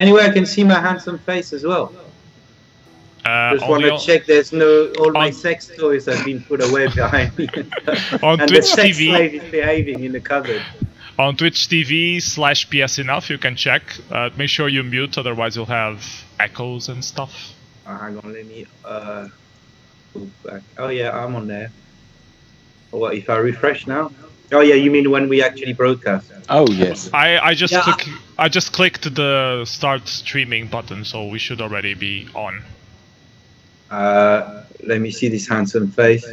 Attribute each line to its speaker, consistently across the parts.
Speaker 1: Anyway, I can see my handsome face as well. Just want to check there's all my sex toys have been put away behind me.
Speaker 2: On
Speaker 1: and
Speaker 2: Twitch
Speaker 1: the sex
Speaker 2: TV
Speaker 1: slave is behaving in the cupboard.
Speaker 2: On Twitch TV/PSEnough, you can check. Make sure you mute, otherwise you'll have echoes and stuff.
Speaker 1: Hang on, let me go back. Oh yeah, I'm on there. Oh, what if I refresh now? Oh yeah, you mean when we actually broadcast?
Speaker 3: Oh yes.
Speaker 2: I just clicked the start streaming button, so we should already be on.
Speaker 1: Let me see this handsome face.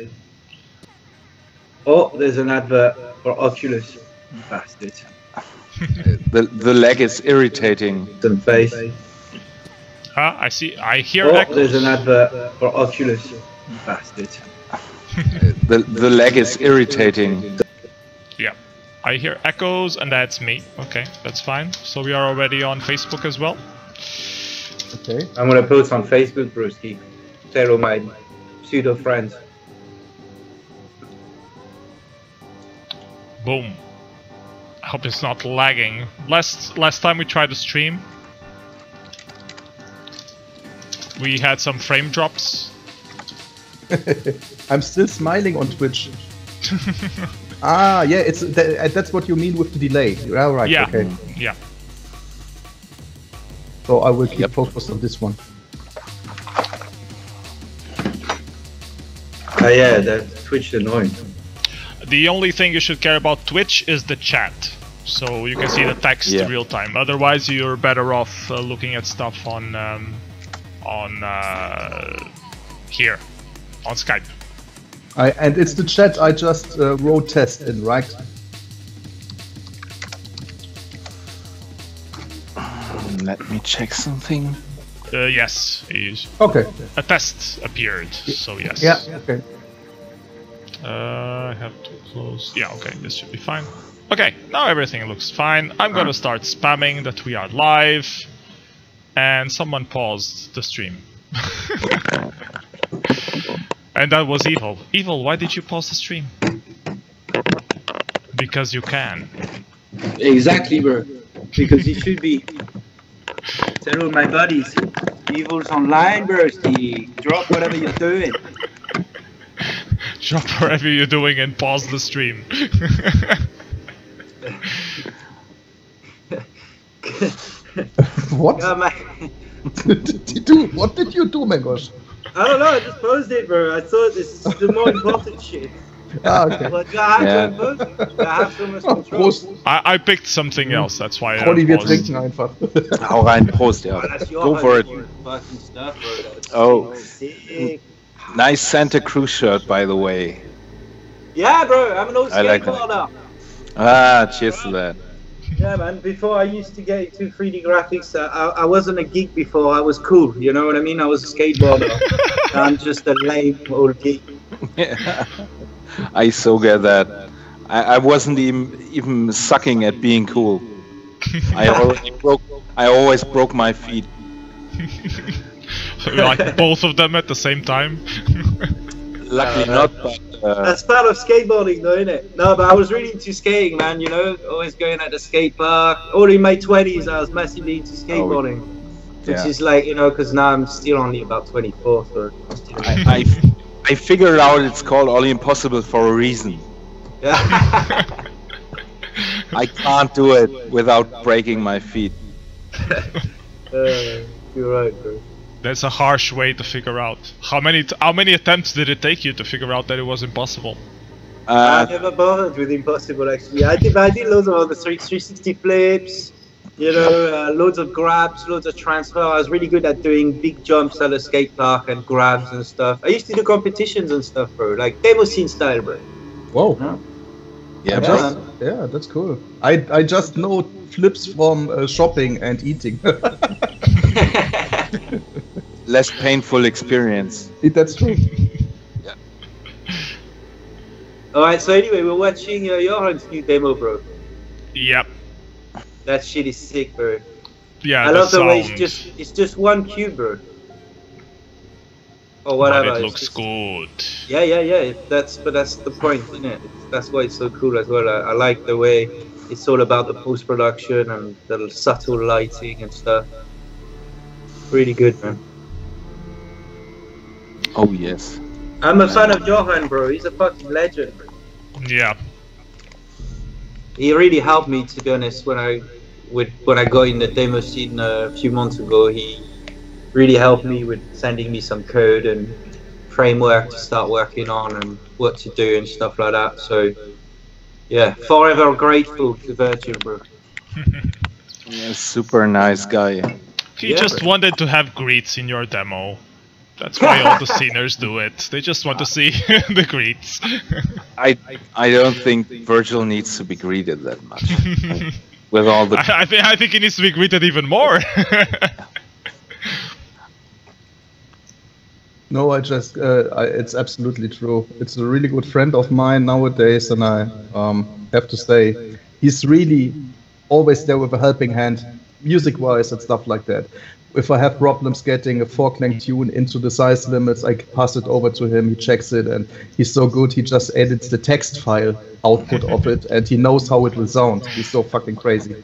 Speaker 1: Oh, there's an advert for Oculus. Bastard.
Speaker 3: the leg is irritating.
Speaker 1: Handsome face.
Speaker 2: I hear echoes.
Speaker 1: There's an advert for Oculus. Bastard.
Speaker 3: the leg is irritating.
Speaker 2: Yeah, I hear echoes, and that's me. Okay, that's fine. So we are already on Facebook as well.
Speaker 1: Okay. I'm gonna post on Facebook, Brewski. Tell all my pseudo friends.
Speaker 2: Boom. I hope it's not lagging. Last time we tried to stream, we had some frame drops.
Speaker 4: I'm still smiling on Twitch. Ah, yeah, that's what you mean with the delay. All right.
Speaker 2: Yeah.
Speaker 4: Okay.
Speaker 2: Yeah.
Speaker 4: So I will keep focused on this one.
Speaker 1: Oh yeah, that's Twitch annoying.
Speaker 2: The only thing you should care about Twitch is the chat, so you can see the text real time. Otherwise, you're better off looking at stuff on here, on Skype.
Speaker 4: And it's the chat I just wrote test in, right?
Speaker 3: Let me check something.
Speaker 2: Yes,
Speaker 4: okay.
Speaker 2: A test appeared, so yes.
Speaker 4: Yeah, okay.
Speaker 2: I have to close. Yeah, okay, this should be fine. Okay, now everything looks fine. I'm gonna start spamming that we are live. And someone paused the stream. And that was Evil. Evil, why did you pause the stream? Because you can.
Speaker 1: Exactly, bro. Because it should be. Tell all my buddies. Evil's online, Bursty. Drop whatever you're doing.
Speaker 2: Drop whatever you're doing and pause the stream.
Speaker 4: What? What did you do, my gosh?
Speaker 1: I don't know, I just paused it, bro. I thought this is the more important shit.
Speaker 4: Ah, okay.
Speaker 1: But I have so much control.
Speaker 2: I picked something else, that's why I
Speaker 4: Olli, wir
Speaker 2: paused.
Speaker 4: trinken einfach.
Speaker 3: Hau rein, Prost, ja. Go for it.
Speaker 1: Stuff,
Speaker 3: oh, nice Santa Cruz shirt, by the way.
Speaker 1: Yeah, bro, I'm an old
Speaker 3: like
Speaker 1: skateboarder.
Speaker 3: Ah, cheers to that.
Speaker 1: Yeah, man, before I used to get into 3D graphics, I wasn't a geek before, I was cool, you know what I mean? I was a skateboarder. I'm just a lame old geek.
Speaker 3: Yeah. I so get that. I wasn't even sucking at being cool. I always broke my feet.
Speaker 2: Like both of them at the same time?
Speaker 3: Luckily not, but...
Speaker 1: That's part of skateboarding though, isn't it? No, but I was really into skating, man, you know? Always going at the skate park. All in my 20s, I was massively into skateboarding. Which is like, you know, because now I'm still only about 24, so...
Speaker 3: I figured out it's called All Impossible for a reason.
Speaker 1: Yeah.
Speaker 3: I can't do it without breaking my feet.
Speaker 1: You're right, bro.
Speaker 2: That's a harsh way to figure out. How many attempts did it take you to figure out that it was impossible?
Speaker 1: I never bothered with impossible, actually. I did loads of other 360 flips, you know, loads of grabs, loads of transfer. I was really good at doing big jumps at a skate park and grabs and stuff. I used to do competitions and stuff, bro, like Demoscene style, bro.
Speaker 4: Whoa.
Speaker 1: Yeah,
Speaker 4: yeah, that's cool. I just know flips from shopping and eating.
Speaker 3: Less painful experience.
Speaker 4: That's true.
Speaker 3: Yeah.
Speaker 1: Alright, so anyway, we're watching Johan's new demo, bro.
Speaker 2: Yep.
Speaker 1: That shit is sick, bro.
Speaker 2: Yeah,
Speaker 1: I love the way it's just one cube, bro. Or whatever.
Speaker 2: But it looks good.
Speaker 1: Yeah. That's the point, isn't it? That's why it's so cool as well. I like the way it's all about the post-production and the subtle lighting and stuff. Really good, man.
Speaker 3: Oh yes.
Speaker 1: I'm a fan of Johan, bro. He's a fucking legend.
Speaker 2: Yeah.
Speaker 1: He really helped me, to be honest, when I got in the demo scene a few months ago. He really helped me with sending me some code and framework to start working on and what to do and stuff like that. So yeah, forever grateful to Virgil, bro.
Speaker 3: Yeah, super nice guy.
Speaker 2: He just wanted to have greets in your demo. That's why all the sceners do it. They just want to see the greets.
Speaker 3: I don't think Virgil needs to be greeted that much. With all the
Speaker 2: I think he needs to be greeted even more.
Speaker 4: No, it's absolutely true. It's a really good friend of mine nowadays, and I have to say, he's really always there with a helping hand, music-wise and stuff like that. If I have problems getting a 4-clang tune into the size limits, I pass it over to him, he checks it, and he's so good, he just edits the text file output of it, and he knows how it will sound. He's so fucking crazy.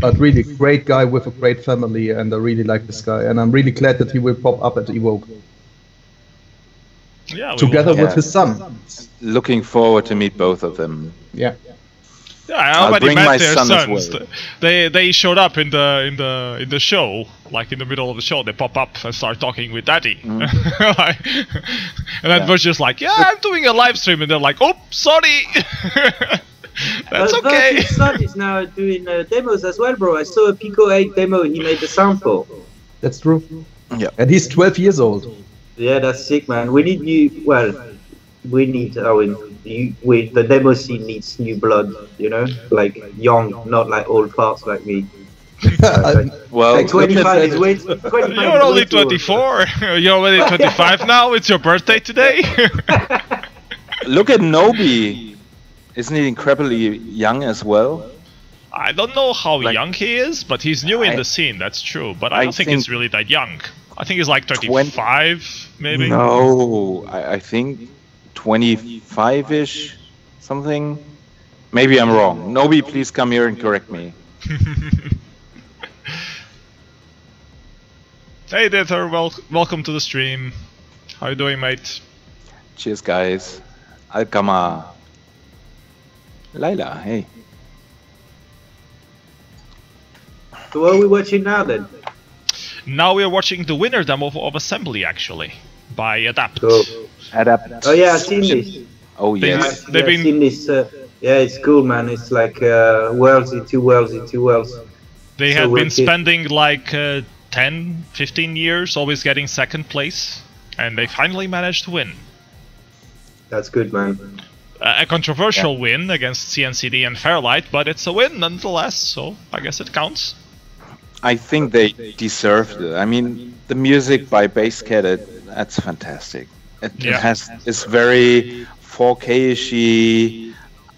Speaker 4: But really, great guy with a great family, and I really like this guy, and I'm really glad that he will pop up at Evoke.
Speaker 2: Yeah,
Speaker 4: together with his son.
Speaker 3: Looking forward to meet both of them.
Speaker 4: Yeah.
Speaker 2: Yeah, I already met their sons.
Speaker 3: Well.
Speaker 2: They showed up in the show, like in the middle of the show. They pop up and start talking with Daddy, and then Virgil's like, "Yeah, I'm doing a live stream," and they're like, "Oh, sorry." That's okay.
Speaker 1: Virgil's son is now doing demos as well, bro. I saw a Pico 8 demo he made the sample.
Speaker 4: That's true.
Speaker 3: Yeah,
Speaker 4: and he's 12 years old.
Speaker 1: Yeah, that's sick, man. We need new. Well, we need. The demo scene needs new blood. You know, like young, not like old farts like me.
Speaker 3: Well,
Speaker 1: like 25 is way. 25
Speaker 2: you're only 24. You're already 25 now. It's your birthday today.
Speaker 3: Look at Nobi. Isn't he incredibly young as well?
Speaker 2: I don't know how young he is, but he's new in the scene. That's true. But I don't think he's really that young. I think he's like 35, maybe.
Speaker 3: No, I think 25-ish, something. Maybe I'm wrong. Nobi, please come here and correct me.
Speaker 2: Hey, Dither, welcome to the stream. How you doing, mate?
Speaker 3: Cheers, guys. Alkama. Laila, hey.
Speaker 1: So what are we watching now then?
Speaker 2: Now we are watching the winner demo of Assembly, actually, by Adapt.
Speaker 1: Cool.
Speaker 3: Adapt.
Speaker 1: Oh yeah, I've seen this.
Speaker 3: Oh yes.
Speaker 2: They've been...
Speaker 1: seen this. Yeah, it's cool, man. It's like worlds into worlds into worlds.
Speaker 2: They have been spending like 10, 15 years always getting second place, and they finally managed to win.
Speaker 1: That's good, man.
Speaker 2: A controversial win against CNCD and Fairlight, but it's a win nonetheless, so I guess it counts.
Speaker 3: I think they deserved it. I mean, the music by Basscat, that's fantastic. It has this very 4K-ishy,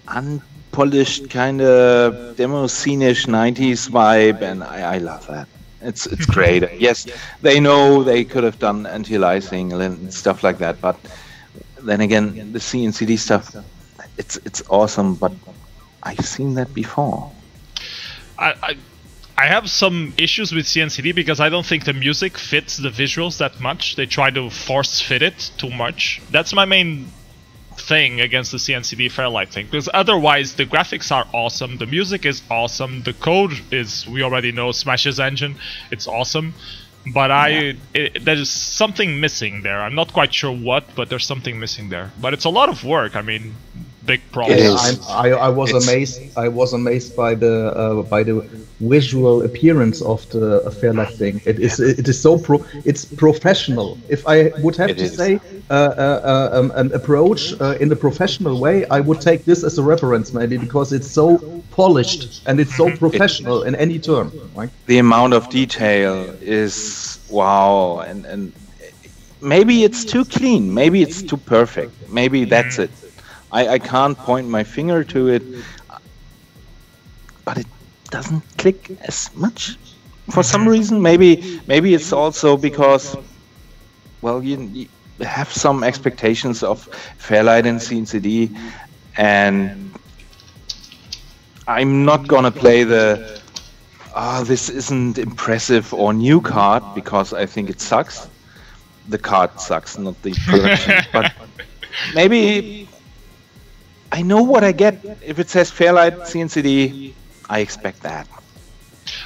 Speaker 3: unpolished kind of Demoscene-ish 90s vibe, and I love that. It's great. Yes, they know they could have done anti-aliasing and stuff like that, but then again, the CNCD stuff, it's awesome, but I've seen that before.
Speaker 2: I have some issues with CNCD because I don't think the music fits the visuals that much. They try to force fit it too much. That's my main thing against the CNCD Fairlight thing, because otherwise the graphics are awesome, the music is awesome, the code is, we already know, Smash's engine, it's awesome, but there's something missing there. I'm not quite sure what, but there's something missing there. But it's a lot of work. I mean, big problem.
Speaker 4: I was amazed. I was amazed by the visual appearance of the Fairlight thing. It is so it's professional. If I would have to say an approach in the professional way, I would take this as a reference maybe, because it's so polished and it's so professional in any term. Right?
Speaker 3: The amount of detail is wow, and maybe it's too clean, maybe it's too perfect, maybe that's it. I can't point my finger to it, but it doesn't click as much for some reason. Maybe it's also because, well, you have some expectations of Fairlight and CNCD, and I'm not gonna play the this isn't impressive or new card, because I think it sucks. The card sucks, not the production. But maybe I know what I get. If it says Fairlight CNCD, I expect that.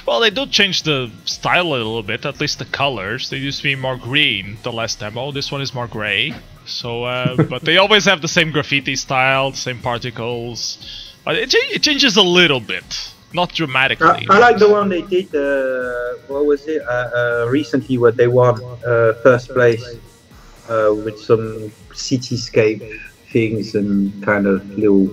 Speaker 2: Well, they do change the style a little bit, at least the colors. They used to be more green, the last demo. This one is more gray. So, but they always have the same graffiti style, the same particles. But it changes a little bit, not dramatically.
Speaker 1: I like the one they did, what was it, recently, where they won first place with some cityscape things and kind of little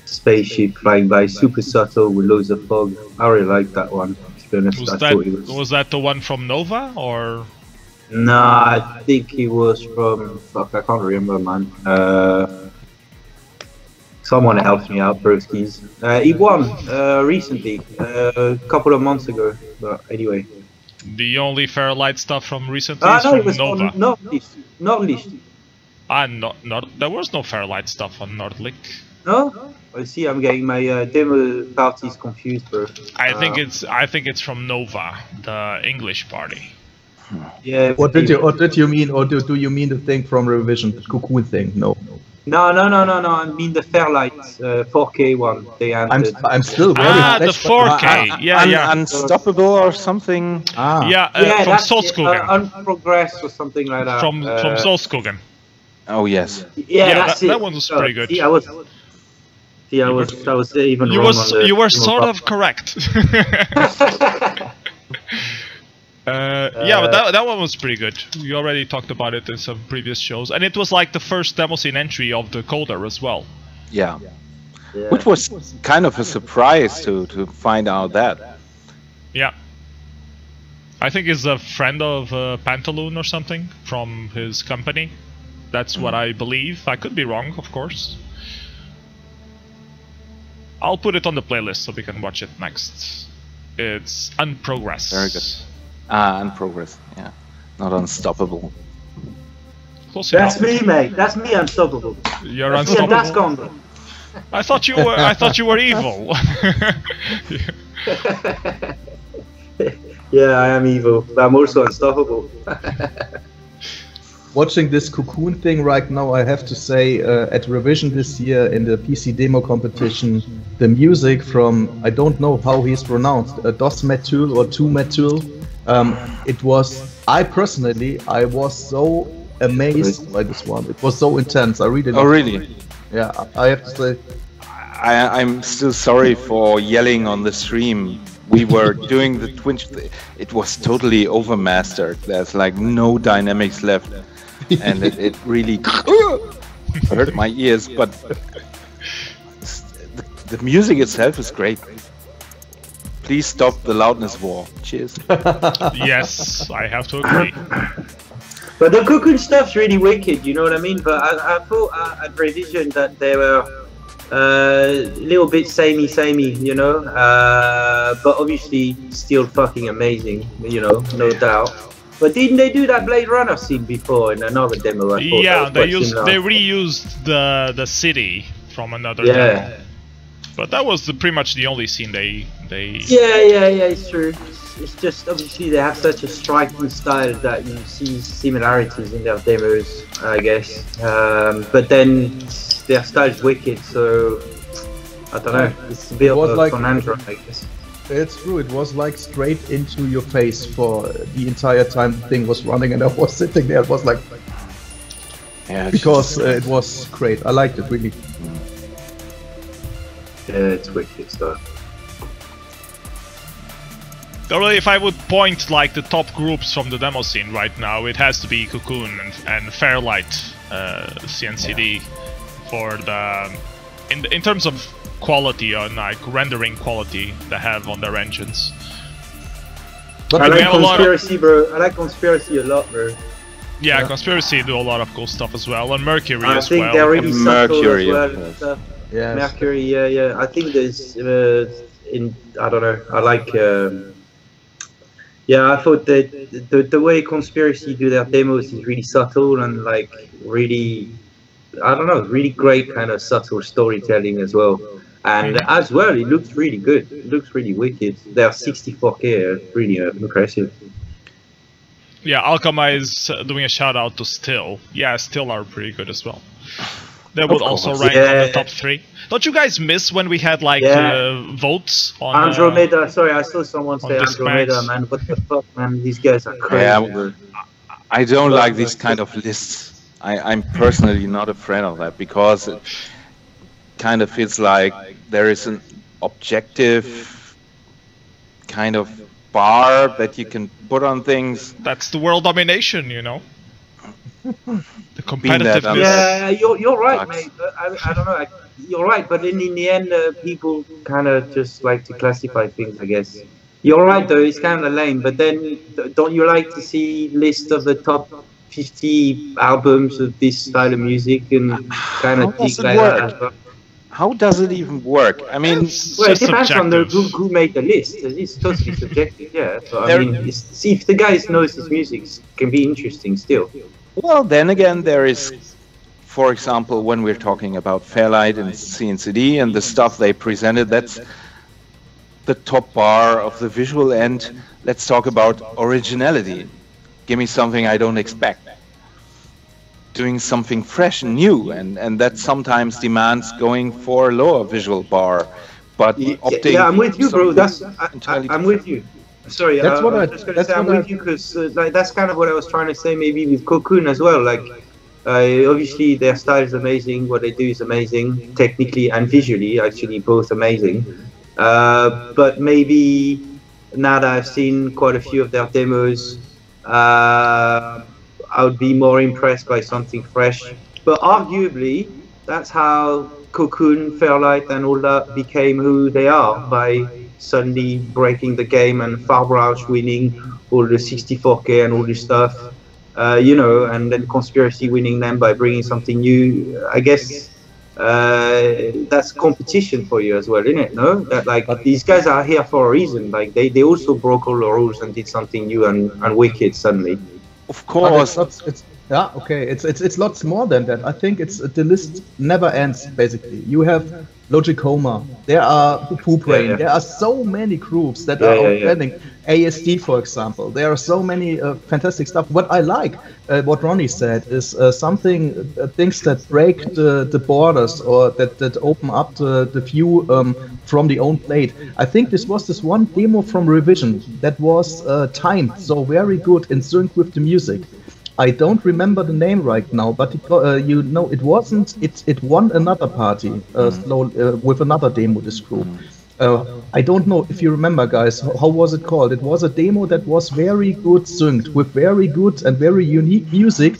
Speaker 1: spaceship flying by, super subtle with loads of fog. I really like that one, to be honest.
Speaker 2: Was that the one from Nova, or?
Speaker 1: No, I think it was from, fuck, I can't remember, man. Someone helped me out, broskies. He won recently, a couple of months ago, but anyway.
Speaker 2: The only Fairlight stuff from recently is from Nova.
Speaker 1: Not list.
Speaker 2: There was no Fairlight stuff on Nordlic.
Speaker 1: No? I see. I'm getting my demo parties confused, bro.
Speaker 2: I think it's from Nova, the English party.
Speaker 1: Yeah.
Speaker 4: Or did you mean, or do you mean the thing from Revision, the Cocoon thing? No.
Speaker 1: No. I mean the Fairlight 4K one.
Speaker 4: I'm still very
Speaker 2: the 4K. Yeah.
Speaker 3: Unstoppable or something.
Speaker 2: From Solskogen.
Speaker 1: Unprogressed or something like that.
Speaker 2: From Solskogen.
Speaker 3: Oh yes.
Speaker 1: Yeah, that's it.
Speaker 2: That one was pretty good.
Speaker 1: I was even wrong on the,
Speaker 2: you were sort of correct. Yeah, but that one was pretty good. We already talked about it in some previous shows, and it was like the first Demoscene entry of the coder as well.
Speaker 3: Yeah. Which was kind of a surprise to find out that.
Speaker 2: Yeah. I think he's a friend of Pantaloon or something from his company. That's what I believe. I could be wrong, of course. I'll put it on the playlist so we can watch it next. It's Unprogressed.
Speaker 3: Very good. Unprogressed, yeah. Not Unstoppable.
Speaker 2: Close
Speaker 1: That's
Speaker 2: enough.
Speaker 1: me, mate. That's me, Unstoppable.
Speaker 2: You're
Speaker 1: That's
Speaker 2: Unstoppable.
Speaker 1: Me,
Speaker 2: I thought you were evil.
Speaker 1: Yeah, I am evil, but I'm also unstoppable.
Speaker 4: Watching this Cocoon thing right now, I have to say, at Revision this year in the PC demo competition, the music from, I don't know how he's pronounced, Dascon or 2metul, it was, I was so amazed by this one. It was so intense. I really loved it.
Speaker 3: Oh, really?
Speaker 4: Yeah, I have to say.
Speaker 3: I'm still sorry for yelling on the stream. We were doing the Twitch. It was totally overmastered. There's like no dynamics left. And it really hurt my ears, but the music itself is great. Please stop the loudness war. Cheers.
Speaker 2: Yes, I have to agree.
Speaker 1: But the Cocoon stuff's really wicked, you know what I mean? But I thought at Revision that they were a little bit samey, you know? But obviously still fucking amazing, you know, no doubt. But didn't they do that Blade Runner scene before in another demo?
Speaker 2: Yeah, they reused the city from another demo. But that was pretty much the only scene they.
Speaker 1: Yeah, it's true. It's just obviously they have such a striking style that you see similarities in their demos, I guess. But then their style's wicked, so I don't know. It's a bit of a conundrum, I guess.
Speaker 4: It's true, it was like straight into your face for the entire time the thing was running, and I was sitting there, it was like... Yeah, because it was great, I liked it, really.
Speaker 1: Yeah, it's wicked stuff.
Speaker 2: Really, if I would point like the top groups from the demo scene right now, it has to be Cocoon and Fairlight CNCD for the... In terms of quality on like rendering quality they have on their engines.
Speaker 1: But I like Conspiracy, bro. I like Conspiracy a lot, bro.
Speaker 2: Yeah, Conspiracy do a lot of cool stuff as well, and Mercury as well.
Speaker 1: I think they're really subtle as well.
Speaker 4: Yes.
Speaker 1: Mercury, yeah. I think there's I don't know. I like. Yeah, I thought that the way Conspiracy do their demos is really subtle and like really, I don't know, really great kind of subtle storytelling as well. And as well, it looks really good. It looks really wicked. They're 64K, really impressive.
Speaker 2: Yeah, Alchemy is doing a shout out to Still. Yeah, Still are pretty good as well. They would also rank on the top 3. Don't you guys miss when we had like votes on
Speaker 1: Andromeda? Sorry, I saw someone say Andromeda, man. What the fuck, man? These guys are crazy.
Speaker 3: Yeah, I don't like these kind of lists. I'm personally not a fan of that because it kind of feels like there is an objective kind of bar that you can put on things.
Speaker 2: That's the world domination, you know. The competitiveness.
Speaker 1: Yeah, you're right, mate. I don't know. You're right, but in the end, people kind of just like to classify things, I guess. You're right, though. It's kind of lame. But then, don't you like to see list of the top 50 albums of this style of music and kind of think like that as well?
Speaker 3: How does it even work? I mean,
Speaker 1: well, it depends on who made the list. It's totally subjective, yeah. But I mean, see if the guy knows his music, it can be interesting still.
Speaker 3: Well, then again, there is, for example, when we're talking about Fairlight and CNCD and the stuff they presented, that's the top bar of the visual end. Let's talk about originality. Give me something I don't expect. Doing something fresh and new, and that sometimes demands going for a lower visual bar. But
Speaker 1: yeah, I'm with you, bro. I'm with you. Sorry, I'm with you because like that's kind of what I was trying to say. Maybe with Cocoon as well. Like, obviously their style is amazing. What they do is amazing, technically and visually, actually both amazing. But maybe now that I've seen quite a few of their demos, I would be more impressed by something fresh. But arguably, that's how Cocoon, Fairlight, and all that became who they are, by suddenly breaking the game and farbrausch winning all the 64K and all this stuff, you know, and then Conspiracy winning them by bringing something new. I guess that's competition for you as well, isn't it? No, that like these guys are here for a reason. Like they also broke all the rules and did something new and wicked suddenly.
Speaker 3: Of course.
Speaker 4: Yeah, okay. It's lots more than that. I think the list never ends. Basically, you have Logicoma. There are Poop Rain. There are so many groups that are outstanding. ASD, for example. There are so many fantastic stuff. What I like, what Ronnie said, is things that break the borders or that open up the view from the own plate. I think this was this one demo from Revision that was timed so very good in sync with the music. I don't remember the name right now, but you know, it wasn't. It won another party with another demo. This group. I don't know if you remember, guys. How was it called? It was a demo that was very good synced with very good and very unique music,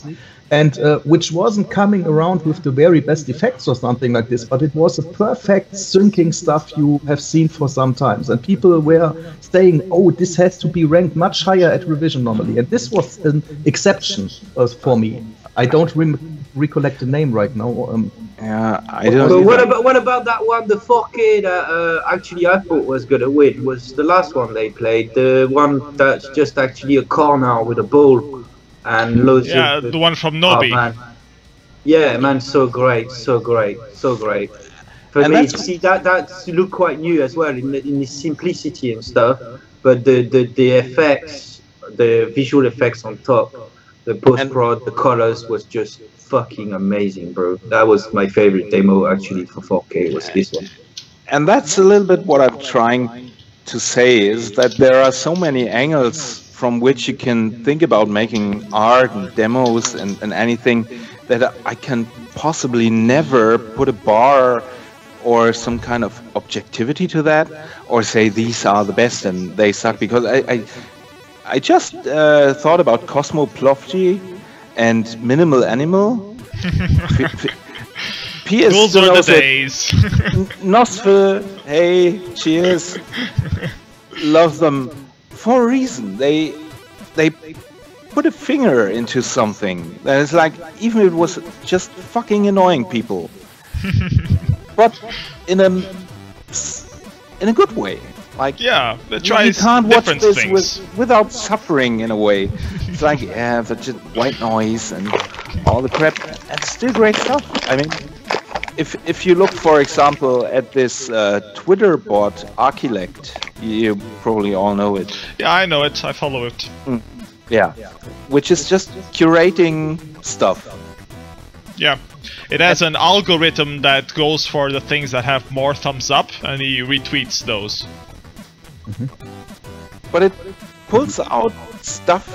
Speaker 4: and which wasn't coming around with the very best effects or something like this. But it was a perfect syncing stuff you have seen for some times, and people were saying, "Oh, this has to be ranked much higher at Revision normally," and this was an exception for me. I don't recollect the name right now.
Speaker 3: Yeah, I don't.
Speaker 1: But what about that one, the 4K that actually I thought was gonna win? Was the last one they played, the one that's just actually a corner with a ball and loads of...
Speaker 2: the one from Nobi.
Speaker 1: Oh, man. Yeah, man, so great, so great, so great. For me, see that looked quite new as well in the simplicity and stuff, but the effects, the visual effects on top, the post-prod, the colors was just fucking amazing, bro. That was my favorite demo actually for 4K, was this one.
Speaker 3: And that's a little bit what I'm trying to say, is that there are so many angles from which you can think about making art and demos and anything, that I can possibly never put a bar or some kind of objectivity to that, or say these are the best and they suck, because I just thought about Cosmoplovgy and Minimal Animal. PS
Speaker 2: those were the days.
Speaker 3: Nosfer, hey, cheers. Love them for a reason. They put a finger into something that is like, even if it was just fucking annoying people, but in a good way. Like,
Speaker 2: yeah, they try
Speaker 3: you can't watch this
Speaker 2: things
Speaker 3: without suffering in a way. It's like, yeah, that's just white noise and all the crap. That's still great stuff. I mean, if you look, for example, at this Twitter bot Archilect, you probably all know it.
Speaker 2: Yeah, I know it. I follow it.
Speaker 3: Yeah, which is just curating stuff.
Speaker 2: Yeah, it has an algorithm that goes for the things that have more thumbs up, and he retweets those.
Speaker 3: But it pulls out stuff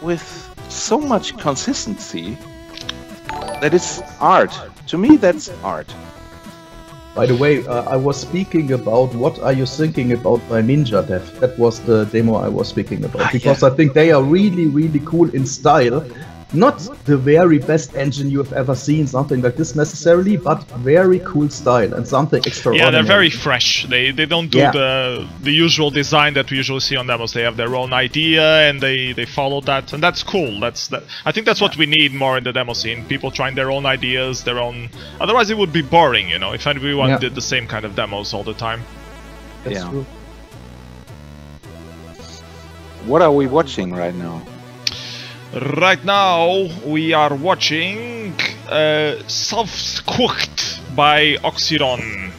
Speaker 3: with so much consistency that it's art. To me, that's art.
Speaker 4: By the way, I was speaking about what are you thinking about by Ninja Dev. That was the demo I was speaking about, because I think they are really, really cool in style. Not the very best engine you have ever seen, something like this necessarily, but very cool style and something extraordinary.
Speaker 2: Yeah, they're very fresh. They don't do the usual design that we usually see on demos. They have their own idea and they follow that, and that's cool. I think that's what we need more in the demo scene. People trying their own ideas, their own. Otherwise, it would be boring, you know. If everyone did the same kind of demos all the time.
Speaker 4: That's true.
Speaker 3: What are we watching right now?
Speaker 2: Right now, we are watching Self-Cooked by Oxyron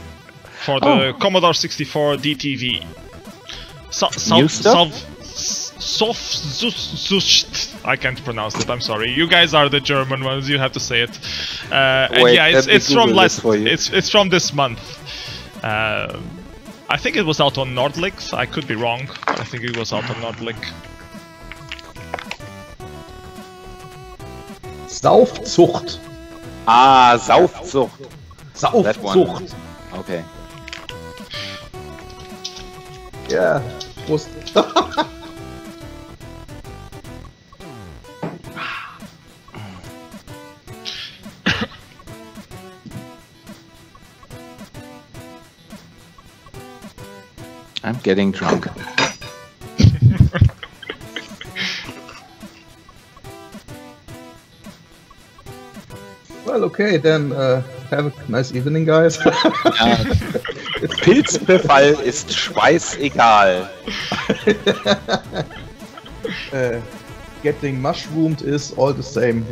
Speaker 2: for the Commodore 64 DTV. I can't pronounce it, I'm sorry. You guys are the German ones, you have to say it.
Speaker 3: Wait,
Speaker 2: yeah, it's from it's from this month. I think it was out on Nordlicht, I could be wrong, but I think it was out on Nordlicht.
Speaker 4: Saufzucht.
Speaker 3: Ah, Saufzucht.
Speaker 4: Saufzucht.
Speaker 3: Okay.
Speaker 4: Yeah. Was
Speaker 3: I'm getting drunk.
Speaker 4: Well, okay, then have a nice evening, guys.
Speaker 3: Pilzbefall ist scheißegal.
Speaker 4: Getting mushroomed is all the same.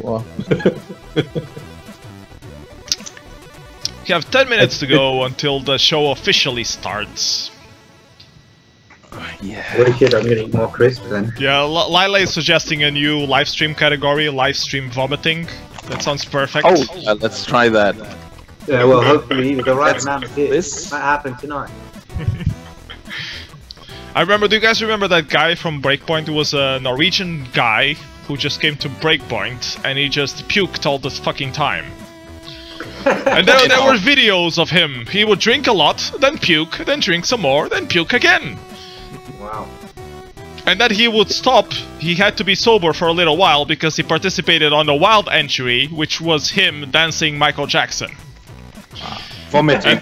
Speaker 2: You have 10 minutes to go until the show officially starts.
Speaker 3: Yeah.
Speaker 1: Wicked, I'm gonna eat more crisps then.
Speaker 2: Yeah, Lila is suggesting a new live stream category, live stream vomiting. That sounds perfect.
Speaker 3: Oh, let's try that.
Speaker 1: Yeah, well, hopefully with the right amount of this might happen tonight.
Speaker 2: I remember, do you guys remember that guy from Breakpoint who was a Norwegian guy who just came to Breakpoint and he just puked all the fucking time? And there were videos of him. He would drink a lot, then puke, then drink some more, then puke again.
Speaker 1: Wow.
Speaker 2: And then he would stop. He had to be sober for a little while because he participated on the wild entry, which was him dancing Michael Jackson.
Speaker 3: Vomiting.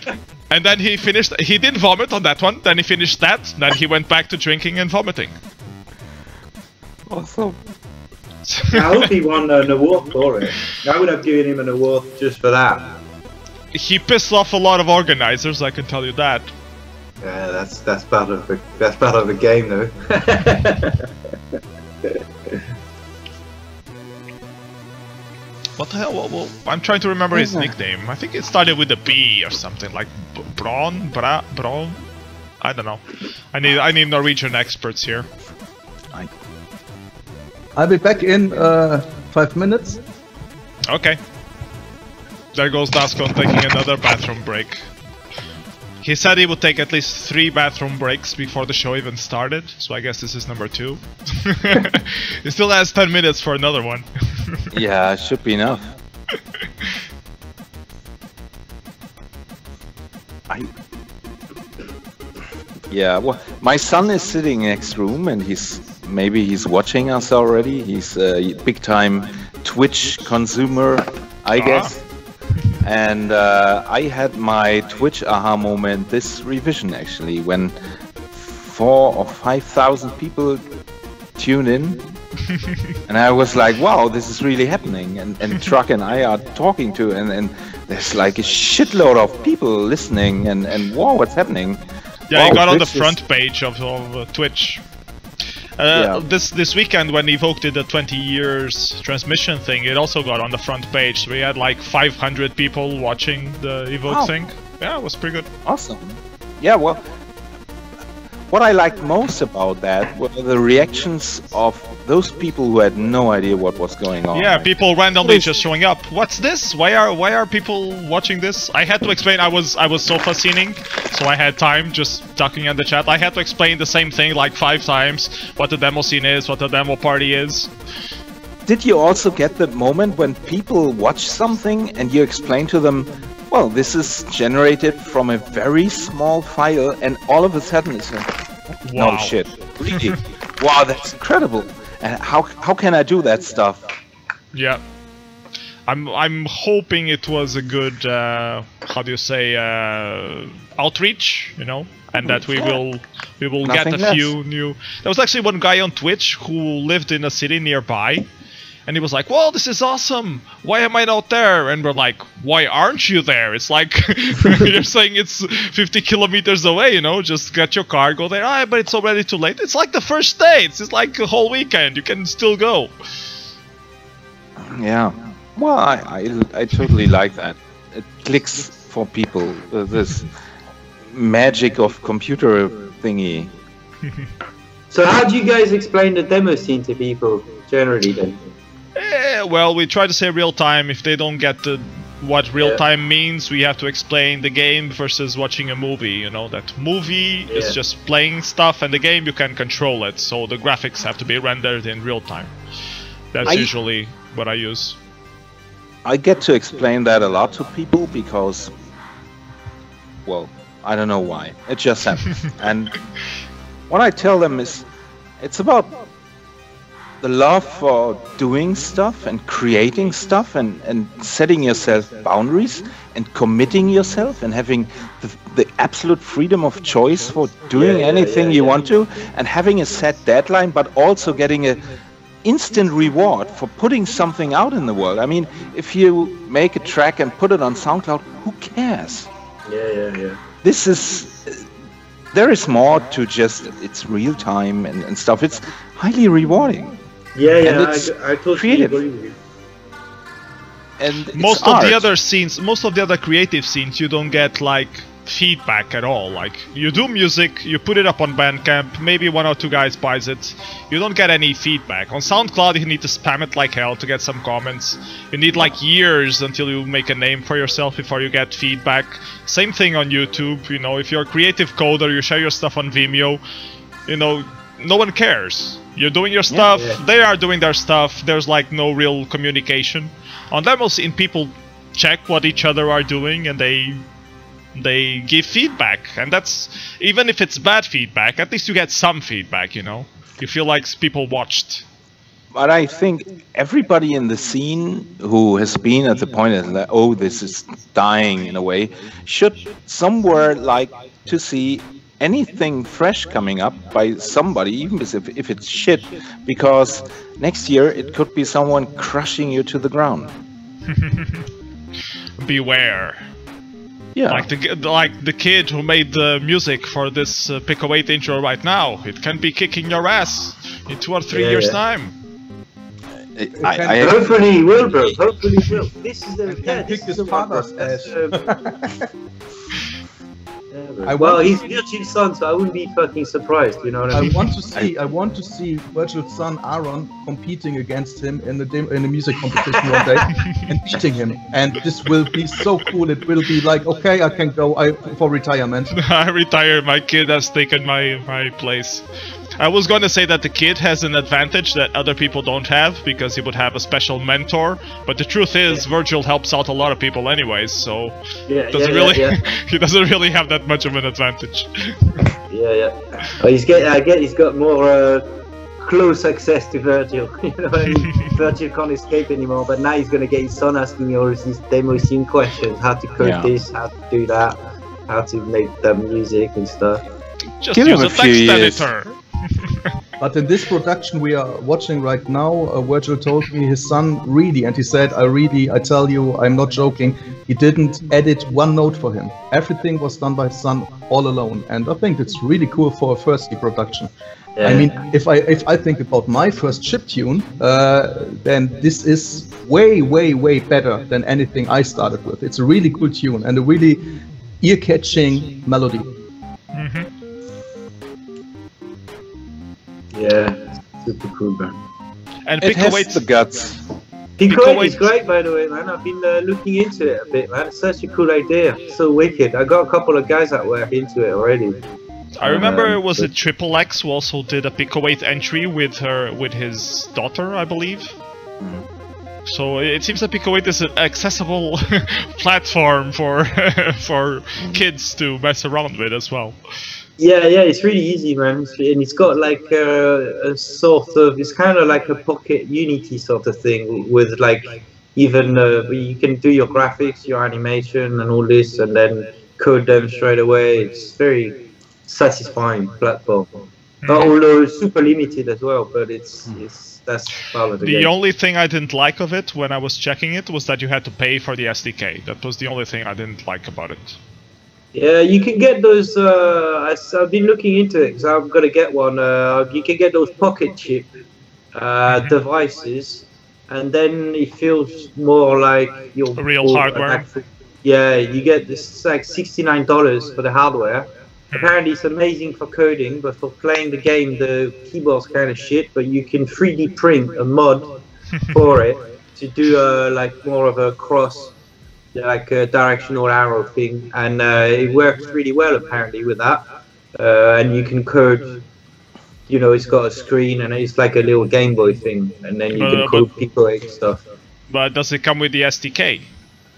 Speaker 2: And then he finished. He did vomit on that one. Then he finished that. Then he went back to drinking and vomiting.
Speaker 3: Awesome.
Speaker 1: I hope he won an award for it. I would have given him an award just for that.
Speaker 2: He pissed off a lot of organizers, I can tell you that.
Speaker 1: Yeah, that's part of the game, though.
Speaker 2: What the hell? Well, I'm trying to remember his nickname. I think it started with a B or something like Braun. I don't know. I need Norwegian experts here.
Speaker 4: I'll be back in 5 minutes.
Speaker 2: Okay. There goes Dascon taking another bathroom break. He said he would take at least 3 bathroom breaks before the show even started, so I guess this is number 2. He still has 10 minutes for another one.
Speaker 3: Yeah, it should be enough. Yeah, well, my son is sitting next room and maybe he's watching us already. He's a big-time Twitch consumer, I guess. And I had my Twitch aha moment this revision actually, when 4,000 or 5,000 people tune in. And I was like, wow, this is really happening. And Truck and I are talking to, and there's like a shitload of people listening, and wow, what's happening?
Speaker 2: Yeah, he got on the front page of Twitch. This weekend when Evoke did the 20 years transmission thing, it also got on the front page. So we had like 500 people watching the Evoke thing. Yeah, it was pretty good.
Speaker 3: Awesome. Yeah, well, what I liked most about that were the reactions of those people who had no idea what was going on.
Speaker 2: Yeah, people randomly just showing up. What's this? Why are people watching this? I had to explain. I was sofa scening, so I had time just talking in the chat. I had to explain the same thing like 5 times. What the demo scene is, what the demo party is.
Speaker 3: Did you also get the moment when people watch something and you explain to them, well, this is generated from a very small file, and all of a sudden it's like,
Speaker 2: wow.
Speaker 3: No shit, really? Wow, that's incredible. And how can I do that stuff?
Speaker 2: Yeah, I'm hoping it was a good how do you say outreach, you know, and that we will get a few new. There was actually one guy on Twitch who lived in a city nearby. And he was like, "Well, this is awesome. Why am I not there?" And we're like, "Why aren't you there? It's like you're saying it's 50 kilometers away. You know, just get your car, go there. Ah, but it's already too late. It's like the first day. It's like a whole weekend. You can still go."
Speaker 3: Yeah. Well, I totally like that. It clicks for people. This magic of computer thingy.
Speaker 1: So, how do you guys explain the demo scene to people generally then?
Speaker 2: Well, we try to say real time. If they don't get what real time means, we have to explain the game versus watching a movie. You know, that movie is just playing stuff, and the game you can control it. So the graphics have to be rendered in real time. That's usually what I use.
Speaker 3: I get to explain that a lot to people because, well, I don't know why. It just happens. And what I tell them is, it's about the love for doing stuff and creating stuff and setting yourself boundaries and committing yourself and having the absolute freedom of choice for doing anything you want to, and having a set deadline, but also getting a instant reward for putting something out in the world. I mean, if you make a track and put it on SoundCloud, who cares? This is there is more to just it's real time and stuff. It's highly rewarding.
Speaker 1: I totally agree with you.
Speaker 3: And
Speaker 2: most of the other scenes, most of the other creative scenes, you don't get like feedback at all. Like, you do music, you put it up on Bandcamp, maybe 1 or 2 guys buys it, you don't get any feedback. On SoundCloud you need to spam it like hell to get some comments. You need like years until you make a name for yourself before you get feedback. Same thing on YouTube, you know, if you're a creative coder, you share your stuff on Vimeo, you know, no one cares. You're doing your stuff, they are doing their stuff, there's like no real communication. On Demoscene, people check what each other are doing and they give feedback, and that's, even if it's bad feedback, at least you get some feedback, you know? You feel like people watched.
Speaker 3: But I think everybody in the scene who has been at the point that, oh, this is dying in a way, should somewhere like to see anything fresh coming up by somebody, even if it's shit, because next year it could be someone crushing you to the ground.
Speaker 2: Beware.
Speaker 3: Yeah.
Speaker 2: Like the kid who made the music for this Pico 8 intro right now. It can be kicking your ass in 2 or 3 years' time.
Speaker 1: Hopefully he will, bro. Hopefully he will. This is the
Speaker 4: kick his father's ass.
Speaker 1: Well, he's Virtual's son, so I wouldn't be fucking surprised. You know what I mean?
Speaker 4: I want to see Virtual's son Aaron competing against him in the music competition one day and beating him. And this will be so cool. It will be like, okay, I can go for retirement.
Speaker 2: I retire. My kid has taken my place. I was going to say that the kid has an advantage that other people don't have because he would have a special mentor, but the truth is Virgil helps out a lot of people anyways, so he doesn't really have that much of an advantage.
Speaker 1: Well, he's got more close access to Virgil. You know what I mean? Virgil can't escape anymore, but now he's going to get his son asking all these Demoscene questions, how to code this, how to do that, how to make the music and stuff.
Speaker 2: Just use a text editor.
Speaker 4: But in this production we are watching right now, Virgil told me his son really, and he said, I tell you, I'm not joking, he didn't edit one note for him. Everything was done by his son all alone, and I think it's really cool for a first production. I mean, if I think about my first chiptune, then this is way better than anything I started with. It's a really cool tune and a really ear-catching melody.
Speaker 1: Yeah, super cool, man.
Speaker 2: And
Speaker 3: it has
Speaker 2: Pico
Speaker 3: the guts.
Speaker 1: Pico 8 is great, by the way, man. I've been looking into it a bit, man. It's such a cool idea. So wicked. I got a couple of guys that work into it already.
Speaker 2: I remember was it XXX who also did a Pico 8 entry with his daughter, I believe. So it seems that Pico 8 is an accessible platform for for kids to mess around with as well.
Speaker 1: Yeah, it's really easy, man. And it's got like a sort of, it's kind of like a Pocket Unity sort of thing with like even you can do your graphics, your animation, and all this, and then code them straight away. It's very satisfying platform. Although it's super limited as well, but that's part of the game.
Speaker 2: The only thing I didn't like of it when I was checking it was that you had to pay for the SDK. That was the only thing I didn't like about it.
Speaker 1: Yeah, you can get those. I've been looking into it because I'm gonna get one. You can get those pocket chip devices, and then it feels more like your
Speaker 2: real hardware.
Speaker 1: Yeah, you get this. It's like $69 for the hardware. Apparently it's amazing for coding, but for playing the game, the keyboard's kind of shit. But you can 3D print a mod for it to do like more of a cross, like a directional arrow thing, and it works really well apparently with that. And you can code. You know, it's got a screen and it's like a little Game Boy thing, and then you can code Pico 8 stuff.
Speaker 2: But does it come with the SDK?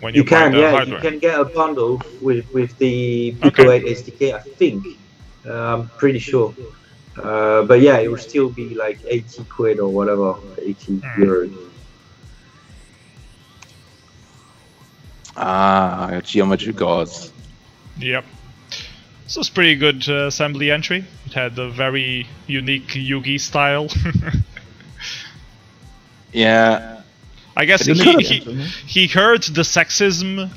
Speaker 2: When
Speaker 1: you can, yeah,
Speaker 2: hardware?
Speaker 1: You can get a bundle with the Pico 8 SDK, I think. I'm pretty sure. But yeah, it will still be like 80 quid or whatever, 80 euros.
Speaker 3: Ah, geometry gods.
Speaker 2: Yep. So it's pretty good assembly entry. It had a very unique Yugi style.
Speaker 3: Yeah.
Speaker 2: I guess he heard the sexism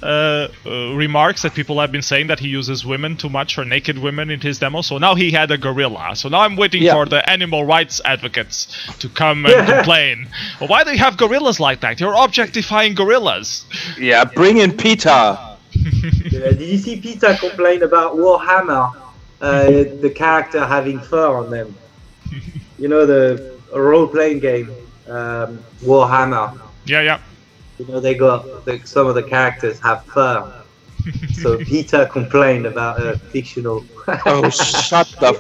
Speaker 2: remarks that people have been saying that he uses women too much or naked women in his demo. So now he had a gorilla. So now I'm waiting for the animal rights advocates to come and complain. Well, why do you have gorillas like that? You're objectifying gorillas.
Speaker 3: Yeah, bring in Peter.
Speaker 1: Did you see Peter complain about Warhammer, the character having fur on them? You know, the role-playing game, Warhammer.
Speaker 2: Yeah.
Speaker 1: You know, they got some of the characters have fur. So Peter complained about a fictional.
Speaker 3: Oh, shut the.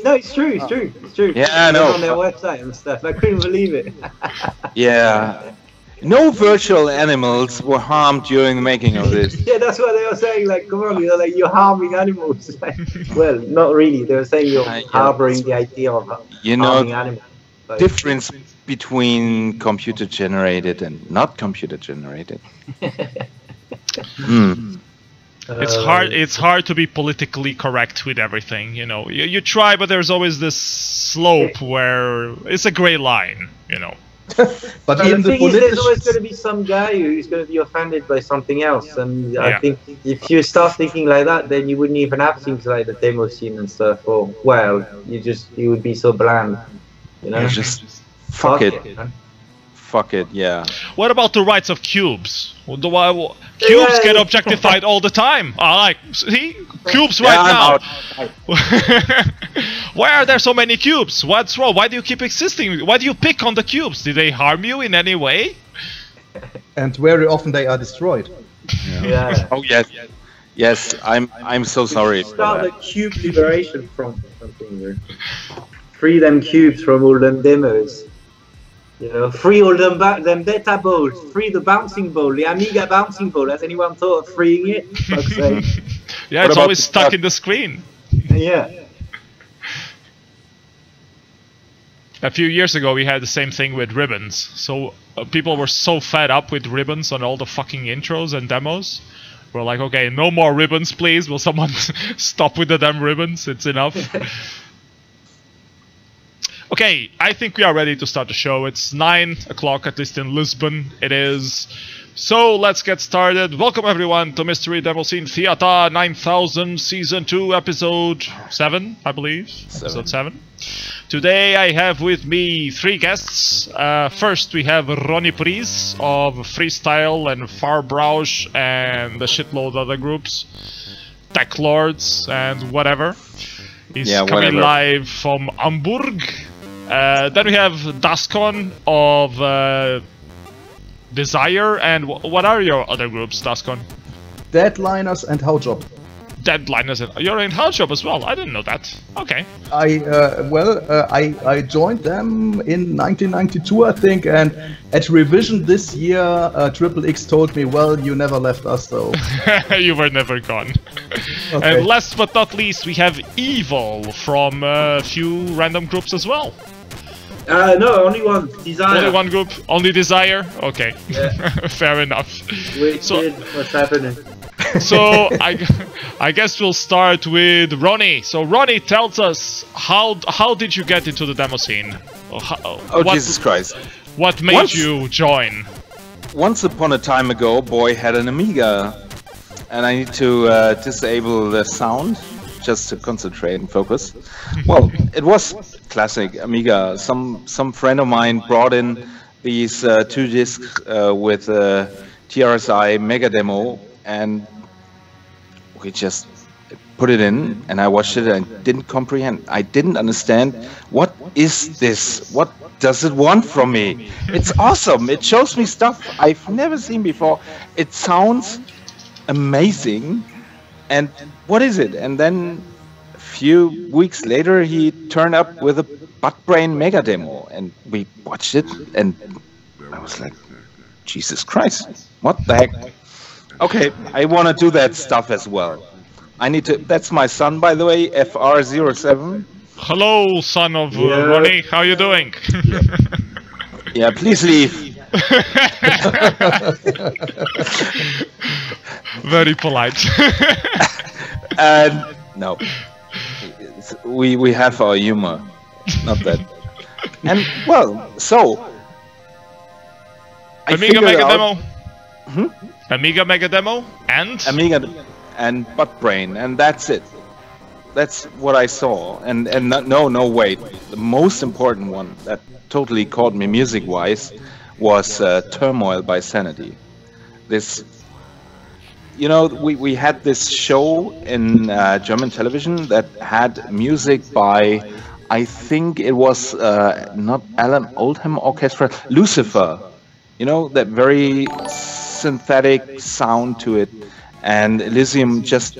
Speaker 1: No, it's true. It's true.
Speaker 3: Yeah, I know.
Speaker 1: On their website and stuff. I couldn't believe it.
Speaker 3: Yeah. No virtual animals were harmed during the making of this.
Speaker 1: Yeah, that's what they were saying. Like, come on, you're harming animals. Well, not really. They were saying you're harboring the idea of harming animals. Like,
Speaker 3: difference between computer generated and not computer generated.
Speaker 2: It's hard to be politically correct with everything, you know. You try, but there's always this slope where it's a gray line, you know.
Speaker 1: But even the thing is, there's always going to be some guy who's going to be offended by something else, and I think if you start thinking like that, then you wouldn't even have things like the Demoscene and stuff. Or you would be so bland, you know.
Speaker 3: Just fuck it. Fuck it, yeah.
Speaker 2: What about the rights of cubes? Cubes get objectified all the time. See? Cubes right now. Why are there so many cubes? What's wrong? Why do you keep existing? Why do you pick on the cubes? Did they harm you in any way?
Speaker 4: And very often they are destroyed.
Speaker 1: Yeah.
Speaker 3: Oh yes. Yes, I'm so sorry.
Speaker 1: Start the cube liberation front or something. Free them cubes from all them demos. You know, free all them data balls, free the bouncing ball, the Amiga bouncing ball. Has anyone thought of freeing it? Fuck's sake.
Speaker 2: Yeah, it's always stuck in the screen.
Speaker 1: Yeah.
Speaker 2: A few years ago, we had the same thing with ribbons. So people were so fed up with ribbons on all the fucking intros and demos. We're like, okay, no more ribbons, please. Will someone stop with the damn ribbons? It's enough. Okay, I think we are ready to start the show. It's 9 o'clock, at least in Lisbon it is. So let's get started. Welcome everyone to Mystery Demoscene Theater 9000 Season 2 Episode 7, I believe. Episode 7. Today I have with me 3 guests. First we have Ronnie Pries of Freestyle and farbrausch and a shitload of other groups. Tech Lords and whatever. He's coming live from Hamburg. Then we have Dascon of Desire, and what are your other groups, Dascon?
Speaker 4: Deadliners and Howjob.
Speaker 2: Deadliners, and you're in Howjob as well. I didn't know that. Okay.
Speaker 4: I joined them in 1992, I think, and at revision this year, XXX told me, "Well, you never left us, though."
Speaker 2: You were never gone.
Speaker 4: Okay.
Speaker 2: And last but not least, we have Evil from a few random groups as well.
Speaker 1: No, only one. Desire.
Speaker 2: Only one group? Only Desire? Okay.
Speaker 1: Yeah.
Speaker 2: Fair enough.
Speaker 1: Wait, what's happening?
Speaker 2: So I guess we'll start with Ronnie. So Ronnie tells us how did you get into the demo scene?
Speaker 3: Jesus Christ!
Speaker 2: What made you join?
Speaker 3: Once upon a time ago, boy had an Amiga, and I need to disable the sound just to concentrate and focus. Well, it was classic Amiga. Some friend of mine brought in these 2 discs with TRSI Mega Demo, and we just put it in, and I watched it and I didn't comprehend. I didn't understand, what is this? What does it want from me? It's awesome. It shows me stuff I've never seen before. It sounds amazing. And what is it? And then a few weeks later, he turned up with a butt-brain mega demo, and we watched it, and I was like, Jesus Christ, what the heck? Okay, I want to do that stuff as well. I need to. That's my son, by the way, FR07.
Speaker 2: Hello, son of Ronnie. How you doing?
Speaker 3: Yeah, please leave.
Speaker 2: Very polite.
Speaker 3: And no, we have our humor, not that. And well, so
Speaker 2: Amiga Mega Demo. Amiga Mega Demo and
Speaker 3: Amiga and butt brain, and that's it. That's what I saw. And no wait. The most important one that totally caught me music-wise was Turmoil by Sanity. This, you know, we had this show in German television that had music by, I think it was not Alan Oldham Orchestra, Lucifer. You know, that very synthetic sound to it, and Elysium just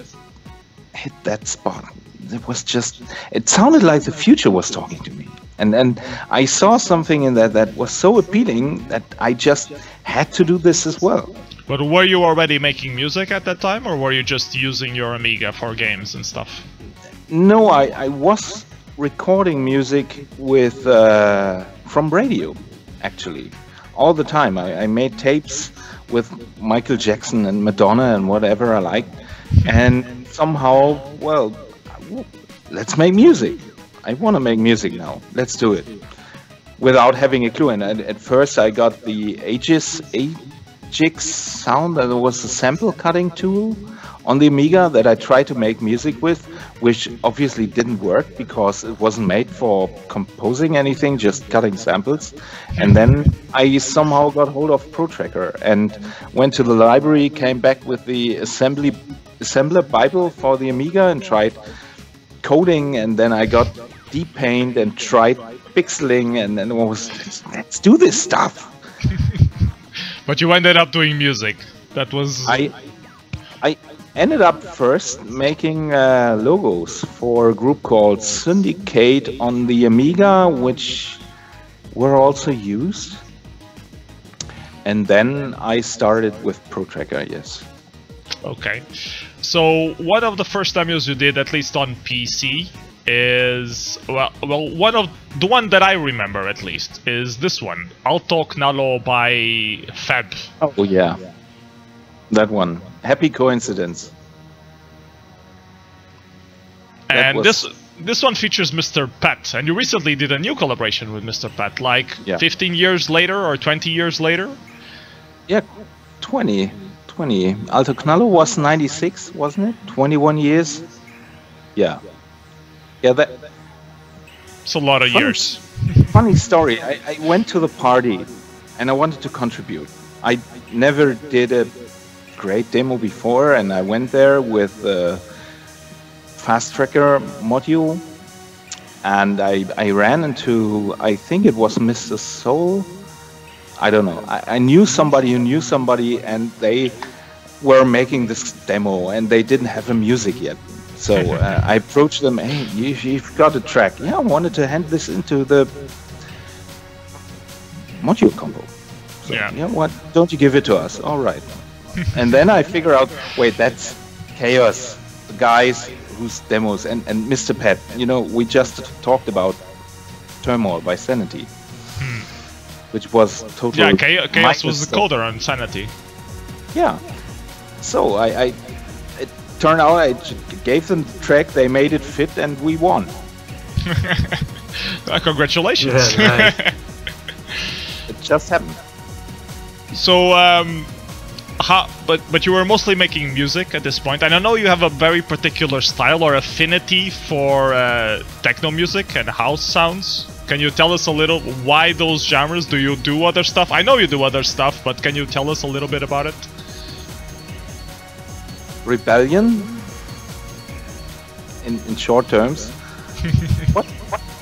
Speaker 3: hit that spot. It was just, it sounded like the future was talking to me. And I saw something in that was so appealing that I just had to do this as well.
Speaker 2: But were you already making music at that time, or were you just using your Amiga for games and stuff?
Speaker 3: No, I was recording music with from radio, actually, all the time. I made tapes with Michael Jackson and Madonna and whatever I like, and somehow, well, let's make music. I want to make music now. Let's do it. Without having a clue. And at first I got the Aegis sound, that was a sample cutting tool on the Amiga that I tried to make music with, which obviously didn't work because it wasn't made for composing anything, just cutting samples. And then I somehow got hold of ProTracker and went to the library, came back with the assembler Bible for the Amiga and tried coding, and then I got Deep Paint and tried pixeling, and then it was, let's do this stuff.
Speaker 2: But you ended up doing music. That was...
Speaker 3: I ended up first making logos for a group called Syndicate on the Amiga, which were also used. And then I started with ProTracker, yes.
Speaker 2: Okay. So one of the first demos you did, at least on PC, is well the one that I remember at least is this one, I'll Talk Nalo by Fab.
Speaker 3: Oh yeah, that one. Happy coincidence.
Speaker 2: And this one features Mr. Pet, and you recently did a new collaboration with Mr. Pet, like 15 years later or 20 years later?
Speaker 3: Yeah, 20. Alto Knallo was 96, wasn't it? 21 years? Yeah. Yeah, that...
Speaker 2: It's a lot of years.
Speaker 3: Funny story. I went to the party and I wanted to contribute. I never did a great demo before, and I went there with a Fast Tracker module, and I ran into, I think it was Mr. Soul. I don't know. I knew somebody who knew somebody, and they were making this demo, and they didn't have the music yet. So I approached them. Hey, you've got a track. Yeah, I wanted to hand this into the module compo. So, yeah, what? Don't you give it to us? All right. And then I figure out, wait, that's Chaos, the guys whose demos, and Mr. Pet. You know, we just talked about Turmoil by Sanity, which was totally...
Speaker 2: Yeah, Chaos was the coder on Sanity.
Speaker 3: Yeah. So it turned out I gave them the track, they made it fit, and we won.
Speaker 2: Congratulations.
Speaker 1: Yeah, nice.
Speaker 3: It just happened.
Speaker 2: So, but you were mostly making music at this point, and I know you have a very particular style or affinity for techno music and house sounds. Can you tell us a little why those genres? Do you do other stuff? I know you do other stuff, but can you tell us a little bit about it?
Speaker 3: Rebellion, in short terms. What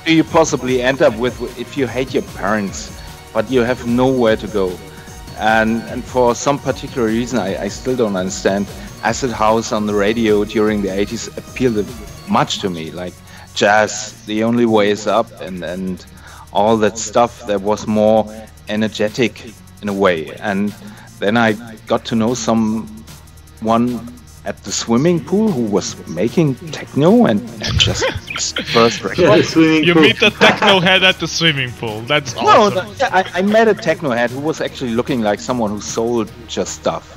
Speaker 3: do you possibly end up with if you hate your parents, but you have nowhere to go? And for some particular reason, I still don't understand, acid house on the radio during the 80s appealed much to me, like jazz, The Only Way Is Up, and all that stuff that was more energetic in a way. And then I got to know someone at the swimming pool who was making techno, and just his first record.
Speaker 2: You meet a techno head at the swimming pool. That's awesome.
Speaker 3: No, I met a techno head who was actually looking like someone who sold just stuff,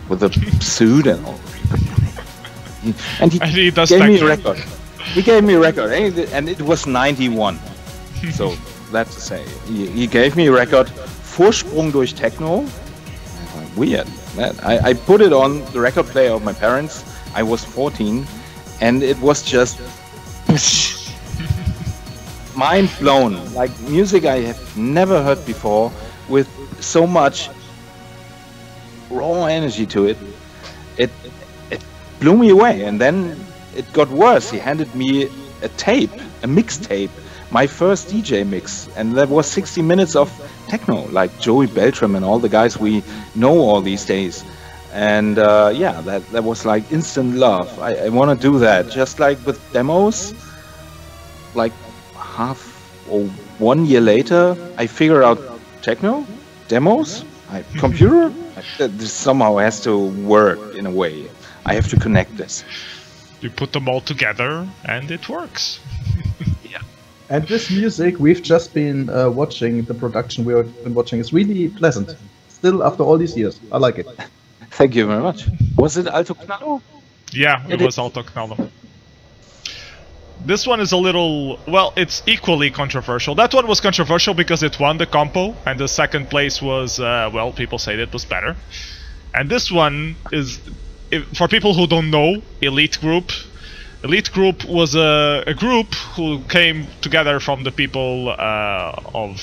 Speaker 3: with a suit and all. And he gave me a record. He gave me a record, and it was 91. So that's to say, he gave me a record, Vorsprung durch Techno. Weird. I put it on the record player of my parents. I was 14, and it was just mind blown. Like music I have never heard before, with so much raw energy to it. It blew me away, and then it got worse. He handed me a tape, a mixtape, my first DJ mix, and there was 60 minutes of techno, like Joey Beltram and all the guys we know all these days. And yeah, that was like instant love. I want to do that, just like with demos. Like half or 1 year later, I figure out techno demos, computer. This somehow has to work in a way. I have to connect this.
Speaker 2: You put them all together, and it works.
Speaker 3: Yeah.
Speaker 4: And this music, we've just been watching, the production we've been watching is really pleasant. Still, after all these years, I like it.
Speaker 3: Thank you very much. Was it Alto Knallo?
Speaker 2: Yeah, it was Alto Knallo. This one is a little, well, it's equally controversial. That one was controversial because it won the compo, and the second place was, well, people say it was better. And this one is, for people who don't know, Elite Group. Elite Group was a group who came together from the people of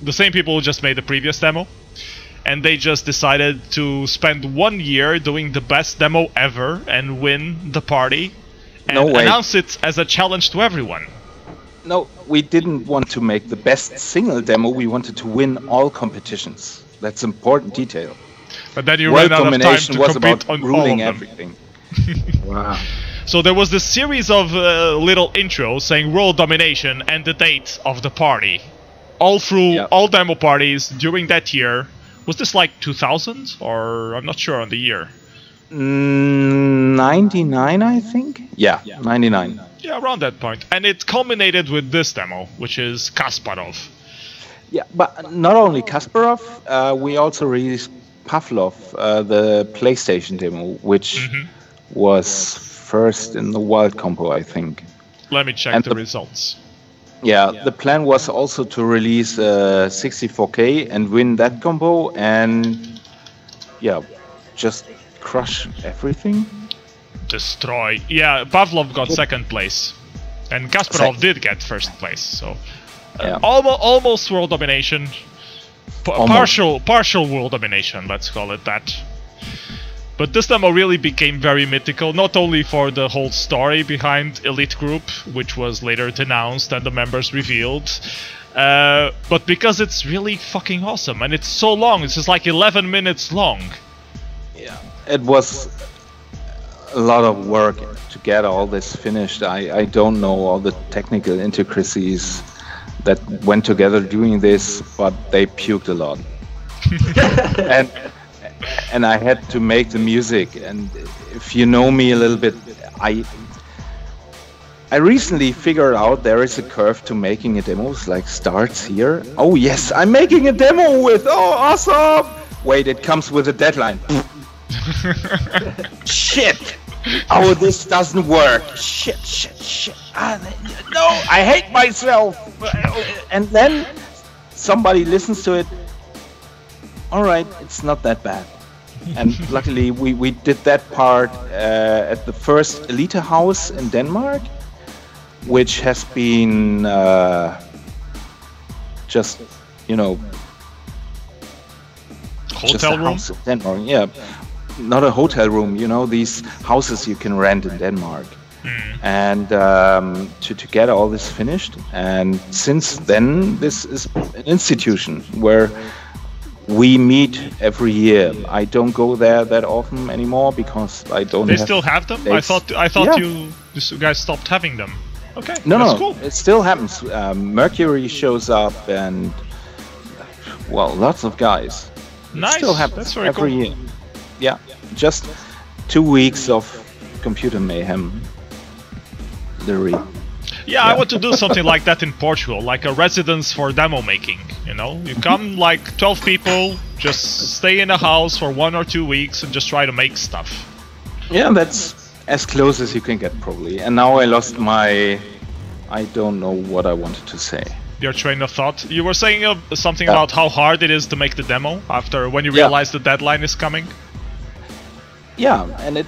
Speaker 2: the same people who just made the previous demo, and they just decided to spend 1 year doing the best demo ever and win the party and announce it as a challenge to everyone.
Speaker 3: No, we didn't want to make the best single demo, we wanted to win all competitions. That's an important detail.
Speaker 2: But then you ran out of time to compete on
Speaker 3: ruling
Speaker 2: all of
Speaker 3: everything.
Speaker 1: Wow.
Speaker 2: So there was this series of little intros saying world domination and the date of the party. All through all demo parties during that year. Was this like 2000? Or I'm not sure on the year.
Speaker 3: 99, I think? Yeah, 99.
Speaker 2: Yeah, around that point. And it culminated with this demo, which is Kasparov.
Speaker 3: Yeah, but not only Kasparov, we also released Pavlov, the PlayStation demo, which was first in the wild compo, I think.
Speaker 2: Let me check the results.
Speaker 3: Yeah, the plan was also to release 64K and win that combo, and yeah, just crush everything.
Speaker 2: Destroy. Yeah, Pavlov got second place, and Kasparov did get first place. So almost world domination, partial world domination. Let's call it that. But this demo really became very mythical, not only for the whole story behind Elite Group, which was later denounced and the members revealed, but because it's really fucking awesome, and it's so long. It's just like 11 minutes long.
Speaker 3: Yeah, it was a lot of work to get all this finished. I don't know all the technical intricacies that went together doing this, but they puked a lot. And I had to make the music, and if you know me a little bit, I recently figured out there is a curve to making a demo. It's like starts here. Oh yes, I'm making a demo with, oh awesome! Wait, it comes with a deadline. Shit! Oh, this doesn't work. Shit. No, I hate myself. And then somebody listens to it. All right, it's not that bad. And luckily we did that part at the first Elite House in Denmark, which has been just, you know,
Speaker 2: hotel room?
Speaker 3: Denmark, yeah. Not a hotel room, you know, these houses you can rent in Denmark. And to get all this finished. And since then, this is an institution where we meet every year. I don't go there that often anymore because I don't.
Speaker 2: They still have them? I thought you guys stopped having them. Okay,
Speaker 3: no,
Speaker 2: cool.
Speaker 3: It still happens. Mercury shows up, and well, lots of guys.
Speaker 2: Nice.
Speaker 3: It still happens.
Speaker 2: That's very
Speaker 3: every
Speaker 2: cool.
Speaker 3: year. Yeah, just 2 weeks of computer mayhem.
Speaker 2: Yeah, I want to do something like that in Portugal, like a residence for demo making, you know? You come like 12 people, just stay in a house for 1 or 2 weeks and just try to make stuff.
Speaker 3: Yeah, that's as close as you can get probably. And now I lost my... I don't know what I wanted to say.
Speaker 2: Your train of thought? You were saying something about how hard it is to make the demo after when you realize the deadline is coming?
Speaker 3: Yeah, and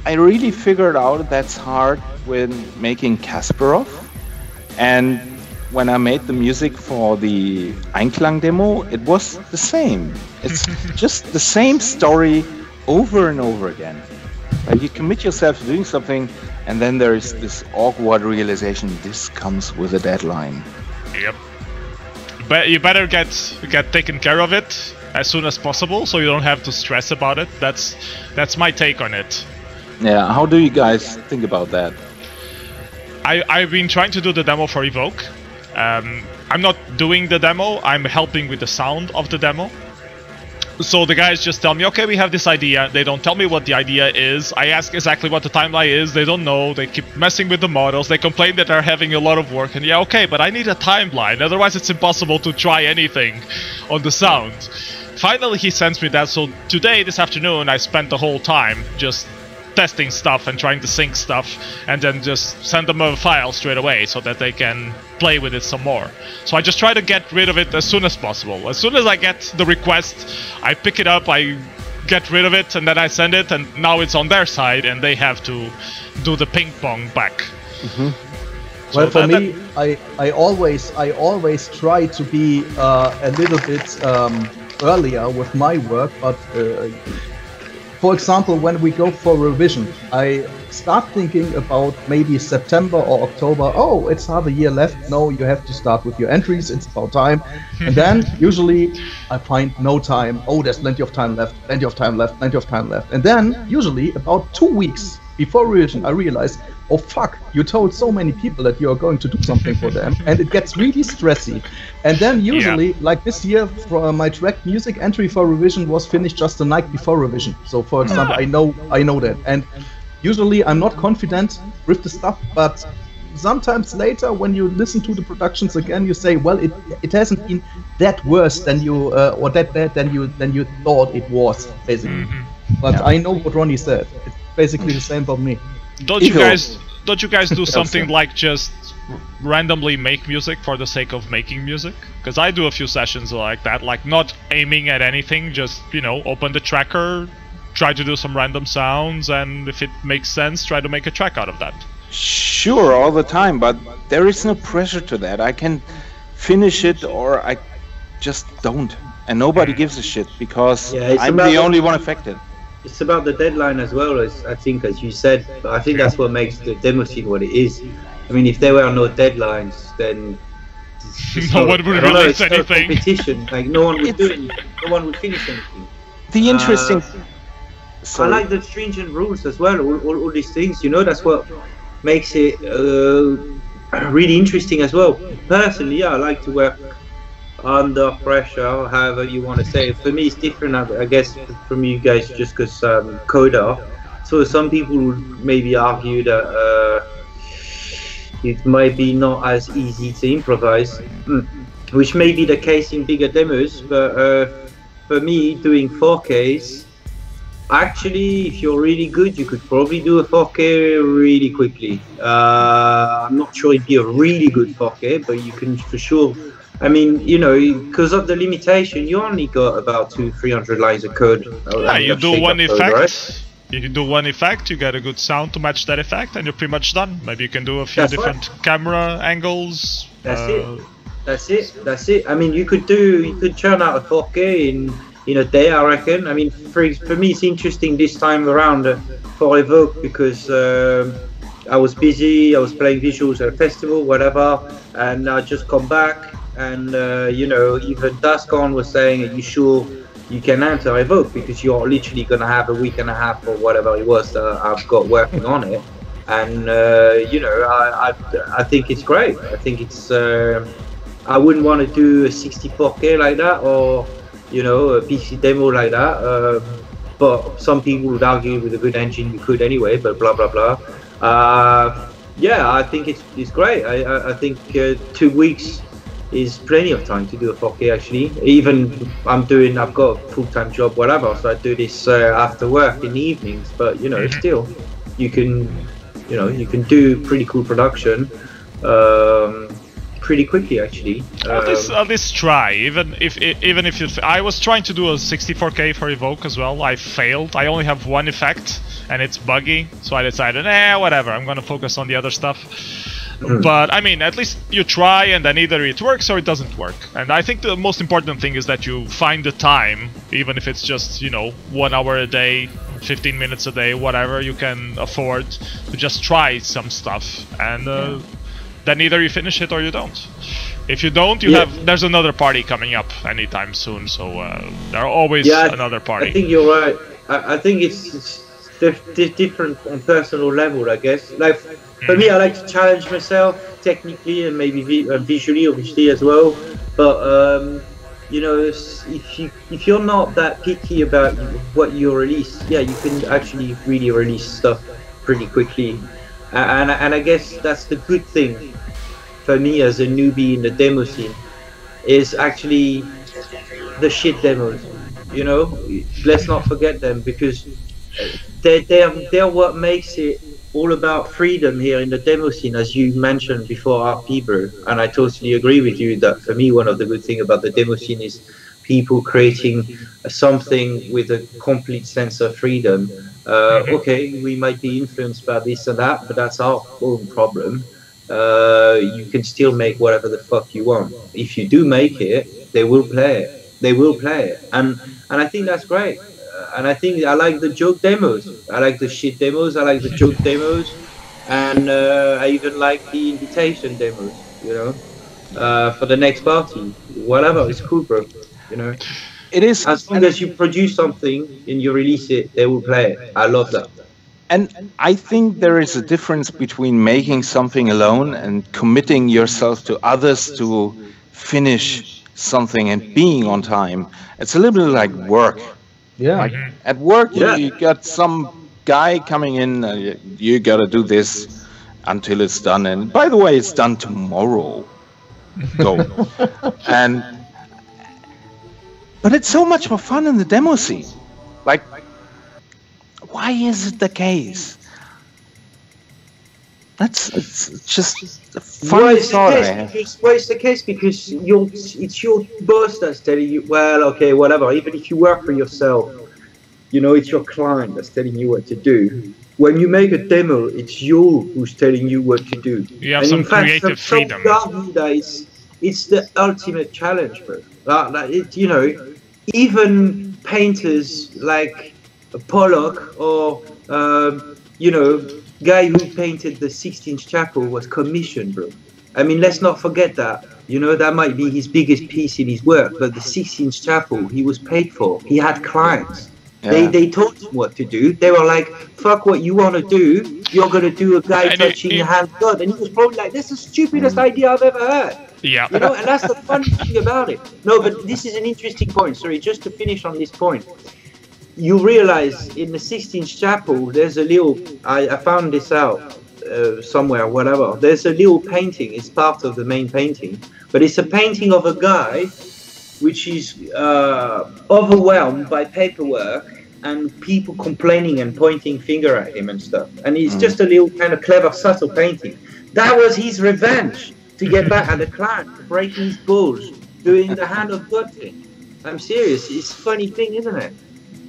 Speaker 3: I really figured out that's hard when making Kasparov, and when I made the music for the Einklang demo, it was the same. It's just the same story over and over again. Like you commit yourself to doing something, and then there is this awkward realization, this comes with a deadline.
Speaker 2: Yep. But you better get taken care of it as soon as possible, so you don't have to stress about it. That's my take on it.
Speaker 3: Yeah, how do you guys think about that?
Speaker 2: I've been trying to do the demo for Evoke. I'm not doing the demo, I'm helping with the sound of the demo. So the guys just tell me, okay, we have this idea. They don't tell me what the idea is. I ask exactly what the timeline is. They don't know. They keep messing with the models. They complain that they're having a lot of work. And yeah, okay, but I need a timeline. Otherwise, it's impossible to try anything on the sound. Finally, he sends me that. So today, this afternoon, I spent the whole time just testing stuff and trying to sync stuff, and then just send them a file straight away so that they can play with it some more. So I just try to get rid of it as soon as possible. As soon as I get the request, I pick it up, I get rid of it, and then I send it, and now it's on their side, and they have to do the ping pong back.
Speaker 4: So well, for me, I always try to be a little bit earlier with my work, but for example, when we go for revision, I start thinking about maybe September or October. Oh, it's half a year left. No, you have to start with your entries. It's about time. And then usually I find no time. Oh, there's plenty of time left, plenty of time left, plenty of time left. And then usually about 2 weeks before revision, I realize, oh fuck, you told so many people that you are going to do something for them, and it gets really stressy. And then usually, like this year, for my track music entry for revision was finished just the night before revision. So for example, I know that. And usually I'm not confident with the stuff, but sometimes later when you listen to the productions again, you say, well, it hasn't been that worse than you or that bad than you thought it was, basically. But I know what Ronnie said. It's basically the same for me.
Speaker 2: Don't you guys don't you guys do something like just randomly make music for the sake of making music? Because I do a few sessions like that, like not aiming at anything, just, you know, open the tracker, try to do some random sounds, and if it makes sense, try to make a track out of that.
Speaker 3: Sure, all the time, but there is no pressure to that. I can finish it or I just don't, and nobody gives a shit because I'm the only one affected.
Speaker 1: It's about the deadline as well, as I think, as you said. But I think that's what makes the demo scene what it is. I mean, if there were no deadlines, then
Speaker 2: no one would release anything.
Speaker 1: Competition, like no one would do anything. No one would finish anything.
Speaker 3: The interesting.
Speaker 1: I like the stringent rules as well. All these things, you know, that's what makes it really interesting as well. Personally, I like to work under pressure, however you want to say it. For me, it's different, I guess, from you guys, just because coder. So some people would maybe argue that it might be not as easy to improvise, which may be the case in bigger demos. But for me, doing 4Ks, actually, if you're really good, you could probably do a 4K really quickly. I'm not sure it'd be a really good 4K, but you can for sure. I mean, you know, because of the limitation, you only got about 200-300 lines of code.
Speaker 2: Yeah, you do one effect.
Speaker 1: Code, right?
Speaker 2: You do one effect, you get a good sound to match that effect, and you're pretty much done. Maybe you can do a few different camera angles.
Speaker 1: That's it. I mean, you could churn out a 4K in a day, I reckon. I mean, for me, it's interesting this time around for Evoke because I was busy. I was playing visuals at a festival, whatever, and I just come back. And you know, even Dascon was saying, "Are you sure you can enter Evoke? Because you're literally gonna have a week and a half or whatever it was that I've got working on it." And you know, I think it's great. I think it's. I wouldn't want to do a 64K like that, or you know, a PC demo like that. But some people would argue with a good engine you could anyway. But blah blah blah. Yeah, I think it's great. I think 2 weeks is plenty of time to do a 4K actually. Even I've got a full-time job, whatever, so I do this after work in the evenings. But you know, still, you can do pretty cool production pretty quickly actually.
Speaker 2: At least try. Even if you, I was trying to do a 64K for Evoke as well. I failed. I only have one effect, and it's buggy. So I decided, whatever. I'm gonna focus on the other stuff. But I mean, at least you try, and then either it works or it doesn't work. And I think the most important thing is that you find the time, even if it's just, you know, 1 hour a day, 15 minutes a day, whatever you can afford, to just try some stuff. And then either you finish it or you don't. If you don't, there's another party coming up anytime soon. So there are always another party.
Speaker 1: I think you're right. I think it's different on personal level, I guess. Like for me, I like to challenge myself technically and maybe visually, obviously as well. But you know, if you're not that picky about what you release, you can actually really release stuff pretty quickly. And I guess that's the good thing for me as a newbie in the demo scene, is actually the shit demos. You know, let's not forget them, because they're what makes it all about freedom here in the demo scene, as you mentioned before, RP, and I totally agree with you that for me one of the good things about the demo scene is people creating something with a complete sense of freedom. Okay, we might be influenced by this and that, but that's our own problem. You can still make whatever the fuck you want. If you do make it, they will play it. They will play it, and I think that's great. And I think I like the joke demos. I like the shit demos. I like the joke demos, and I even like the invitation demos. You know, for the next party, whatever. It's cool, bro. You know,
Speaker 3: it is.
Speaker 1: As long as you produce something and you release it, they will play it. I love that.
Speaker 3: And I think there is a difference between making something alone and committing yourself to others to finish something and being on time. It's a little bit like work.
Speaker 4: Yeah.
Speaker 3: Like at work, you got some guy coming in, you gotta do this until it's done. And by the way, it's done tomorrow. Go. But it's so much more fun in the demo scene. Like, why is it the case It's just a funny thought I have.
Speaker 1: Well, it's the case because it's your boss that's telling you, well, okay, whatever. Even if you work for yourself, you know, it's your client that's telling you what to do. When you make a demo, it's you who's telling you what to do.
Speaker 2: You have some creative freedom.
Speaker 1: It's the ultimate challenge, bro. You know, even painters like Pollock or, you know, guy who painted the Sistine Chapel was commissioned, bro. I mean, let's not forget that. You know, that might be his biggest piece in his work, but the Sistine Chapel, he was paid for. He had clients. Yeah. They told him what to do. They were like, fuck what you want to do. You're going to do a guy touching the hand of God. And he was probably like, that's the stupidest idea I've ever heard.
Speaker 2: Yeah.
Speaker 1: You know, and that's the funny thing about it. No, but this is an interesting point. Sorry, just to finish on this point. You realize in the Sistine Chapel, there's a little, I found this out somewhere, whatever. There's a little painting, it's part of the main painting, but it's a painting of a guy which is overwhelmed by paperwork and people complaining and pointing finger at him and stuff. And it's just a little kind of clever, subtle painting. That was his revenge to get back at the client, breaking his balls, doing the hand of God thing. I'm serious, it's a funny thing, isn't it?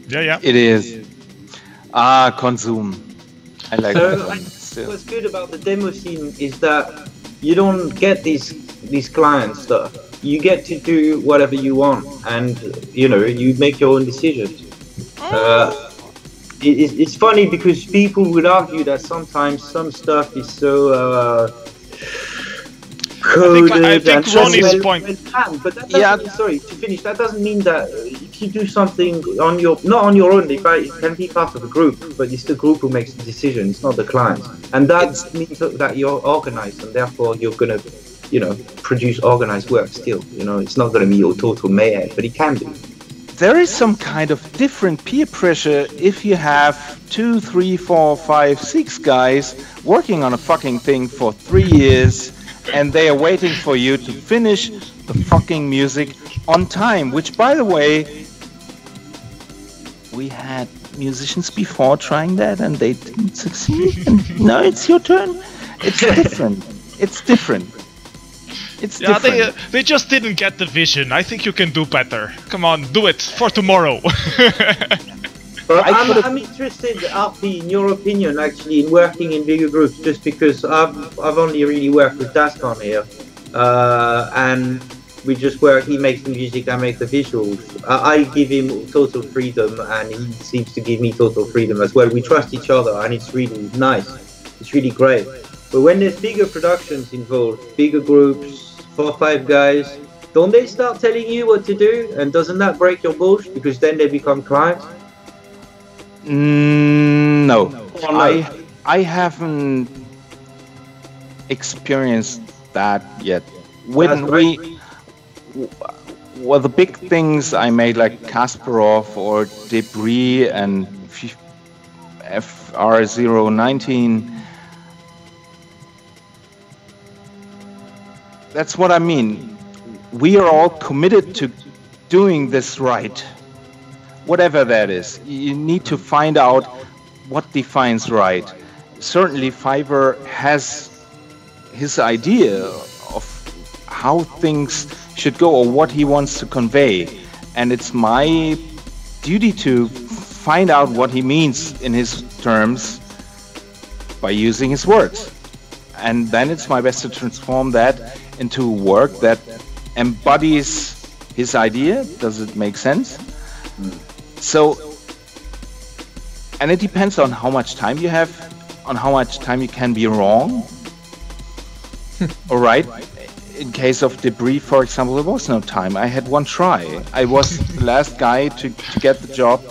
Speaker 2: Yeah.
Speaker 3: It is. Consume. I like that.
Speaker 1: What's good about the demo scene is that you don't get these client stuff. You get to do whatever you want, and you know, you make your own decisions. It's funny because people would argue that sometimes some stuff is so coded.
Speaker 2: I think Ronnie's point.
Speaker 1: But that doesn't, sorry, to finish, that doesn't mean that if you do something on not on your own, it can be part of a group, but it's the group who makes the decision, it's not the client. And that means that you're organized, and therefore you're going to, you know, produce organized work still. You know, it's not going to be your total mayhem, but it can be.
Speaker 3: There is some kind of different peer pressure if you have 2, 3, 4, 5, 6 guys working on a fucking thing for 3 years, and they are waiting for you to finish the fucking music on time, which, by the way, we had musicians before trying that and they didn't succeed. And now it's your turn. It's different. It's different. It's different.
Speaker 2: They just didn't get the vision. I think you can do better. Come on, do it for tomorrow.
Speaker 1: But I'm interested, RP, in your opinion, actually, in working in bigger groups, just because I've only really worked with Dascon here, and we just work. He makes the music, I make the visuals. I give him total freedom, and he seems to give me total freedom as well. We trust each other, and it's really nice. It's really great. But when there's bigger productions involved, bigger groups, 4 or 5 guys, don't they start telling you what to do? And doesn't that break your balls? Because then they become clients?
Speaker 3: No. I haven't experienced that yet. When the big things I made, like Kasparov or Debris and FR019, that's what I mean. We are all committed to doing this right. Whatever that is, you need to find out what defines right. Certainly Fiverr has his idea of how things should go or what he wants to convey. And it's my duty to find out what he means in his terms by using his words. And then it's my best to transform that into work that embodies his idea. Does it make sense? So, and it depends on how much time you have, on how much time you can be wrong. All right. In case of Debris, for example, there was no time. I had one try. I was the last guy to get the job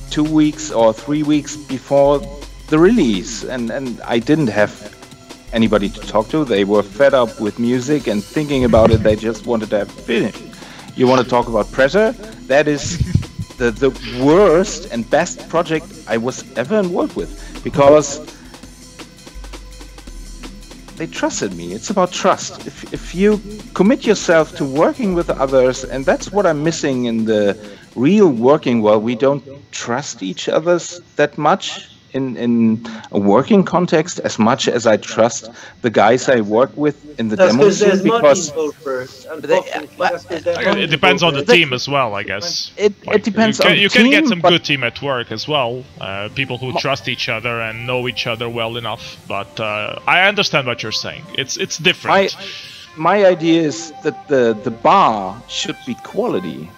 Speaker 3: 2 weeks or 3 weeks before the release. And I didn't have anybody to talk to. They were fed up with music and thinking about it. They just wanted to have it finished. You want to talk about pressure? That is the worst and best project I was ever involved with, because they trusted me. It's about trust. If you commit yourself to working with others, and that's what I'm missing in the real working world, we don't trust each other that much in a working context as much as I trust the guys I work with in the demo scene, because
Speaker 2: it depends on the team as well, I guess.
Speaker 3: It depends on the team.
Speaker 2: You can get some good team at work as well, people who trust each other and know each other well enough. But I understand what you're saying. It's different.
Speaker 3: My idea is that the bar should be quality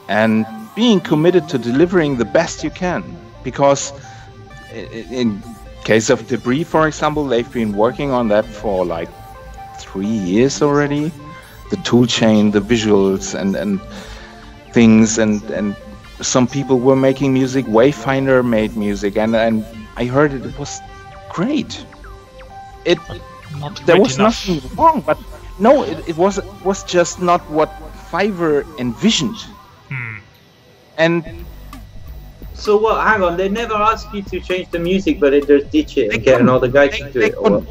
Speaker 3: and being committed to delivering the best you can, because in case of Debris, for example, they've been working on that for like 3 years already. The tool chain, the visuals and things, and some people were making music. Wayfinder made music, and I heard it was great. There was nothing wrong, but no, it was just not what Fiverr envisioned. And
Speaker 1: so what? Hang on, they never ask you to change the music, but they just ditch it and get another guy to do it. Or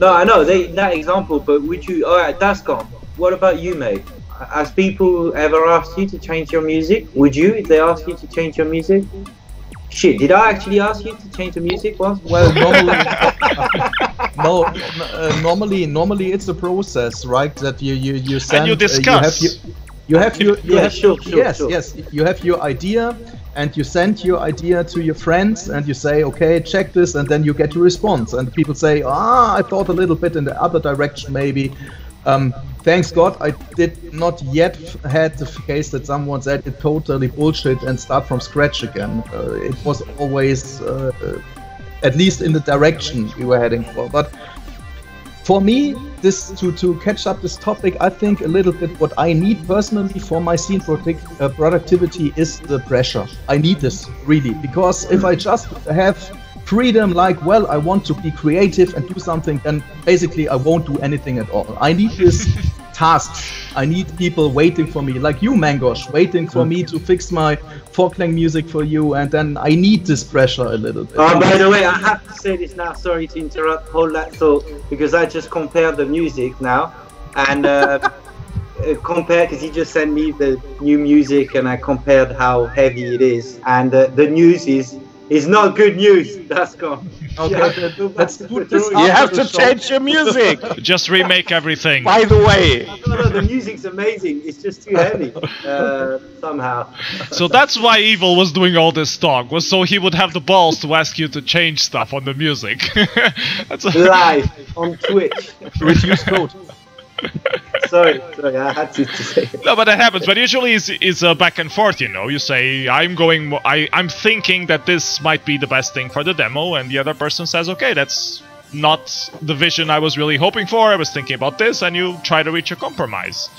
Speaker 1: no, I know that example, but would you? All right, Dascon. What about you, mate? Has people ever asked you to change your music? Would you, if they asked you to change your music? Shit, did I actually ask you to change the music once?
Speaker 4: Well, normally, normally it's a process, right? That you send.
Speaker 2: And you discuss.
Speaker 4: You have your
Speaker 1: sure,
Speaker 4: yes. You have your idea, and you send your idea to your friends, and you say, okay, check this, and then you get a response, and people say, I thought a little bit in the other direction, maybe. Thanks God, I did not yet had the case that someone said it totally bullshit and start from scratch again. It was always, at least in the direction we were heading for. But for me, this to catch up this topic, I think a little bit what I need personally for my scene productivity is the pressure. I need this really, because if I just have freedom, like, well, I want to be creative and do something, then basically I won't do anything at all. I need this tasks. I need people waiting for me, like you, Mangosh, waiting for me to fix my Forklang music for you, and then I need this pressure a little bit.
Speaker 1: Oh, by the way, I have to say this now, sorry to interrupt, hold that thought, because I just compared the music now, and compared, because he just sent me the new music, and I compared how heavy it is, and the news is not good news. That's gone.
Speaker 4: Okay, let's do this.
Speaker 3: You have to change your music.
Speaker 2: Just remake everything.
Speaker 3: By the way.
Speaker 1: No, the music's amazing. It's just too heavy somehow.
Speaker 2: So that's why Evil was doing all this talk, was so he would have the balls to ask you to change stuff on the music. That's
Speaker 1: live on Twitch.
Speaker 4: Reduce code.
Speaker 1: Sorry, I had to say it.
Speaker 2: No, but that happens. But usually it's a back and forth, you know. You say, I'm thinking that this might be the best thing for the demo, and the other person says, okay, that's not the vision I was really hoping for. I was thinking about this, and you try to reach a compromise.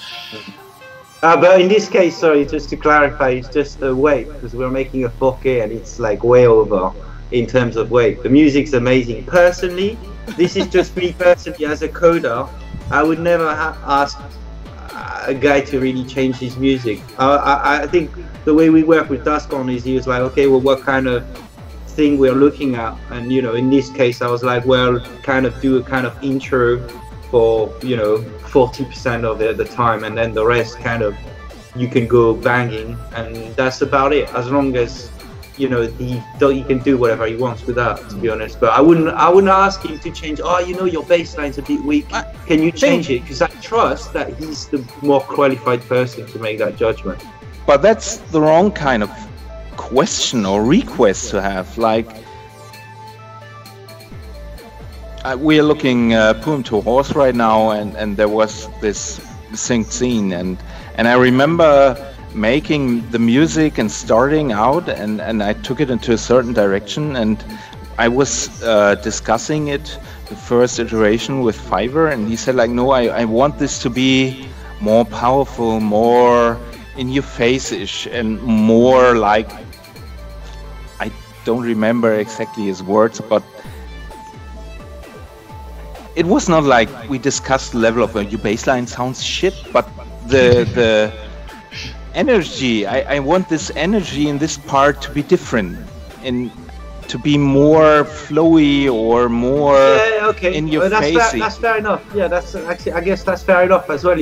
Speaker 1: But in this case, sorry, just to clarify, it's just the weight, because we're making a 4K and it's like way over in terms of weight. The music's amazing. Personally, this is just me personally as a coder. I would never ask a guy to really change his music. I think the way we work with Dascon is he was like, okay, well, what kind of thing we're looking at? And, you know, in this case, I was like, well, kind of do a kind of intro for, you know, 40% of it at the time, and then the rest kind of, you can go banging, and that's about it. As long as, you know, he can do whatever he wants with that, to be honest. But I wouldn't ask him to change. Oh, you know, your bass line's a bit weak. Can you change it? Because I trust that he's the more qualified person to make that judgment.
Speaker 3: But that's the wrong kind of question or request to have. Like, we are looking Poem to Horse right now, and there was this synced scene, and I remember making the music and starting out, and I took it into a certain direction, and I was discussing it, the first iteration with Fiverr, and he said like, no, I want this to be more powerful, more in your face-ish, and more like, I don't remember exactly his words, but it was not like we discussed the level of your bassline sounds shit, but the energy, I want this energy in this part to be different, and to be more flowy or more in your face.
Speaker 1: That's fair enough. Yeah, that's actually, I guess that's fair enough as well.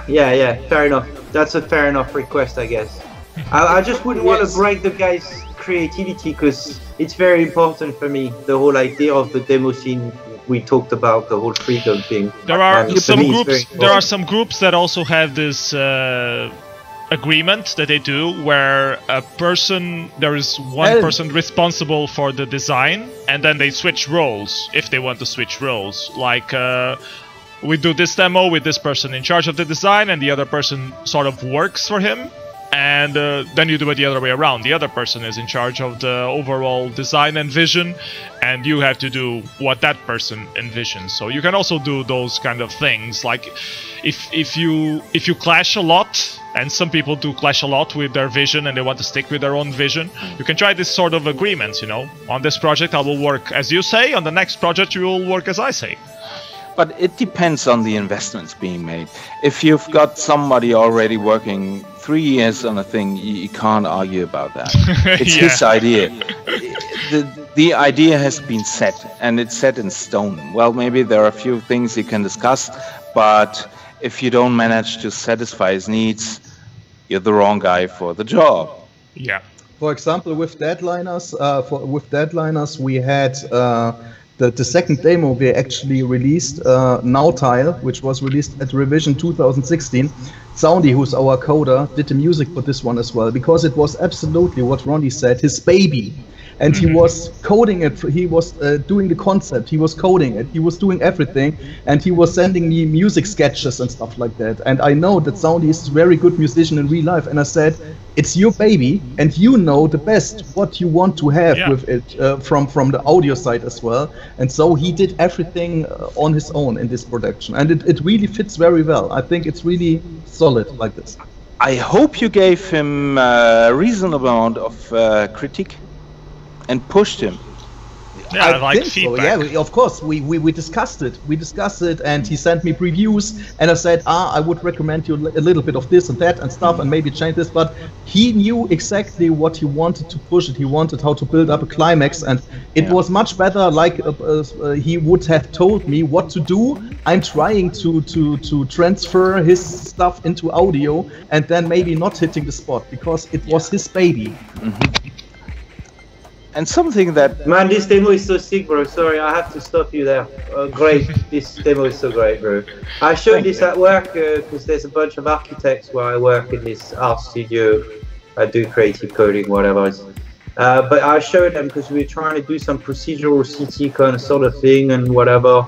Speaker 1: Yeah, fair enough. That's a fair enough request, I guess. I just wouldn't want to break the guy's creativity because it's very important for me. The whole idea of the demo scene we talked about, the whole freedom thing.
Speaker 2: There are some groups. There are some groups that also have this agreement that they do, where there is one person responsible for the design, and then they switch roles if they want to switch roles. Like we do this demo with this person in charge of the design, and the other person sort of works for him. And then you do it the other way around. The other person is in charge of the overall design and vision, and you have to do what that person envisions. So you can also do those kind of things. Like if you clash a lot, and some people do clash a lot with their vision and they want to stick with their own vision, you can try this sort of agreements. You know, on this project I will work as you say. On the next project you will work as I say.
Speaker 3: But it depends on the investments being made. If you've got somebody already working 3 years on a thing, you can't argue about that. It's his idea. The idea has been set, and it's set in stone. Well, maybe there are a few things you can discuss, but if you don't manage to satisfy his needs, you're the wrong guy for the job.
Speaker 2: Yeah.
Speaker 4: For example, with Deadliners, we had the second demo we actually released, Nautile, which was released at Revision 2016. s02e, who's our coder, did the music for this one as well, because it was absolutely what Ronnie said, his baby. And he was coding it, he was doing the concept, he was coding it, he was doing everything, and he was sending me music sketches and stuff like that. And I know that s02e is a very good musician in real life, and I said, it's your baby, and you know the best what you want to have with it from the audio side as well. And so he did everything on his own in this production, and it really fits very well. I think it's really solid like this.
Speaker 3: I hope you gave him a reasonable amount of critique and pushed him.
Speaker 2: Yeah,
Speaker 4: I
Speaker 2: like
Speaker 4: think
Speaker 2: feedback.
Speaker 4: so. Yeah, of course. We discussed it. We discussed it, and he sent me previews, and I said, I would recommend you a little bit of this and that and stuff, and maybe change this. But he knew exactly what he wanted to push it. He wanted how to build up a climax, and it was much better. Like he would have told me what to do. I'm trying to transfer his stuff into audio, and then maybe not hitting the spot because it was his baby.
Speaker 3: And something that...
Speaker 1: Man, this demo is so sick, bro. Sorry, I have to stop you there. Great. This demo is so great, bro. I showed this at work because there's a bunch of architects where I work in this art studio. I do creative coding, whatever. But I showed them because we were trying to do some procedural CT kind of sort of thing and whatever.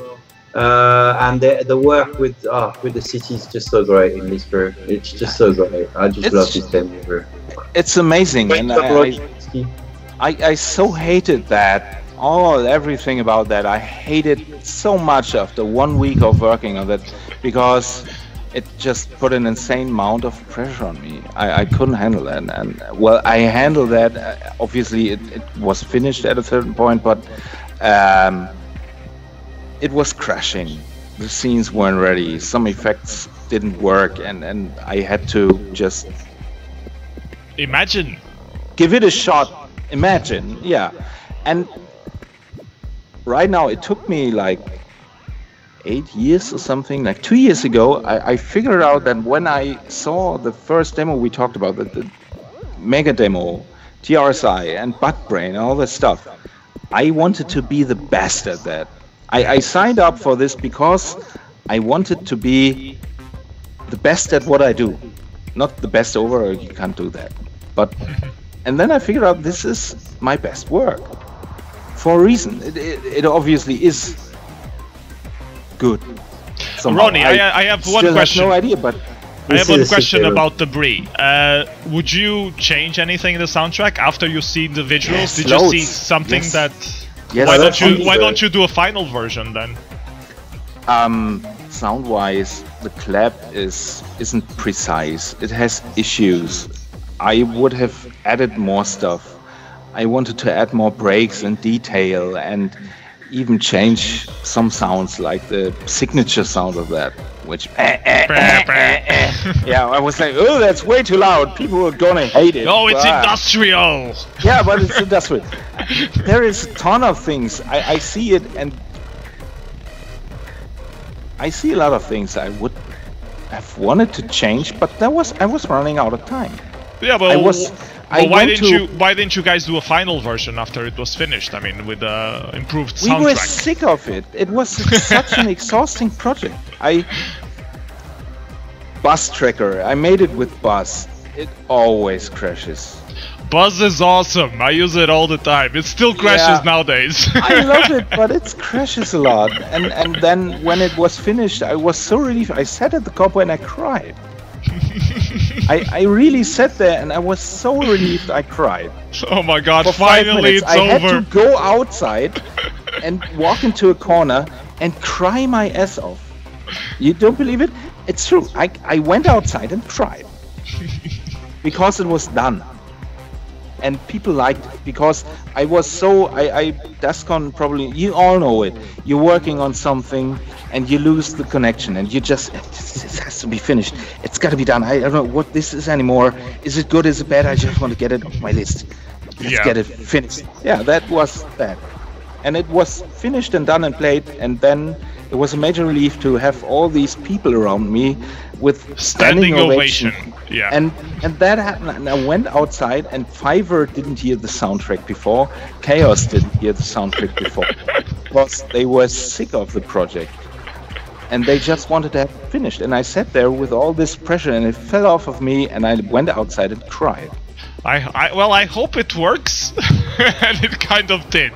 Speaker 1: And the work with the city is just so great in this, bro. It's just so great. I just love this demo, bro.
Speaker 3: It's amazing. And I so hated that, everything about that. I hated so much after 1 week of working on that, because it just put an insane amount of pressure on me. I couldn't handle that, and well, I handled that. Obviously, it was finished at a certain point, but it was crashing. The scenes weren't ready. Some effects didn't work, and I had to just give it a shot. Imagine, yeah. And right now, it took me like 8 years or something, like 2 years ago, I figured out that when I saw the first demo we talked about, the mega demo, TRSI and Buttbrain and all that stuff, I wanted to be the best at that. I signed up for this because I wanted to be the best at what I do. Not the best overall, you can't do that. But and then I figured out this is my best work for a reason. It obviously is good. Somehow.
Speaker 2: Ronnie, I have one question.
Speaker 3: Have no idea, but
Speaker 2: I have one question about Debris. Would you change anything in the soundtrack after you see the visuals?
Speaker 3: Yes,
Speaker 2: Did you see something that?
Speaker 3: Yes,
Speaker 2: why don't you do a final version then?
Speaker 3: Sound-wise, the clap isn't precise. It has issues. I would have added more stuff. I wanted to add more breaks and detail, and even change some sounds, like the signature sound of that, which yeah, I was like, oh, that's way too loud. People are gonna hate it.
Speaker 2: Oh, it's industrial.
Speaker 3: Yeah, but it's industrial. There is a ton of things. I see it, and I see a lot of things I would have wanted to change, but I was running out of time.
Speaker 2: Yeah, but Well, why didn't you guys do a final version after it was finished? I mean, with the improved soundtrack.
Speaker 3: We were sick of it. It was such an exhausting project. Bus Tracker. I made it with Buzz. It always crashes.
Speaker 2: Buzz is awesome. I use it all the time. It still crashes nowadays.
Speaker 3: I love it, but it crashes a lot. And then when it was finished, I was so relieved. I sat at the copper and I cried. I really sat there and I was so relieved I cried.
Speaker 2: Oh my god,
Speaker 3: For
Speaker 2: finally it's over.
Speaker 3: I had to go outside and walk into a corner and cry my ass off. You don't believe it? It's true. I went outside and cried. Because it was done. And people liked it because I was so Dascon probably, you all know it. You're working on something and you lose the connection and you just, it has to be finished. It's got to be done. I don't know what this is anymore. Is it good? Is it bad? I just want to get it off my list. Let's get it finished. Yeah, that was that. And it was finished and done and played, and then it was a major relief to have all these people around me with standing ovation.
Speaker 2: Yeah.
Speaker 3: And that happened, and I went outside, and Fiverr didn't hear the soundtrack before, Chaos didn't hear the soundtrack before, because they were sick of the project. And they just wanted to have it finished. And I sat there with all this pressure, and it fell off of me, and I went outside and cried.
Speaker 2: Well, I hope it works, and it kind of did.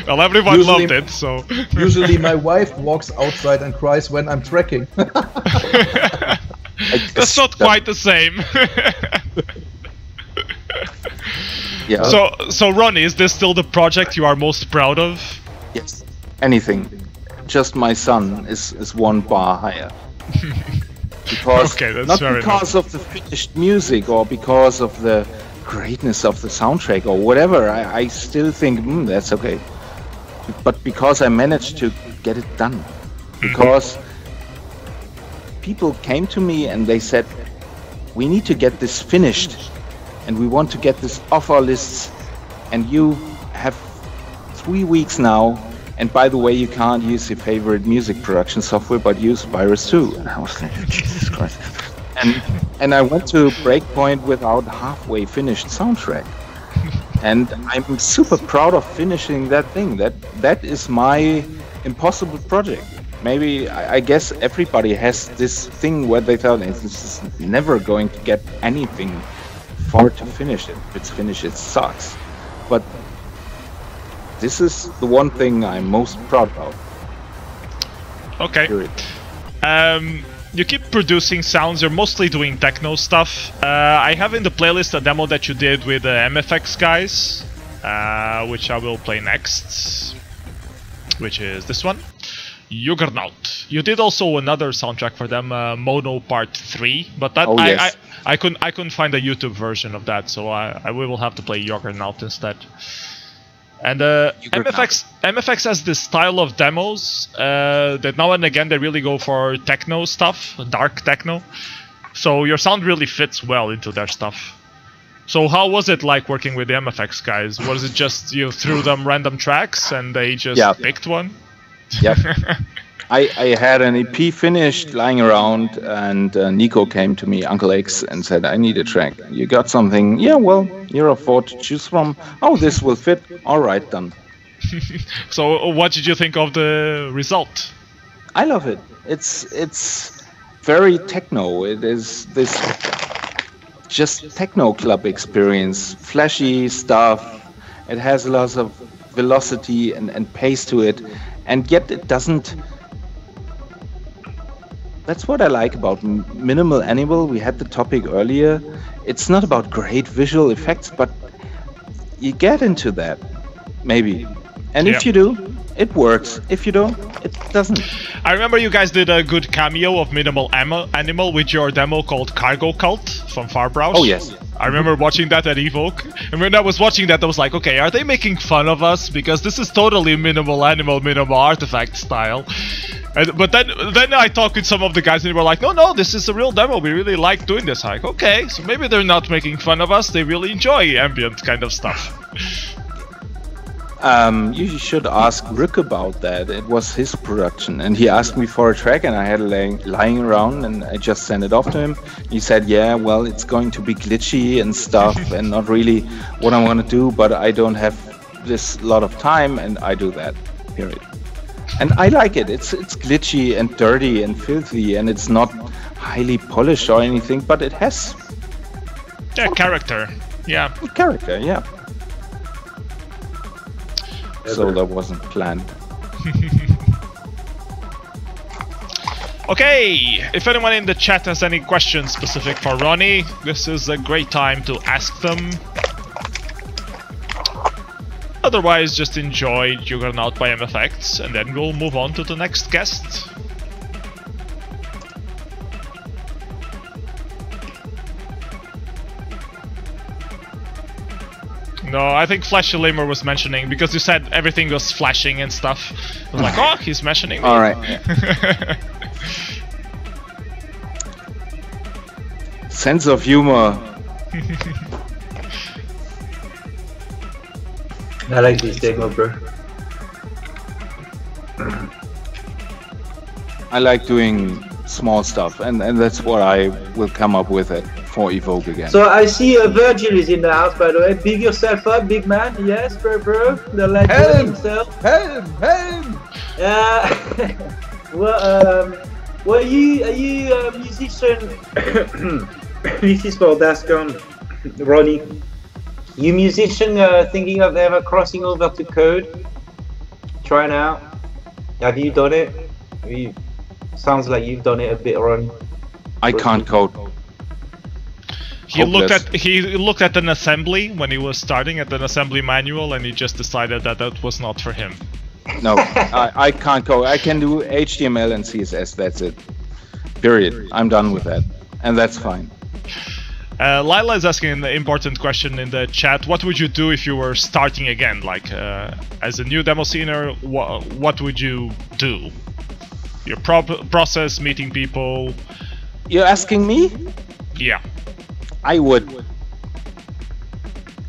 Speaker 2: Well, everyone loved it, so...
Speaker 4: Usually my wife walks outside and cries when I'm tracking.
Speaker 2: That's not quite the same.
Speaker 3: Yeah.
Speaker 2: So Ronnie, is this still the project you are most proud of?
Speaker 3: Yes. Anything. Just my son is one bar higher. Because not because of the finished music or because of the greatness of the soundtrack or whatever. I still think that's okay. But because I managed to get it done. Because people came to me and they said, we need to get this finished and we want to get this off our lists, and you have 3 weeks now, and by the way, you can't use your favorite music production software but use Virus 2. And I was like, Jesus Christ. And I went to Breakpoint without halfway finished soundtrack. And I'm super proud of finishing that thing. That is my impossible project. Maybe, I guess everybody has this thing where they thought this is never going to get anything for to finish it. If it's finished, it sucks. But this is the one thing I'm most proud of.
Speaker 2: Okay. You keep producing sounds, you're mostly doing techno stuff. I have in the playlist a demo that you did with the MFX guys, which I will play next, which is this one. Juggernaut. You did also another soundtrack for them, Mono Part 3, but that I couldn't find a YouTube version of that, so we will have to play Juggernaut instead. And MFX has this style of demos that now and again they really go for techno stuff, dark techno. So your sound really fits well into their stuff. So how was it like working with the MFX guys? Was it just you threw them random tracks and they just picked one?
Speaker 3: Yep. I had an EP finished lying around, and Nico came to me, Uncle X, and said, I need a track. You got something? Yeah, well, here are 4 to choose from. Oh, this will fit. All right, done.
Speaker 2: So what did you think of the result?
Speaker 3: I love it. It's very techno. It is this just techno club experience. Flashy stuff. It has a lot of velocity and pace to it. And yet it doesn't... That's what I like about Minimal Animal. We had the topic earlier. It's not about great visual effects, but you get into that, maybe. And if you do, it works. If you don't, it doesn't.
Speaker 2: I remember you guys did a good cameo of Minimal Animal with your demo called Cargo Cult from farbrausch.
Speaker 3: Oh, yes.
Speaker 2: I remember watching that at Evoke, and when I was watching that I was like, okay, are they making fun of us? Because this is totally Minimal Animal, Minimal Artifact style. But then I talked with some of the guys and they were like, no, this is a real demo, we really like doing this. I'm like, okay, so maybe they're not making fun of us, they really enjoy ambient kind of stuff.
Speaker 3: You should ask Rick about that. It was his production, and he asked me for a track, and I had it lying around, and I just sent it off to him. He said, "Yeah, well, it's going to be glitchy and stuff, and not really what I want to do, but I don't have this lot of time, and I do that." Period. And I like it. It's glitchy and dirty and filthy, and it's not highly polished or anything, but it has
Speaker 2: character. Yeah,
Speaker 3: character. Yeah. So that wasn't planned.
Speaker 2: Okay, if anyone in the chat has any questions specific for Ronnie, this is a great time to ask them. Otherwise, just enjoy Juggernaut by MFX, and then we'll move on to the next guest. No, I think Flashy Limmer was mentioning, because you said everything was flashing and stuff. I was like, oh, he's mentioning me.
Speaker 3: Alright. Sense of humor.
Speaker 1: I like this demo, bro.
Speaker 3: I like doing small stuff, and that's what I will come up with it for Evoke again.
Speaker 1: So I see Virgil is in the house, by the way. Big yourself up, big man. Yes, bro, the legend himself.
Speaker 4: Help!
Speaker 1: Well, are you a musician? This is for Dascon, Ronnie. You musician thinking of ever crossing over to code? Trying out? Have you done it? Sounds like you've done it a bit, Ronnie.
Speaker 3: I can't code.
Speaker 2: He looked at an assembly when he was starting at an assembly manual, and he just decided that that was not for him.
Speaker 3: No, I can't code. I can do HTML and CSS. That's it. Period. I'm done with that, and that's fine.
Speaker 2: Lila is asking an important question in the chat. What would you do if you were starting again? Like, as a new Demoscener, what would you do? Your process, meeting people?
Speaker 3: You're asking me?
Speaker 2: Yeah.
Speaker 3: I would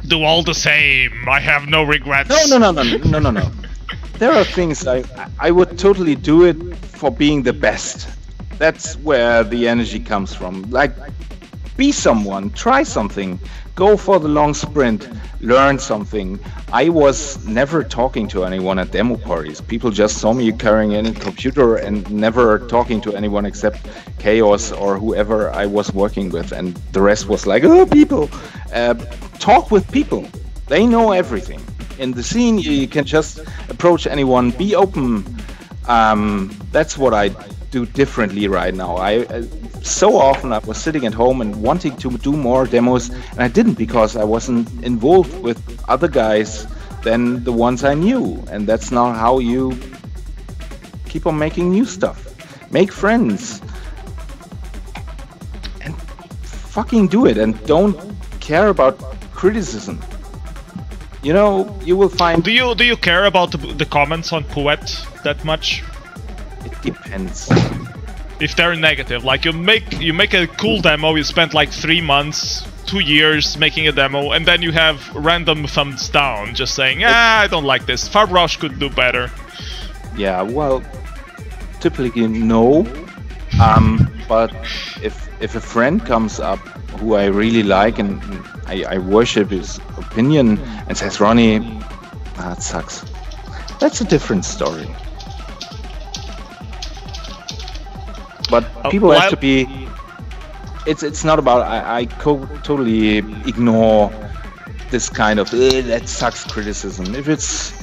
Speaker 2: do all the same. I have no regrets.
Speaker 3: No. There are things I would totally do it for being the best. That's where the energy comes from. Like, be someone, try something, go for the long sprint, learn something. I was never talking to anyone at demo parties. People just saw me carrying in a computer and never talking to anyone except Chaos or whoever I was working with. And the rest was like, oh, people. Talk with people. They know everything. In the scene, you can just approach anyone, be open. That's what I do differently right now. So often I was sitting at home and wanting to do more demos, and I didn't because I wasn't involved with other guys than the ones I knew. And that's not how you keep on making new stuff. Make friends and fucking do it, and don't care about criticism. You know, you will find.
Speaker 2: Do you care about the comments on Poet that much?
Speaker 3: It depends.
Speaker 2: If they're negative, like you make a cool demo, you spent like 3 months, 2 years making a demo, and then you have random thumbs down, just saying, I don't like this. farbrausch could do better.
Speaker 3: Yeah, well, typically no. But if a friend comes up who I really like and I worship his opinion and says, Ronnie, that sucks, that's a different story. But people have to be. It's not about. I totally ignore this kind of that sucks criticism. If it's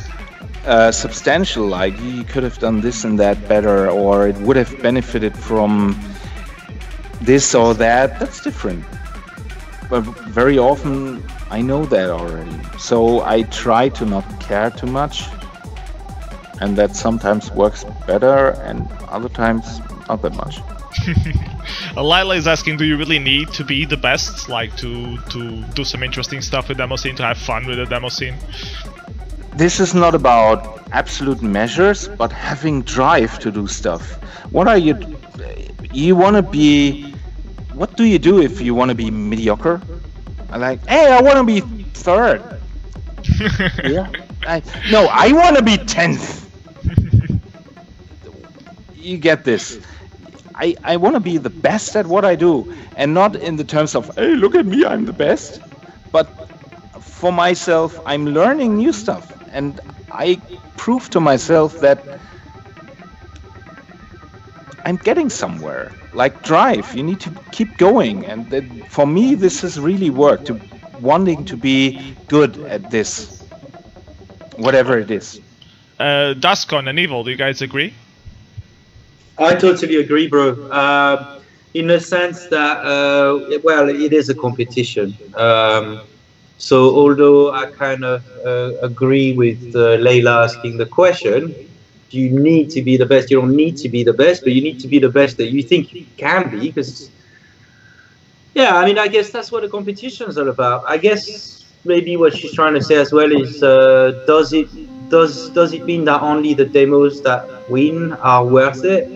Speaker 3: substantial, like you could have done this and that better, or it would have benefited from this or that, that's different. But very often I know that already, so I try to not care too much, and that sometimes works better, and other times not that much.
Speaker 2: Lila is asking, do you really need to be the best, like to do some interesting stuff with Demoscene, to have fun with the Demoscene?
Speaker 3: This is not about absolute measures, but having drive to do stuff. What are you want to be, what do you do if you want to be mediocre? Like, hey, I want to be third. Yeah. No, I want to be 10th. You get this. I want to be the best at what I do, and not in the terms of, hey, look at me, I'm the best. But for myself, I'm learning new stuff, and I prove to myself that I'm getting somewhere. Like drive, you need to keep going, and for me, this has really worked. Wanting to be good at this, whatever it is.
Speaker 2: Dascon and Evil, do you guys agree?
Speaker 1: I totally agree, bro. In the sense that, well, it is a competition. So although I kind of agree with Layla asking the question, you need to be the best. You don't need to be the best, but you need to be the best that you think you can be. Because, yeah, I mean, I guess that's what the competition is all about. I guess maybe what she's trying to say as well is, does it mean that only the demos that win are worth it?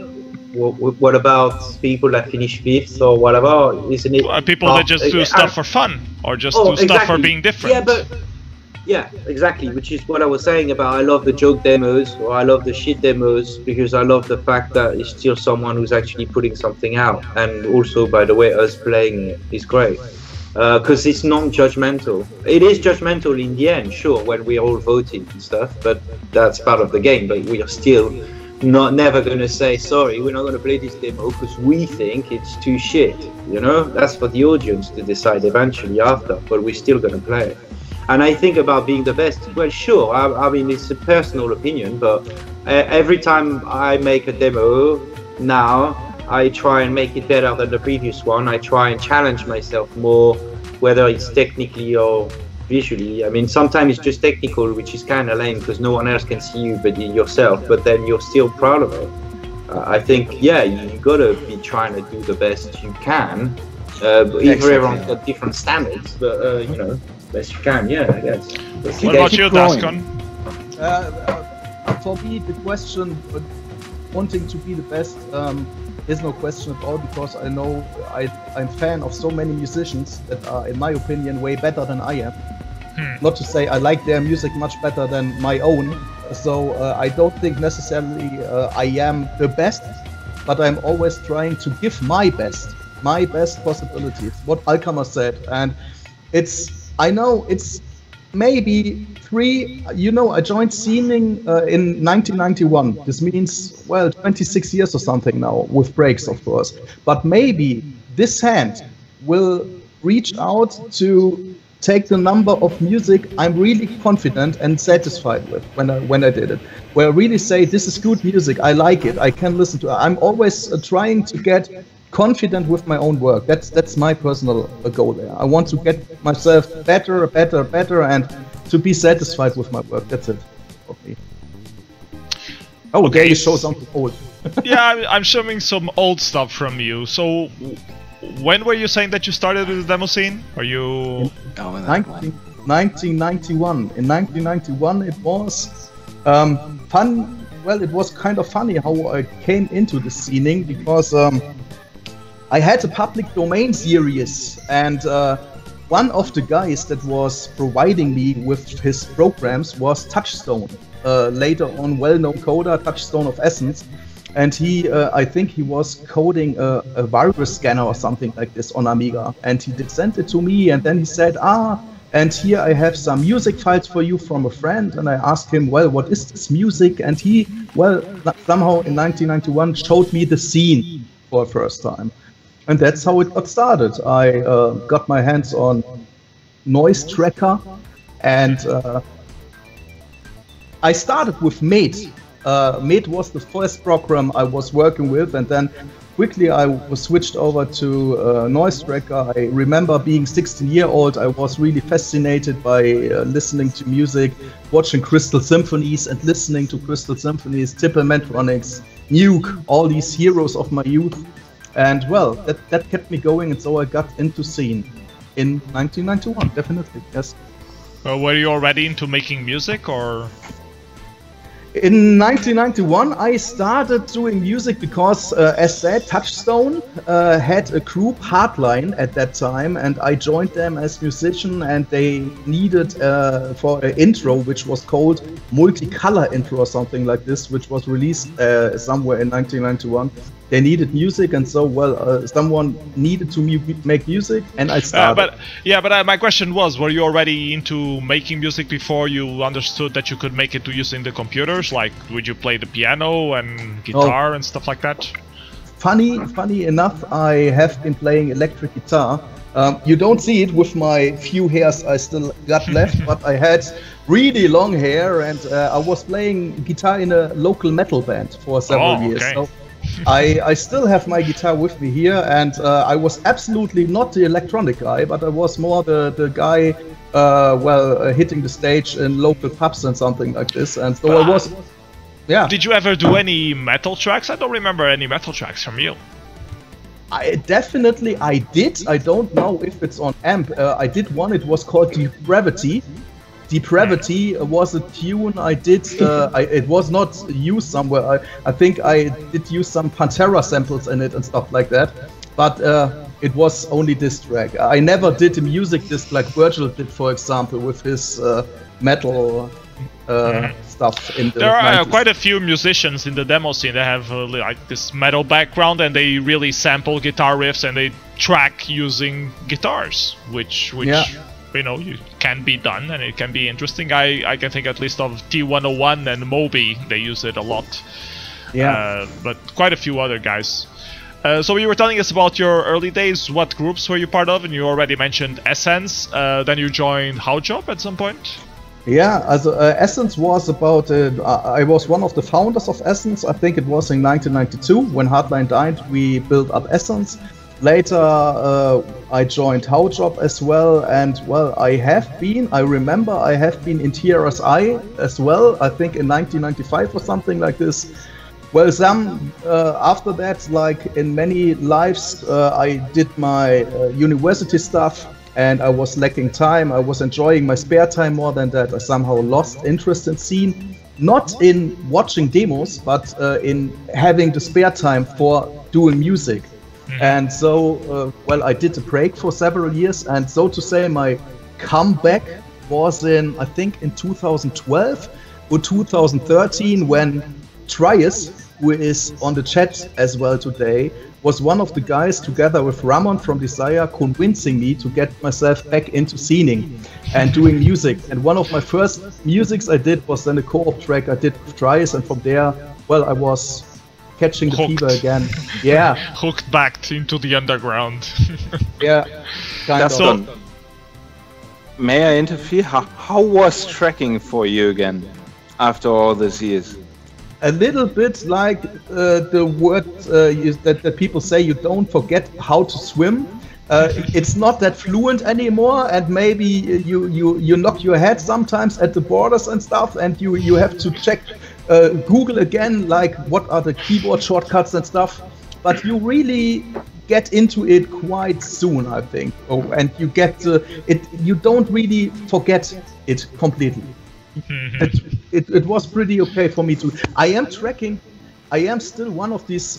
Speaker 1: What about people that finish 5th or whatever? Isn't it?
Speaker 2: People that just do stuff for fun or just do stuff for being different.
Speaker 1: Yeah, but yeah, exactly. Which is what I was saying about I love the joke demos or I love the shit demos because I love the fact that it's still someone who's actually putting something out. And also, by the way, us playing it is great because it's non-judgmental. It is judgmental in the end, sure, when we're all voting and stuff, but that's part of the game. But we are still never going to say, sorry, we're not going to play this demo because we think it's too shit, you know? That's for the audience to decide eventually after, but we're still going to play it. And I think about being the best, well, sure, I mean, it's a personal opinion, but every time I make a demo now, I try and make it better than the previous one. I try and challenge myself more, whether it's technically or visually. I mean, sometimes it's just technical, which is kind of lame because no one else can see you but yourself, but then you're still proud of it. I think, yeah, you gotta be trying to do the best you can. Everyone's got different standards, but you know, best you can, yeah, I guess.
Speaker 2: What about you, Dascon?
Speaker 4: For me, the question wanting to be the best is no question at all, because I know I'm fan of so many musicians that are, in my opinion, way better than I am. Not to say I like their music much better than my own, so I don't think necessarily I am the best, but I'm always trying to give my best possibilities, what Alkmaar said. And I know it's maybe I joined scening in 1991. This means, well, 26 years or something now, with breaks, of course. But maybe this hand will reach out to take the number of music I'm really confident and satisfied with when I did it. Where I really say, this is good music, I like it, I can listen to it. I'm always trying to get confident with my own work. That's my personal goal there. I want to get myself better, and to be satisfied with my work. That's it for me. Oh, okay, you show something old.
Speaker 2: Yeah, I'm showing some old stuff from you. So, when were you saying that you started with the Demoscene? Are you...
Speaker 4: 1991. In 1991 it was fun. Well, it was kind of funny how I came into the scening, because I had a public domain series, and one of the guys that was providing me with his programs was Touchstone, later on well-known coder, Touchstone of Essence. And he, I think he was coding a virus scanner or something like this on Amiga. And he did send it to me, and then he said, and here I have some music files for you from a friend. And I asked him, well, what is this music? And he, well, somehow in 1991 showed me the scene for the first time. And that's how it got started. I got my hands on Noise Tracker, and I started with Mate. Mate was the first program I was working with, and then quickly I was switched over to Noise Tracker. I remember being 16-year-old, I was really fascinated by listening to music, watching Crystal Symphonies and listening to Crystal Symphonies, Tipple Mantronics, Nuke, all these heroes of my youth. And well, that kept me going, and so I got into scene in 1991, definitely, yes.
Speaker 2: Were you already into making music, or...?
Speaker 4: In 1991, I started doing music because, as said, Touchstone had a group, Hardline, at that time, and I joined them as musician, and they needed for an intro, which was called Multicolor Intro or something like this, which was released somewhere in 1991. They needed music, and so, well, someone needed to make music, and I started.
Speaker 2: But my question was, were you already into making music before you understood that you could make it using the computers? Like, would you play the piano and guitar and stuff like that?
Speaker 4: Funny enough, I have been playing electric guitar. You don't see it with my few hairs I still got left, but I had really long hair, and I was playing guitar in a local metal band for several years.
Speaker 2: Okay.
Speaker 4: So I still have my guitar with me here, and I was absolutely not the electronic guy, but I was more the guy, hitting the stage in local pubs and something like this. And so I was, yeah.
Speaker 2: Did you ever do any metal tracks? I don't remember any metal tracks from you.
Speaker 4: I did. I don't know if it's on amp. I did one. It was called Depravity. Depravity was a tune I did. It was not used somewhere. I think I did use some Pantera samples in it and stuff like that. But it was only this track. I never did a music disc like Virgil did, for example, with his metal stuff in the
Speaker 2: There are
Speaker 4: 90s.
Speaker 2: quite a few musicians in the demo scene that have like this metal background, and they really sample guitar riffs and they track using guitars, which you know, can be done, and it can be interesting. I can think at least of T101 and Moby. They use it a lot.
Speaker 4: Yeah.
Speaker 2: But quite a few other guys. So you were telling us about your early days. What groups were you part of? And you already mentioned Essence. Then you joined Howjob at some point.
Speaker 4: Yeah, Essence was about. I was one of the founders of Essence. I think it was in 1992 when Hardline died. We built up Essence. Later, I joined Howjob as well, and well, I remember I have been in TRSI as well, I think in 1995 or something like this. Well, after that, like in many lives, I did my university stuff, and I was lacking time. I was enjoying my spare time more than that. I somehow lost interest in scene, not in watching demos, but in having the spare time for doing music. And so, I did a break for several years, and so to say, my comeback was I think in 2012 or 2013, when Trias, who is on the chat as well today, was one of the guys, together with Ramon from Desire, convincing me to get myself back into scening and doing music. And one of my first musics I did was then a co-op track I did with Trias, and from there, I was catching the fever again. Yeah.
Speaker 2: Hooked back into the underground.
Speaker 4: Yeah. Kind of.
Speaker 3: So, may I interfere? How was tracking for you again after all these years?
Speaker 4: A little bit like the word that people say, you don't forget how to swim. It's not that fluent anymore, and maybe you knock your head sometimes at the borders and stuff, and you have to check Google again, like what are the keyboard shortcuts and stuff. But you really get into it quite soon, I think. And you get it. You don't really forget it completely. It was pretty okay for me too. I am tracking. I am still one of these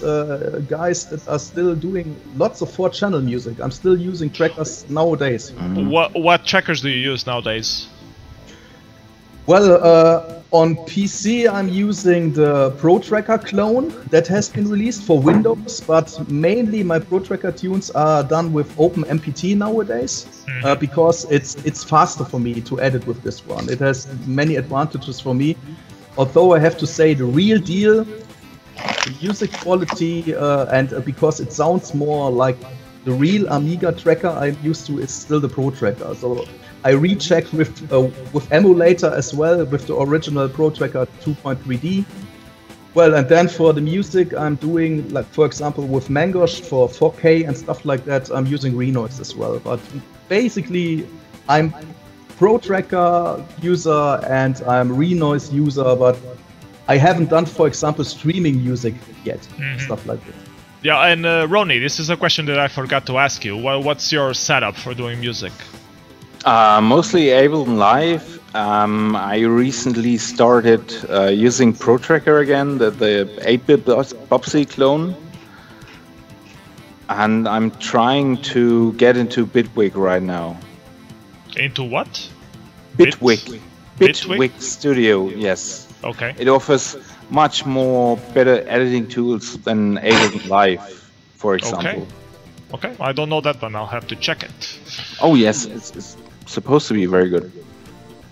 Speaker 4: guys that are still doing lots of 4-channel music. I'm still using trackers nowadays.
Speaker 2: What trackers do you use nowadays?
Speaker 4: Well, on PC I'm using the Pro Tracker clone that has been released for Windows, but mainly my Pro Tracker tunes are done with OpenMPT nowadays, because it's faster for me to edit with this one. It has many advantages for me, although I have to say the real deal, the music quality, and because it sounds more like the real Amiga tracker I'm used to, is still the Pro Tracker. So I rechecked with emulator as well, with the original Pro Tracker 2.3D. Well, and then for the music I'm doing, like for example with Mangosh for 4K and stuff like that, I'm using Renoise as well. But basically I'm Pro Tracker user and I'm Renoise user, but I haven't done, for example, streaming music yet, stuff like that.
Speaker 2: Yeah, and Ronnie, this is a question that I forgot to ask you. What's your setup for doing music?
Speaker 3: Mostly Ableton Live. I recently started using Pro Tracker again, the 8-bit Bobsy clone. And I'm trying to get into Bitwig right now.
Speaker 2: Into what?
Speaker 3: Bitwig. Bitwig Studio, yes.
Speaker 2: Okay.
Speaker 3: It offers much more better editing tools than Ableton Live, for example.
Speaker 2: Okay, I don't know that one. I'll have to check it.
Speaker 3: Oh yes, it's supposed to be very good.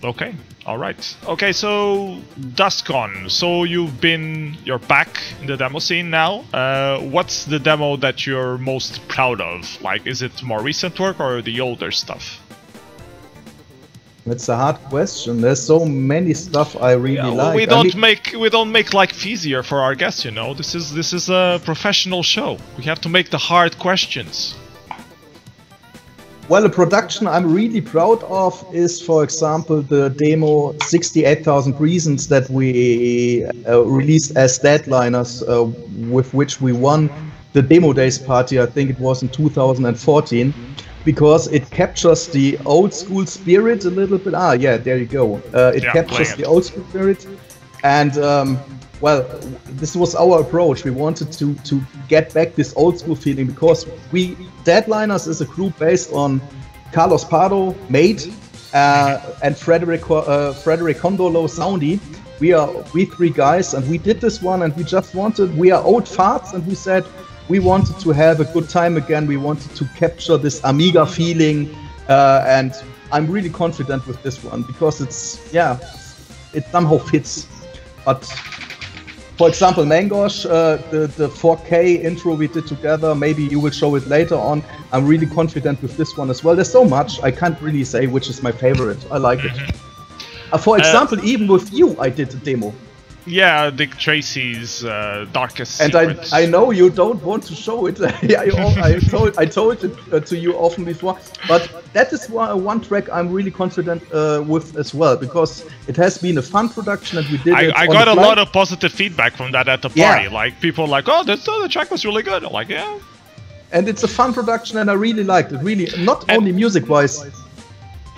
Speaker 2: Okay, alright. Okay, so Dascon, so you're back in the demo scene now. What's the demo that you're most proud of? Like, is it more recent work or the older stuff?
Speaker 4: It's a hard question. There's so many stuff I really like.
Speaker 2: We don't make life easier for our guests, you know. This is a professional show. We have to make the hard questions.
Speaker 4: Well, a production I'm really proud of is, for example, the demo 68,000 Reasons that we released as Deadliners, with which we won the Demo Days party, I think it was in 2014, because it captures the old school spirit a little bit. Ah, yeah, there you go. It captures the old school spirit. And, well, this was our approach. We wanted to get back this old school feeling, because Deadliners is a group based on Carlos Pardo, Mate, and Frederick Condolo, Soundy. We three guys, and we did this one, and we are old farts, and we said we wanted to have a good time again. We wanted to capture this Amiga feeling, and I'm really confident with this one, because it somehow fits. But for example, Mangosh, the 4K intro we did together, maybe you will show it later on. I'm really confident with this one as well. There's so much, I can't really say which is my favorite. I like it. For example, even with you, I did a demo.
Speaker 2: Yeah, Dick Tracy's Darkest
Speaker 4: Secrets. And I know you don't want to show it. I told it to you often before, but that is one track I'm really confident with as well, because it has been a fun production, and we did it.
Speaker 2: I got a lot of positive feedback from that at the party. Yeah. Like, people were like, oh, the track was really good. I'm like, yeah.
Speaker 4: And it's a fun production, and I really liked it. Really, not only music-wise.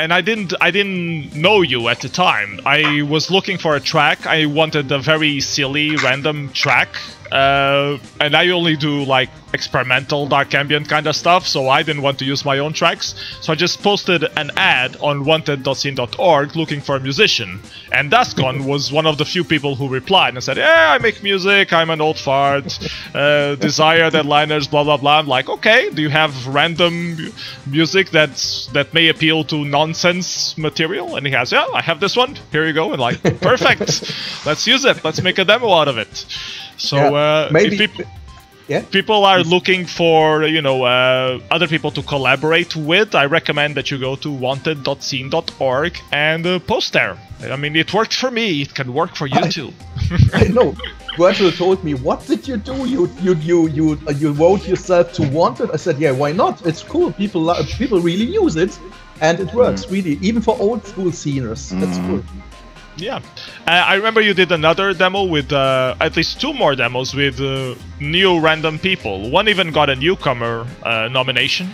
Speaker 2: And I didn't know you at the time. I was looking for a track. I wanted a very silly, random track. And I only do like experimental dark ambient kind of stuff, so I didn't want to use my own tracks. So I just posted an ad on wanted.scene.org looking for a musician. And Dascon was one of the few people who replied and said, yeah, I make music, I'm an old fart, desire deadliners, blah blah blah. I'm like, okay, do you have random music that may appeal to nonsense material? And he has, yeah, I have this one, here you go. And like, perfect, let's use it, let's make a demo out of it. So
Speaker 4: maybe
Speaker 2: people are looking for, you know, other people to collaborate with, I recommend that you go to wanted.scene.org and post there. I mean, it worked for me, it can work for you too.
Speaker 4: I know. Virtual told me, what did you do? You wrote yourself to Wanted? I said, yeah, why not? It's cool. People really use it, and it works really, even for old school sceners. That's cool.
Speaker 2: Yeah, I remember you did another demo with at least 2 more demos with new random people. One even got a newcomer nomination.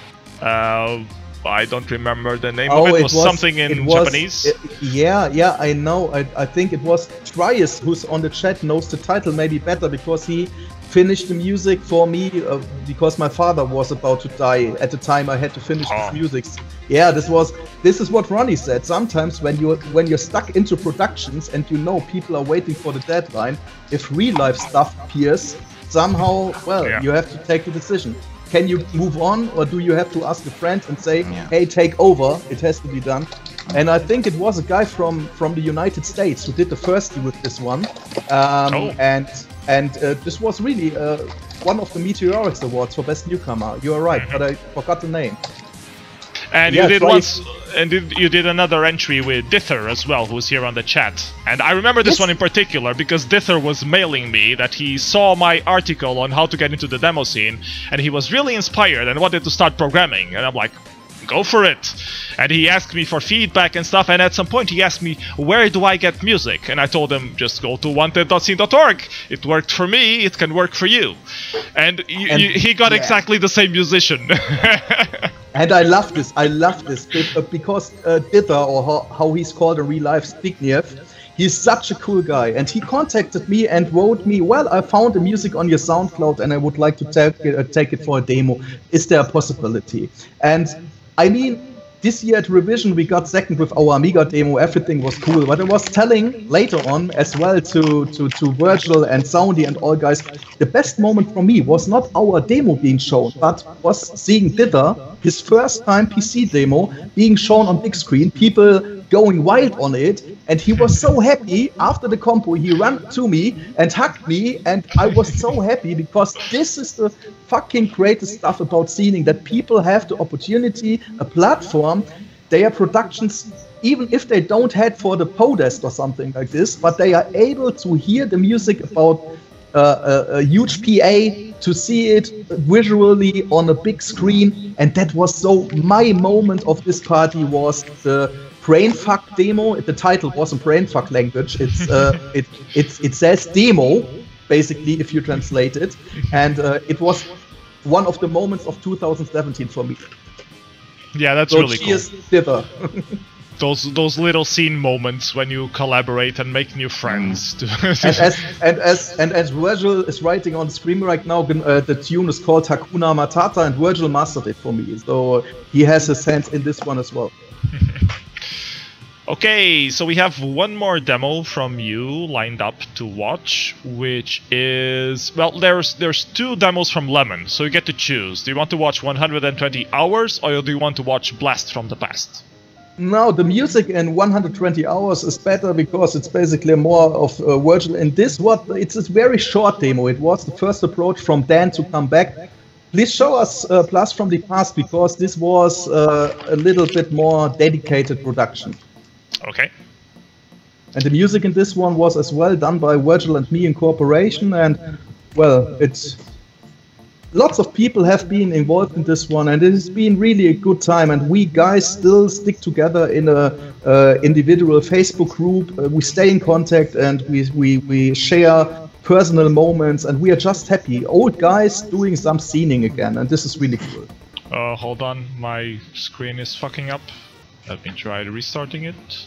Speaker 2: I don't remember the name of it. It was something in Japanese.
Speaker 4: Yeah, I know. I think it was Trias, who's on the chat, knows the title maybe better, because he finished the music for me because my father was about to die. At the time I had to finish his music. Yeah, this is what Ronnie said. Sometimes when you're stuck into productions and you know people are waiting for the deadline, if real life stuff appears, somehow, you have to take the decision. Can you move on, or do you have to ask a friend and say, hey, take over, it has to be done? And I think it was a guy from the United States who did the first with this one. And this was really one of the Meteorics Awards for Best Newcomer. You are right, but I forgot the name.
Speaker 2: And you did you did another entry with Dither as well, who's here on the chat. And I remember this one in particular because Dither was mailing me that he saw my article on how to get into the demo scene, and he was really inspired and wanted to start programming. And I'm like, go for it. And he asked me for feedback and stuff, and at some point he asked me, where do I get music? And I told him, just go to wanted.scene.org. It worked for me, it can work for you. And he got exactly the same musician.
Speaker 4: And I love this because Dither, or how he's called in real life, Zbigniew, he's such a cool guy, and he contacted me and wrote me, well, I found the music on your SoundCloud and I would like to take it for a demo. Is there a possibility? And I mean, this year at Revision we got second with our Amiga demo, everything was cool, but I was telling later on as well to Virgil and s02e and all guys, the best moment for me was not our demo being shown, but was seeing Dither, his first time PC demo, being shown on big screen, people going wild on it, and he was so happy. After the compo he ran to me and hugged me, and I was so happy, because this is the fucking greatest stuff about scening, that people have the opportunity, a platform, their productions, even if they don't head for the podest or something like this, but they are able to hear the music about a huge PA, to see it visually on a big screen. And that was so, my moment of this party was the Brainfuck demo. The title wasn't Brainfuck language, it's it says demo basically if you translate it, and it was one of the moments of 2017 for me.
Speaker 2: Yeah, that's
Speaker 4: so
Speaker 2: really cool.
Speaker 4: Cheers, Dither.
Speaker 2: Those little scene moments when you collaborate and make new friends.
Speaker 4: and as Virgil is writing on the screen right now, the tune is called Hakuna Matata, and Virgil mastered it for me, so he has his hands in this one as well.
Speaker 2: Okay, so we have one more demo from you lined up to watch, which is, well, there's two demos from Lemon, so you get to choose. Do you want to watch 120 Hours, or do you want to watch Blast from the Past?
Speaker 4: No, the music in 120 Hours is better, because it's basically more of Virgil. In this one, it's a very short demo. It was the first approach from Dan to come back. Please show us Blast from the Past, because this was a little bit more dedicated production.
Speaker 2: Okay.
Speaker 4: And the music in this one was as well done by Virgil and me in cooperation, and well, it's lots of people have been involved in this one, and it has been really a good time. And we guys still stick together in a individual Facebook group. We stay in contact, and we share personal moments, and we are just happy. Old guys doing some scening again, and this is really cool.
Speaker 2: Hold on, my screen is fucking up. Let me try restarting it.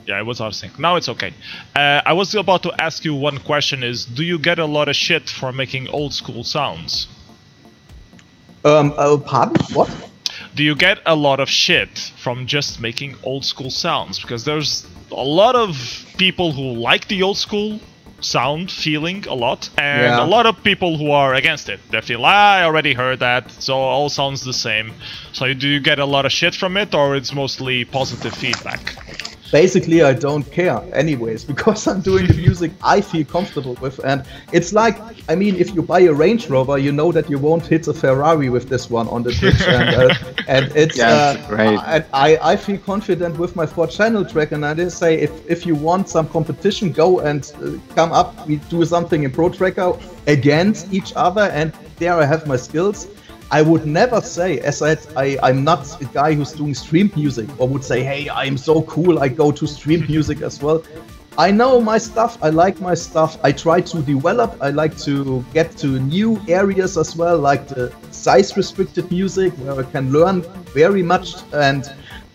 Speaker 2: Yeah, it was out of sync. Now it's okay. I was about to ask you one question, is, do you get a lot of shit for making old school sounds?
Speaker 4: Pardon? What?
Speaker 2: Do you get a lot of shit from just making old school sounds? Because there's a lot of people who like the old school sound feeling a lot, and a lot of people who are against it. They feel, I already heard that, so all sounds the same. So do you get a lot of shit from it, or it's mostly positive feedback?
Speaker 4: Basically, I don't care anyways, because I'm doing the music I feel comfortable with. And it's like, I mean, if you buy a Range Rover, you know that you won't hit a Ferrari with this one on the Twitch. And it's
Speaker 3: great.
Speaker 4: I feel confident with my 4-channel track, and I just say, if you want some competition, go and come up. We do something in Pro Tracker against each other, and there I have my skills. I would never say, as I'm not a guy who's doing stream music, or would say, hey, I'm so cool, I go to stream music as well. I know my stuff, I like my stuff, I try to develop, I like to get to new areas as well, like the size-restricted music, where I can learn very much, and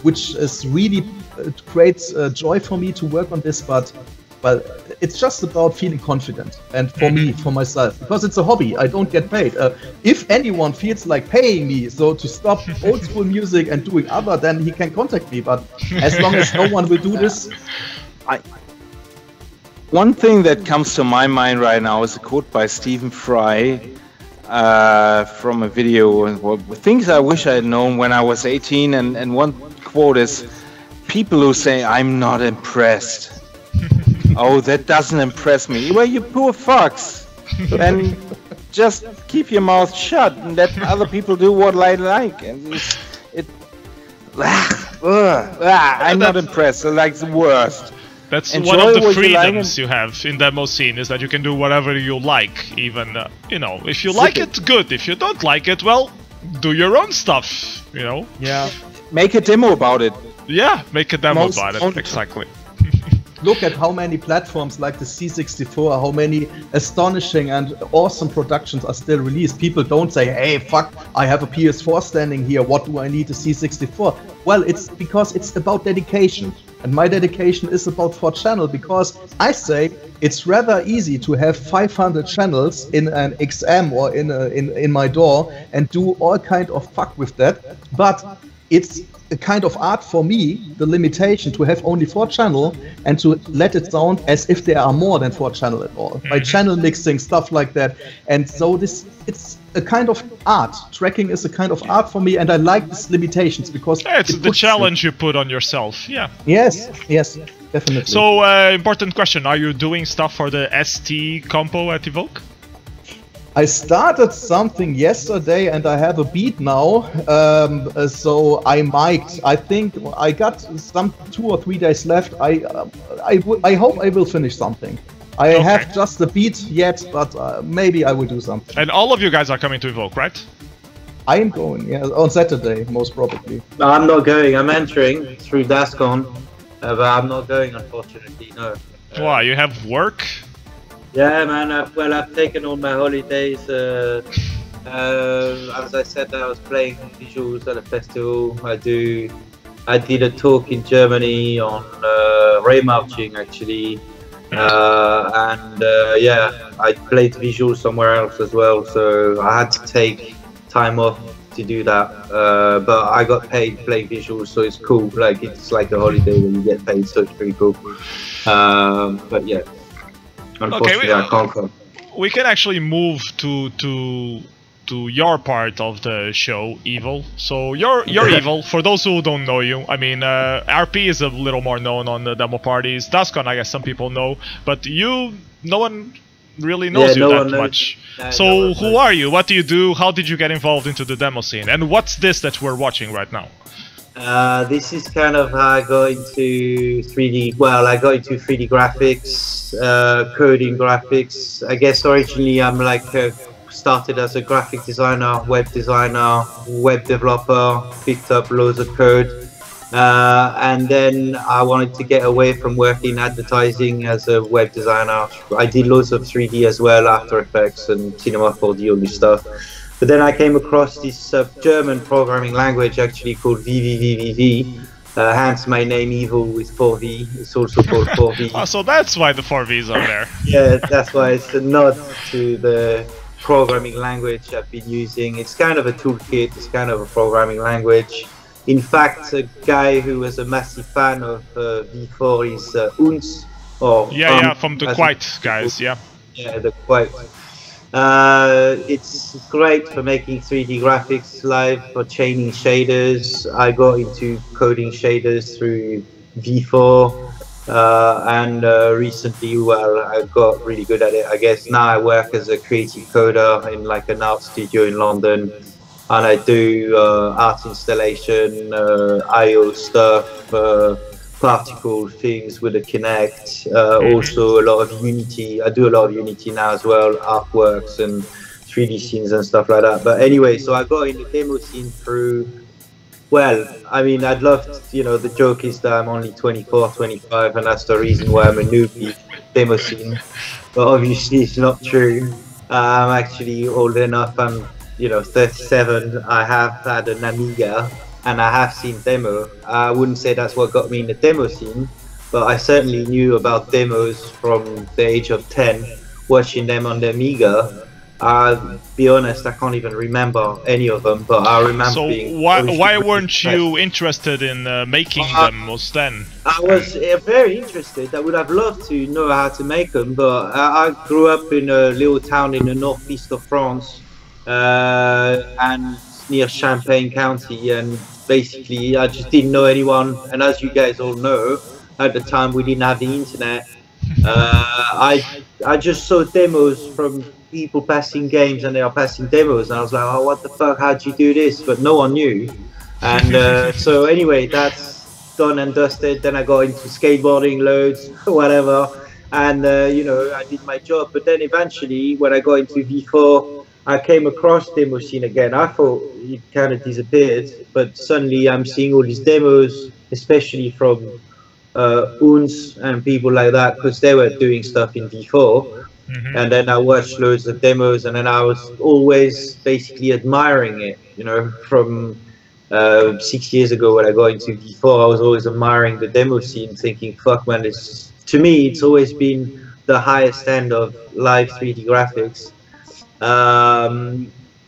Speaker 4: which is really creates joy for me to work on this, but well, it's just about feeling confident, and for me, for myself, because it's a hobby, I don't get paid. If anyone feels like paying me so to stop old school music and doing other, then he can contact me, but as long as no one will do this.
Speaker 3: One thing that comes to my mind right now is a quote by Stephen Fry from a video, things I wish I had known when I was 18, and one quote is, people who say, I'm not impressed. Oh, that doesn't impress me. Well, you poor fucks. Then just keep your mouth shut and let other people do what they like. And I'm not impressed. I like the worst.
Speaker 2: That's one of the freedoms you have in Demoscene, is that you can do whatever you like. Even, you know, if you like it, good. If you don't like it, well, do your own stuff, you know?
Speaker 3: Yeah. Make a demo about it.
Speaker 2: Yeah, make a demo about it, exactly.
Speaker 4: look at how many platforms like the C64, how many astonishing and awesome productions are still released. People don't say, hey, fuck, I have a PS4 standing here, what do I need a C64? Well, it's because it's about dedication. And my dedication is about 4-channel, because I say it's rather easy to have 500 channels in an XM or in my DAW and do all kind of fuck with that. But it's a kind of art for me, the limitation to have only 4-channel and to let it sound as if there are more than 4-channel at all. By channel mixing, stuff like that. And so it's a kind of art. Tracking is a kind of art for me, and I like these limitations because
Speaker 2: it's the challenge you put on yourself. Yeah.
Speaker 4: Yes, definitely.
Speaker 2: So, important question: are you doing stuff for the ST compo at Evoke?
Speaker 4: I started something yesterday, and I have a beat now. So I might. I think I got some 2 or 3 days left. I hope I will finish something. I have just the beat yet, but maybe I will do something.
Speaker 2: And all of you guys are coming to Evoke, right?
Speaker 4: I am going, yeah, on Saturday, most probably.
Speaker 1: No, I'm not going. I'm entering through Dascon, but I'm not going, unfortunately, no.
Speaker 2: Why? You have work?
Speaker 1: Yeah, man. I've taken all my holidays. As I said, I was playing visuals at a festival. I did a talk in Germany on ray marching, actually. Yeah, I played visuals somewhere else as well, so I had to take time off to do that. But I got paid playing visuals, so it's cool. Like, it's like a holiday when you get paid, so it's pretty cool. But yeah, unfortunately, I can't come.
Speaker 2: We can actually move to your part of the show, Evil. So you're Evil. For those who don't know you, I mean, RP is a little more known on the demo parties. Dascon, I guess some people know, but no one really knows you that much. So who are you? What do you do? How did you get involved into the demo scene? And what's this that we're watching right now?
Speaker 1: This is kind of how I got into 3D. Well, I got into 3D graphics, coding graphics. I guess originally I'm like started as a graphic designer, web developer, picked up loads of code, and then I wanted to get away from working advertising as a web designer. I did loads of 3D as well, After Effects and Cinema 4D, all this stuff. But then I came across this German programming language actually called evvvvil, hence my name Evil with 4V. It's also called 4V.
Speaker 2: Oh, so that's why the 4Vs are there.
Speaker 1: Yeah, that's why it's a nod to the programming language I've been using. It's kind of a toolkit, it's kind of a programming language. In fact, a guy who was a massive fan of V4 is Unz, or
Speaker 2: from the Quite guys, yeah,
Speaker 1: the Quite. It's great for making 3D graphics live, for chaining shaders. I got into coding shaders through V4. And recently, well, I got really good at it. I guess now I work as a creative coder in like an art studio in London, and I do art installation, I/O stuff, particle things with the Kinect. Also a lot of Unity. I do a lot of Unity now as well, artworks and 3D scenes and stuff like that. But anyway, so I got in the demo scene through. Well, I mean, I'd love to, you know, the joke is that I'm only 24, 25, and that's the reason why I'm a newbie demo scene. But obviously it's not true. I'm actually old enough. I'm, 37. I have had an Amiga, and I have seen demo. I wouldn't say that's what got me in the demo scene, but I certainly knew about demos from the age of 10, watching them on the Amiga. I'll be honest, I can't even remember any of them, but I remember being...
Speaker 2: So why weren't you interested in making them then?
Speaker 1: I was very interested. I would have loved to know how to make them, but I grew up in a little town in the northeast of France, and near Champagne County, and basically I just didn't know anyone. And as you guys all know, at the time we didn't have the internet. I just saw demos from people passing games, and they are passing demos, and I was like, oh, what the fuck, how'd you do this? But no one knew. And so anyway, that's done and dusted. Then I got into skateboarding loads, whatever, and I did my job. But then eventually, when I got into V4, I came across Demoscene again. I thought it kind of disappeared, but suddenly I'm seeing all these demos, especially from Uns and people like that, because they were doing stuff in V4. And then I watched loads of demos, and then I was always basically admiring it, you know, from 6 years ago when I got into V4, I was always admiring the demo scene, thinking, fuck man, it's, to me, it's always been the highest end of live 3D graphics.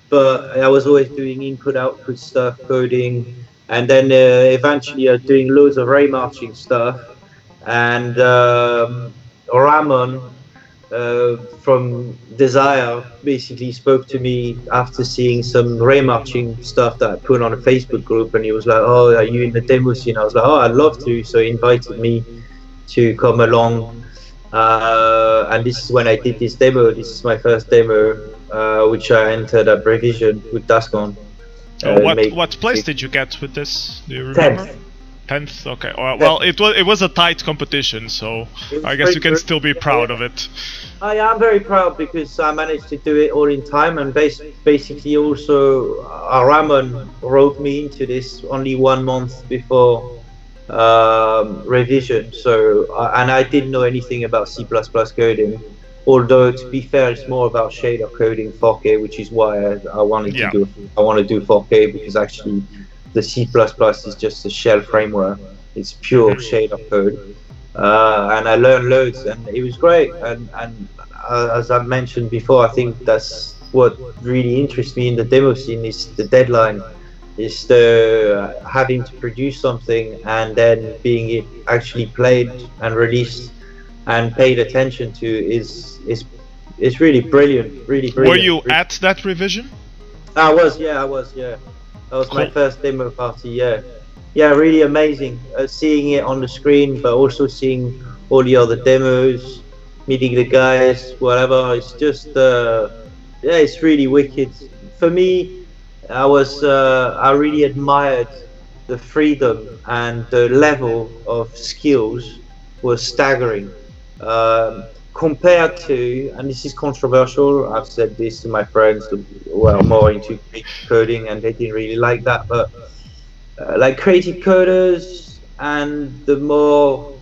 Speaker 1: But I was always doing input-output stuff, coding, and then eventually doing loads of ray marching stuff. And Ramon from Desire basically spoke to me after seeing some ray marching stuff that I put on a Facebook group, and he was like, "Oh, are you in the demo scene?" I was like, "Oh, I'd love to." So he invited me to come along, and this is when I did this demo. This is my first demo, which I entered at Revision with Dascon.
Speaker 2: What place did you get with this? Do you remember? 10th. Okay. Well, it was a tight competition, so I guess you can still be proud of it.
Speaker 1: I am very proud because I managed to do it all in time, and basically also Ramon wrote me into this only 1 month before Revision. So and I didn't know anything about C++ coding. Although to be fair, it's more about shader coding 4K, which is why I wanted to do. I want to do 4K because actually the C++ is just a shell framework. It's pure shader code, and I learned loads, and it was great. And as I mentioned before, I think that's what really interests me in the demo scene is the deadline, is the having to produce something and then being it actually played and released and paid attention to is really brilliant, really brilliant.
Speaker 2: Were you at that revision?
Speaker 1: I was, yeah. That was my first demo party, yeah, really amazing. Seeing it on the screen, but also seeing all the other demos, meeting the guys, whatever. It's just, yeah, it's really wicked. For me, I really admired the freedom, and the level of skills was staggering. Compared to, and this is controversial, I've said this to my friends who are more into coding and they didn't really like that, but like creative coders and the more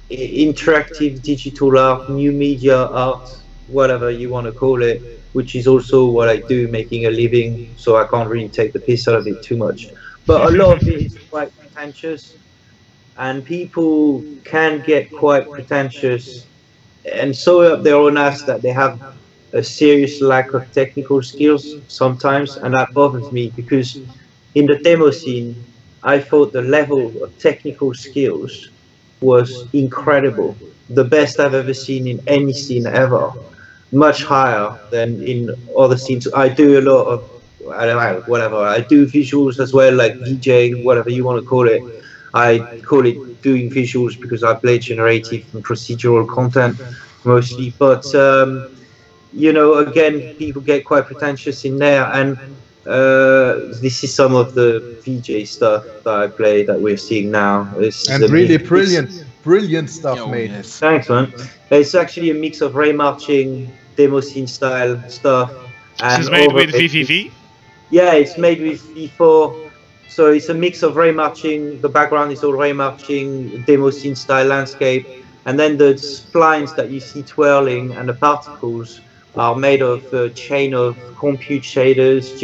Speaker 1: interactive digital art, new media art, whatever you want to call it, which is also what I do, making a living, so I can't really take the piss out of it too much. But a lot of it is quite pretentious, and people can get quite pretentious and so up their own ass that they have a serious lack of technical skills sometimes, and that bothers me because in the demo scene I thought the level of technical skills was incredible, the best I've ever seen in any scene ever, much higher than in other scenes. I do a lot of, I don't know, whatever, I do visuals as well, like DJ, whatever you want to call it. I call it doing visuals because I play generative and procedural content mostly, but you know, again, people get quite pretentious in there, and this is some of the VJ stuff that I play that we're seeing now.
Speaker 4: And really brilliant stuff, mate.
Speaker 1: Yes. Thanks, man. It's actually a mix of ray marching, Demoscene style stuff.
Speaker 2: And this is made with VVV?
Speaker 1: Yeah, it's made with V4. So it's a mix of ray marching, the background is all ray marching, Demoscene style landscape, and then the splines that you see twirling and the particles are made of a chain of compute shaders,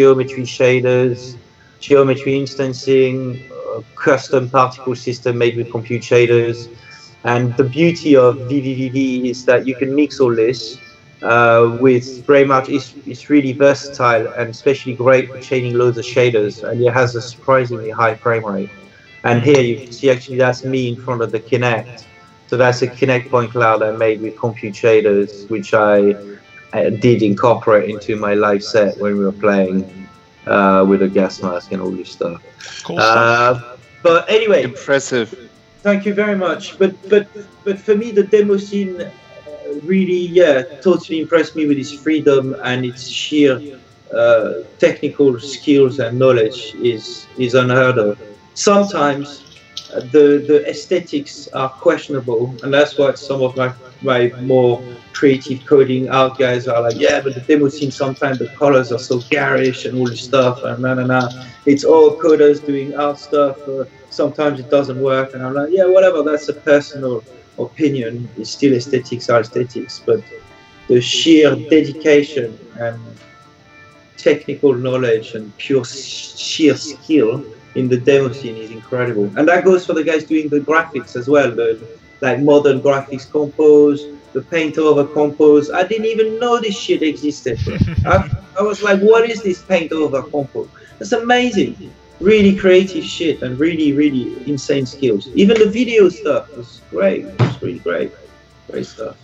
Speaker 1: geometry instancing, custom particle system made with compute shaders. And the beauty of VVVV is that you can mix all this with ray march. It's really versatile and especially great for chaining loads of shaders, and it has a surprisingly high frame rate. And here you can see actually that's me in front of the Kinect. So that's a Kinect point cloud I made with compute shaders, which I did incorporate into my live set when we were playing with a gas mask and all this stuff.
Speaker 2: Cool stuff.
Speaker 1: But anyway,
Speaker 3: impressive.
Speaker 1: Thank you very much. But for me, the demo scene really, yeah, totally impressed me with its freedom and its sheer technical skills and knowledge is unheard of. Sometimes the aesthetics are questionable, and that's what some of my more creative coding out guys are like, yeah, but the demo scene sometimes the colors are so garish and all this stuff, and it's all coders doing art stuff, sometimes it doesn't work, and I'm like, yeah, whatever, that's a personal opinion. It's still aesthetics are aesthetics, but the sheer dedication and technical knowledge and pure sheer skill in the demo scene is incredible, and that goes for the guys doing the graphics as well, the like modern graphics compose, the paint over compose. I didn't even know this shit existed. I was like, what is this paint over compose? That's amazing, really creative shit and really insane skills. Even the video stuff was great. It was really great stuff.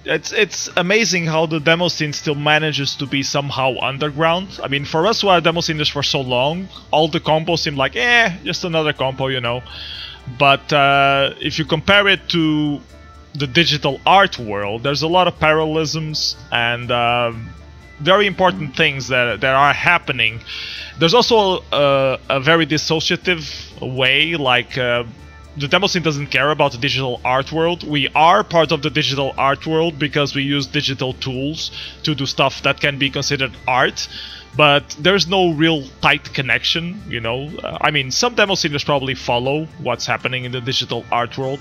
Speaker 2: It's amazing how the demo scene still manages to be somehow underground. I mean, for us who are demo sceners for so long, all the compos seem like, just another compo, you know. But if you compare it to the digital art world, there's a lot of parallelisms and very important things that are happening. There's also a very dissociative way, like the demo scene doesn't care about the digital art world. We are part of the digital art world because we use digital tools to do stuff that can be considered art, but there's no real tight connection, you know. I mean, some demo sceners probably follow what's happening in the digital art world,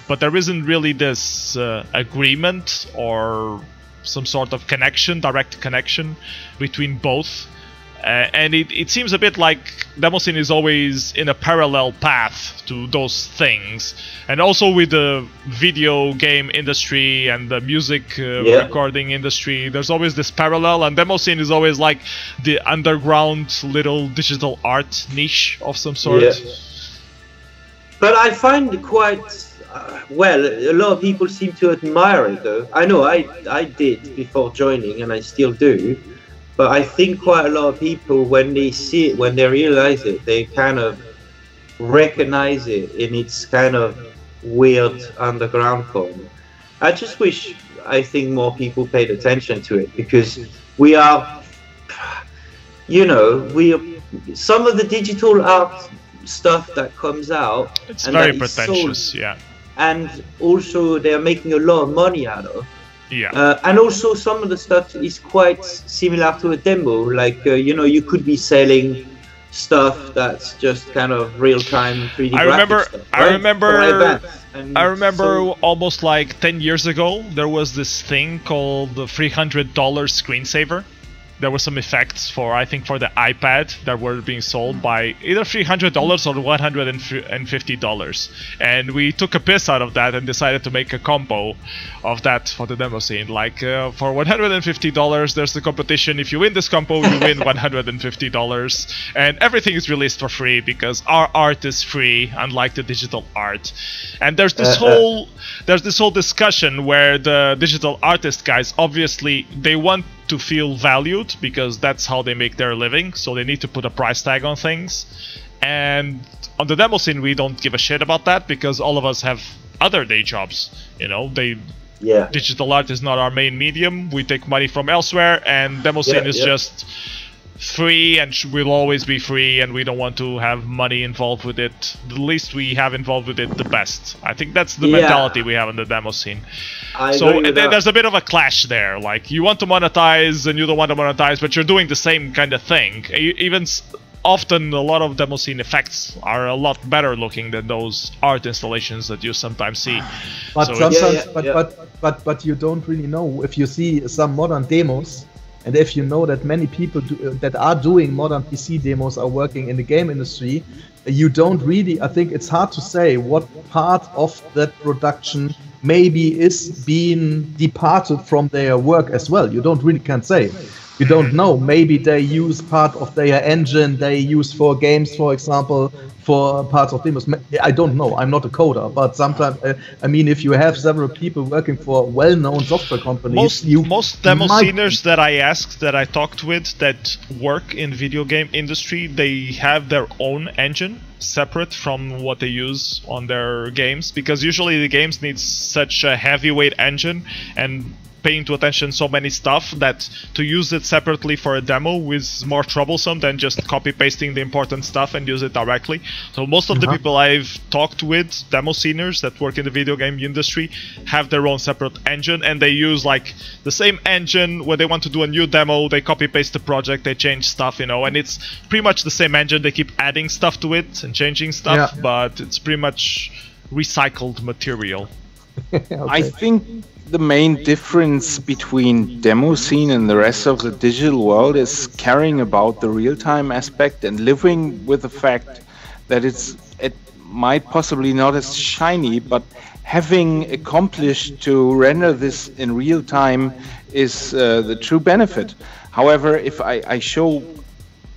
Speaker 2: but there isn't really this agreement or some sort of connection, direct connection between both. And it seems a bit like Demoscene is always in a parallel path to those things. And also with the video game industry and the music recording industry, there's always this parallel, and Demoscene is always like the underground little digital art niche of some sort. Yeah.
Speaker 1: But I find it quite... well, a lot of people seem to admire it, though. I know I did before joining, and I still do. But I think quite a lot of people, when they see it, when they realize it, they kind of recognize it in its kind of weird underground form. I just wish, I think, more people paid attention to it, because we are, you know, some of the digital art stuff that comes out.
Speaker 2: It's very pretentious, yeah.
Speaker 1: And also they're making a lot of money out of.
Speaker 2: Yeah.
Speaker 1: And also some of the stuff is quite similar to a demo, like you know, you could be selling stuff that's just kind of real-time 3D graphics stuff, right?
Speaker 2: I remember almost like 10 years ago there was this thing called the $300 screensaver. There were some effects for, I think, for the iPad that were being sold by either $300 or $150, and we took a piss out of that and decided to make a compo of that for the demo scene. Like for $150, there's the competition. If you win this compo, you win $150, and everything is released for free because our art is free, unlike the digital art. And there's this whole discussion where the digital artist guys, obviously, they want to feel valued because that's how they make their living, so they need to put a price tag on things. And on the demo scene, we don't give a shit about that because all of us have other day jobs, you know. Digital art is not our main medium. We take money from elsewhere, and demo scene is just free and will always be free, and we don't want to have money involved with it. The least we have involved with it, the best. I think that's the mentality we have in the demo scene. So there's a bit of a clash there. Like, you want to monetize and you don't want to monetize, but you're doing the same kind of thing. Even often a lot of demo scene effects are a lot better looking than those art installations that you sometimes see.
Speaker 4: But
Speaker 2: so
Speaker 4: sometimes, but you don't really know. If you see some modern demos, and if you know that many people that are doing modern PC demos are working in the game industry, you don't really, I think it's hard to say what part of that production maybe is being departed from their work as well. You don't really can't say. You don't know. Maybe they use part of their engine they use for games, for example, for parts of demos. I don't know. I'm not a coder, but sometimes, I mean, if you have several people working for well-known software companies,
Speaker 2: most demo sceners that I asked, that I talked with, that work in video game industry, they have their own engine. separate from what they use on their games, because usually the games need such a heavyweight engine and paying to attention so many stuff that to use it separately for a demo is more troublesome than just copy pasting the important stuff and use it directly. So most of the people I've talked with, demo sceners that work in the video game industry, have their own separate engine, and they use like the same engine. When they want to do a new demo, they copy paste the project, they change stuff, you know, and it's pretty much the same engine. They keep adding stuff to it and changing stuff, but it's pretty much recycled material.
Speaker 3: I think the main difference between Demoscene and the rest of the digital world is caring about the real-time aspect and living with the fact that it might possibly not as shiny, but having accomplished to render this in real time is the true benefit. However, if I show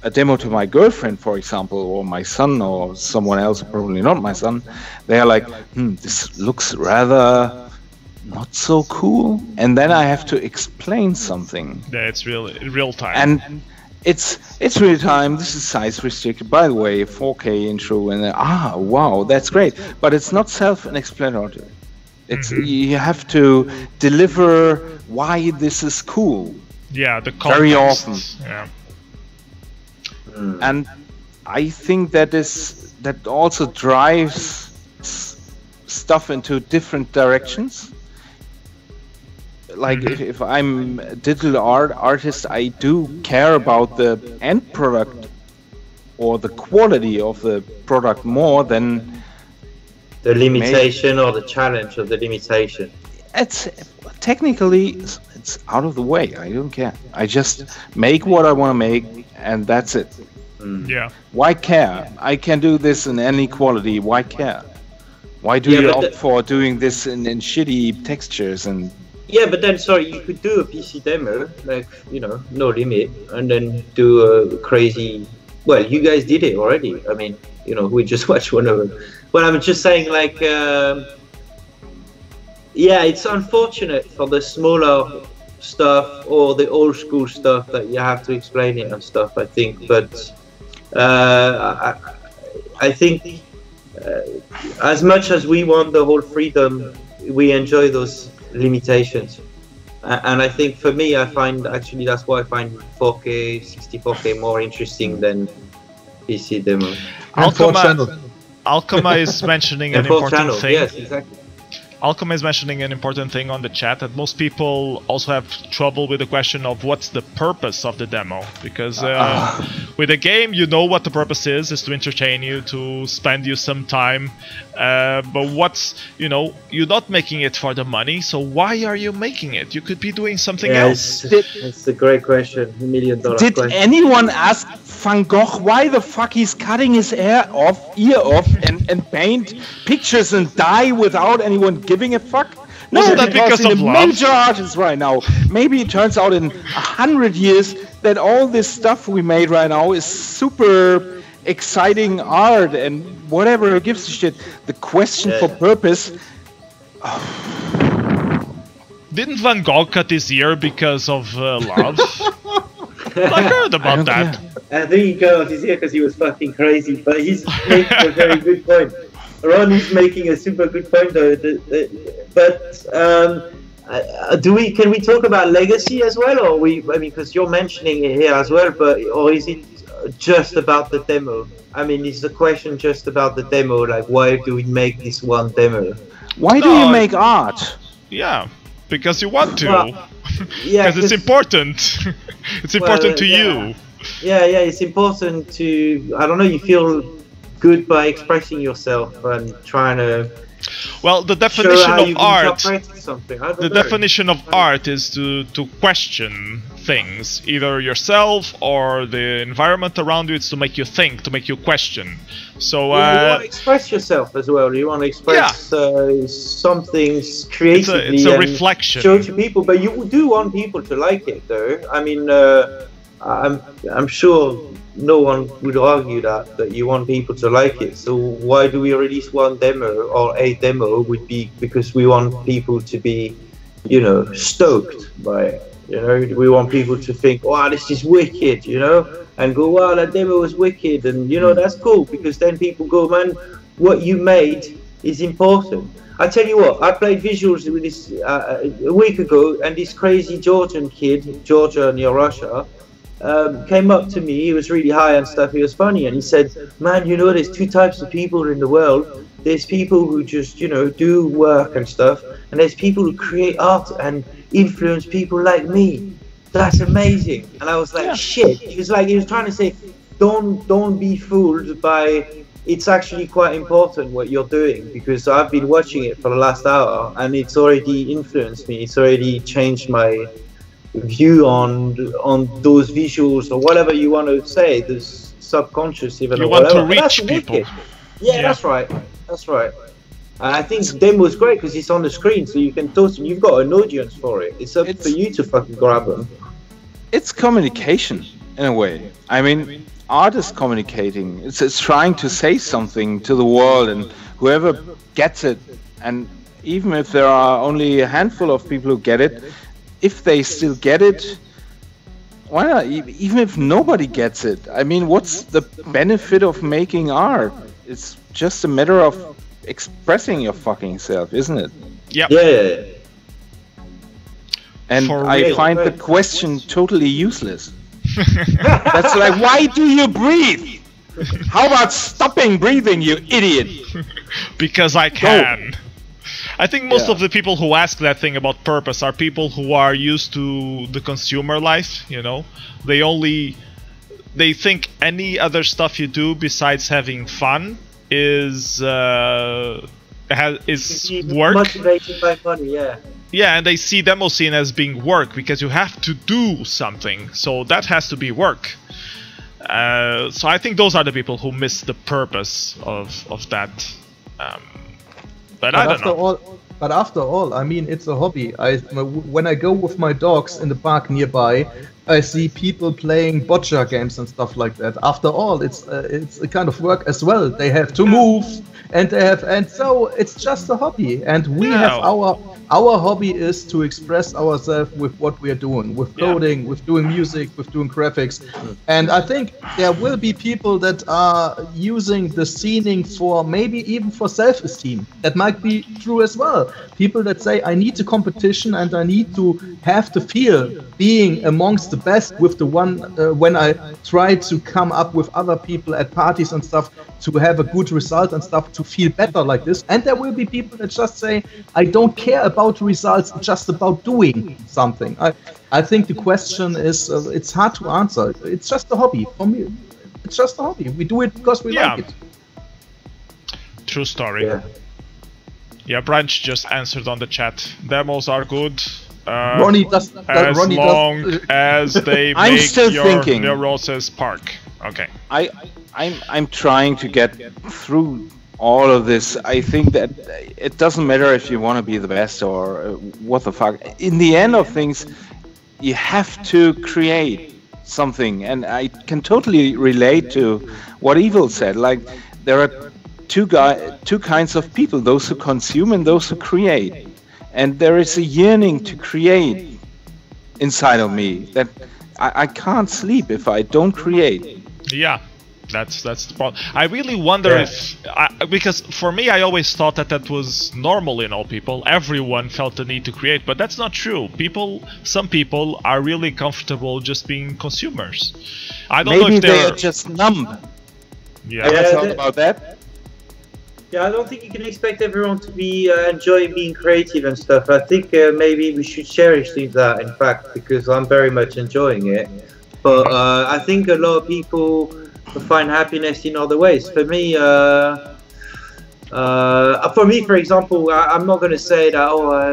Speaker 3: a demo to my girlfriend, for example, or my son, or someone else, probably not my son, they are like, this looks rather not so cool, and then I have to explain something.
Speaker 2: Yeah, it's real time.
Speaker 3: And it's real time. This is size restricted, by the way, 4K intro, and wow, that's great. But it's not self-explanatory. It's you have to deliver why this is cool.
Speaker 2: Yeah, the context.
Speaker 3: Very often.
Speaker 2: Yeah.
Speaker 3: And I think that also drives stuff into different directions. Like if I'm a digital artist, I do care about the end product or the quality of the product more than
Speaker 1: the limitation or the challenge of the limitation.
Speaker 3: It's technically it's out of the way. I don't care. I just make what I want to make, and that's it.
Speaker 2: Yeah.
Speaker 3: Why care? I can do this in any quality. Why care? Why do you opt for doing this in shitty textures and?
Speaker 1: Yeah, but then, sorry, you could do a PC demo, like, you know, no limit, and then do a crazy... Well, you guys did it already. I mean, you know, we just watched one of them. But I'm just saying, like, yeah, it's unfortunate for the smaller stuff or the old school stuff that you have to explain it and stuff, I think. But I think as much as we want the whole freedom, we enjoy those limitations, and I think for me, I find actually that's why I find 4K 64K more interesting than PC demo.
Speaker 2: Alchema is mentioning an important thing.
Speaker 1: Yes, exactly.
Speaker 2: Alchema is mentioning an important thing on the chat, that most people also have trouble with the question of what's the purpose of the demo, because with a game, you know what the purpose is to entertain you, to spend you some time, but what's, you know, you're not making it for the money, so why are you making it? You could be doing something else.
Speaker 1: It's a great question, $1 million question.
Speaker 3: Did anyone ask Van Gogh why the fuck he's cutting his ear off and paint pictures and dye without anyone giving a fuck? No,
Speaker 2: Wasn't that because
Speaker 3: he's
Speaker 2: of
Speaker 3: a
Speaker 2: love?
Speaker 3: major artist right now. Maybe it turns out in 100 years that all this stuff we made right now is super exciting art and whatever, who gives a shit. The question for purpose...
Speaker 2: Didn't Van Gogh cut his ear because of love? I heard about that.
Speaker 1: I think he cut off his ear because he was fucking crazy, but he's making a very good point. Ron is making a super good point though. But can we talk about legacy as well, or I mean, because you're mentioning it here as well, or is it just about the demo? I mean, is the question just about the demo? Like, why do we make this one demo?
Speaker 3: Why do you make art?
Speaker 2: Yeah, because you want to.
Speaker 1: Well, yeah,
Speaker 2: because it's important. It's important to you.
Speaker 1: Yeah, it's important to, I don't know, you feel good by expressing yourself and trying to...
Speaker 2: Well, the definition of art,
Speaker 1: the
Speaker 2: definition of art is to question things, either yourself or the environment around you. It's to make you think, to make you question. So
Speaker 1: you want to express yourself as well. You want to express some things creatively.
Speaker 2: It's a reflection.
Speaker 1: Show to people, but you do want people to like it, though. I mean, I'm sure no one would argue that you want people to like it. So why do we release one demo, or a demo would be because we want people to be, you know, stoked by it. You know, we want people to think, wow, this is wicked, you know? and go, wow, that demo was wicked, and you know, that's cool, because then people go, man, what you made is important. I tell you what, I played visuals with this a week ago, and this crazy Georgian kid, Georgia near Russia, came up to me. He was really high and stuff. He was funny, and he said, man, you know, there's two types of people in the world. There's people who just, you know, do work and stuff, and there's people who create art and influence people like me. That's amazing. And I was like, shit. He was trying to say, don't be fooled by, it's actually quite important what you're doing, because I've been watching it for the last hour and it's already influenced me. It's already changed my view on those visuals, or whatever you want to say, this subconscious even.
Speaker 2: You want to reach people.
Speaker 1: Yeah, that's right. That's right. I think demo's great because it's on the screen, so you can toast them. You've got an audience for it. It's up for you to fucking grab them.
Speaker 3: It's communication in a way. I mean, art is communicating. It's trying to say something to the world, and whoever gets it, and even if there are only a handful of people who get it, if they still get it, why not? Even if nobody gets it, I mean, what's the benefit of making art? It's just a matter of expressing your fucking self, isn't it?
Speaker 2: Yep.
Speaker 1: Yeah.
Speaker 3: And I find the question totally useless. That's like, why do you breathe? How about stopping breathing, you idiot?
Speaker 2: Because I can. I think most of the people who ask that thing about purpose are people who are used to the consumer life, you know? They think any other stuff you do besides having fun is work.
Speaker 1: Motivated by money, yeah.
Speaker 2: Yeah, and they see Demoscene as being work because you have to do something, so that has to be work. So I think those are the people who miss the purpose of that. But I don't know.
Speaker 4: But after all, I mean, it's a hobby. When I go with my dogs in the park nearby, I see people playing boccia games and stuff like that. After all, it's a kind of work as well. They have to move, and so it's just a hobby. And we have our hobby is to express ourselves with what we are doing, with coding, with doing music, with doing graphics. And I think there will be people that are using the scening for maybe even for self-esteem. That might be true as well. People that say, I need a competition and I need to have the feel being amongst the best with the one when I try to come up with other people at parties and stuff to have a good result and stuff, to feel better like this. And there will be people that just say, I don't care about results, just about doing something. I think the question is, it's hard to answer. It's just a hobby for me. It's just a hobby. We do it because we like it.
Speaker 2: True story. Yeah, Branch just answered on the chat. Demos are good.
Speaker 4: Ronnie does.
Speaker 2: As long as they make your neurosis park. Okay.
Speaker 3: I'm trying to get through all of this. I think that it doesn't matter if you want to be the best or what the fuck. In the end of things, you have to create something, and I can totally relate to what evvvvil said. Like, there are two kinds of people: those who consume and those who create. And there is a yearning to create inside of me that I can't sleep if I don't create.
Speaker 2: Yeah, that's the problem. I really wonder if, because for me, I always thought that was normal in all people. Everyone felt the need to create, but that's not true. Some people are really comfortable just being consumers. I don't know if
Speaker 3: they're just numb.
Speaker 2: Yeah.
Speaker 3: Have you thought about that?
Speaker 1: Yeah, I don't think you can expect everyone to be enjoying being creative and stuff. I think maybe we should cherish that, in fact, because I'm very much enjoying it. But I think a lot of people find happiness in other ways. For me, for example, I'm not going to say that,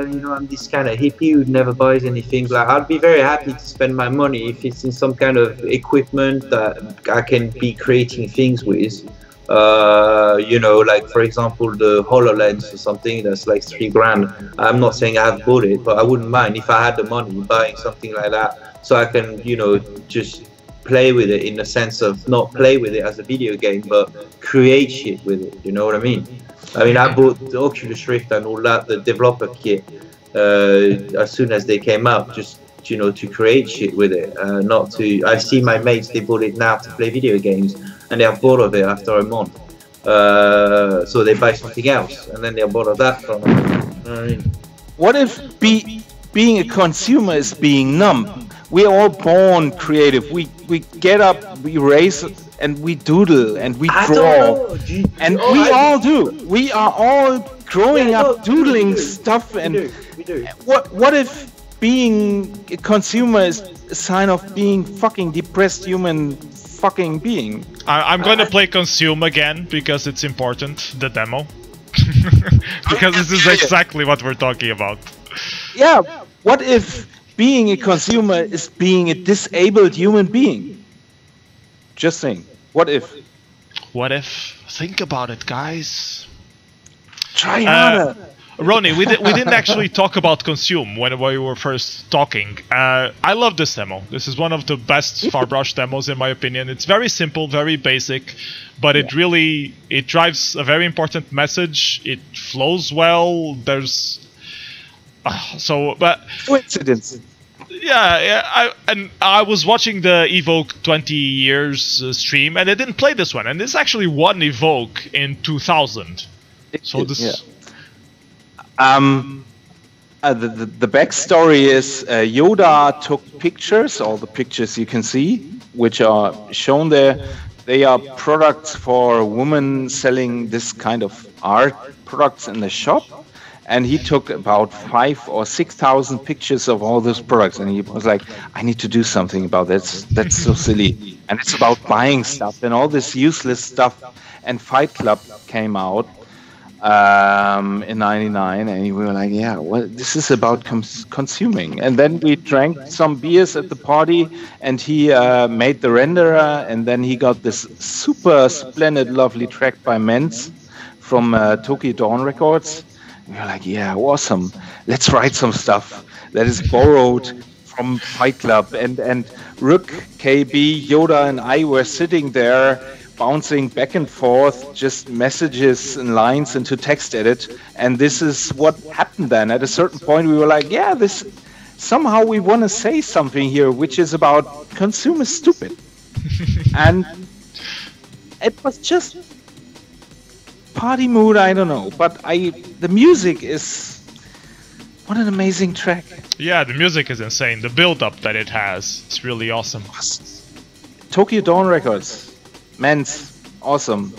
Speaker 1: you know, I'm this kind of hippie who never buys anything. Like, I'd be very happy to spend my money if it's in some kind of equipment that I can be creating things with. You know, like for example the HoloLens or something that's like $3 grand. I'm not saying I have bought it, but I wouldn't mind if I had the money buying something like that, so I can, you know, just play with it in the sense of not play with it as a video game, but create shit with it. You know what I mean? I mean, I bought the Oculus Rift and all that, the developer kit, as soon as they came out, just you know, to create shit with it, not to. I see my mates, they bought it now to play video games, and they are bored of it after a month. So they buy something else, and then they're bored of that. You know what I mean?
Speaker 3: What if being a consumer is being numb? We're all born creative. We get up, we race, and we doodle, and we draw. And we all do. We are all growing up doodling stuff. And
Speaker 1: we do.
Speaker 3: What if being a consumer is a sign of being fucking depressed human fucking being?
Speaker 2: I'm going to play Consume again because it's important, the demo. Because this is exactly what we're talking about.
Speaker 3: Yeah, what if being a consumer is being a disabled human being? Just saying. What if?
Speaker 2: What if? Think about it, guys.
Speaker 3: Try harder.
Speaker 2: Ronnie, we didn't actually talk about Consume when we were first talking. I love this demo. This is one of the best farbrausch demos in my opinion. It's very simple, very basic, but it drives a very important message. It flows well. There's but
Speaker 3: coincidence.
Speaker 2: Yeah, I was watching the Evoke 20 years stream, and they didn't play this one, and this actually won Evoke in 2000. So this.
Speaker 3: Yeah. The backstory is Yoda took pictures, all the pictures you can see, which are shown there. They are products for women selling this kind of art products in the shop. And he took about 5,000 or 6,000 pictures of all those products, and he was like, "I need to do something about that. That's so silly." And it's about buying stuff and all this useless stuff. And Fight Club came out in '99, and we were like, "Yeah, well, this is about consuming." And then we drank some beers at the party, and he made the renderer, and then he got this super splendid, lovely track by Menz from Tokyo Dawn Records. We were like, yeah, awesome. Let's write some stuff that is borrowed from Fight Club. And Rook, KB, Yoda, and I were sitting there bouncing back and forth, just messages and lines into text edit. And this is what happened then. At a certain point, we were like, yeah, this somehow we want to say something here, which is about consumer stupid. And it was just party mood, I don't know, but the music is, what an amazing track.
Speaker 2: Yeah, the music is insane. The build-up that it has, it's really awesome.
Speaker 3: Tokyo Dawn Records, Menz, awesome.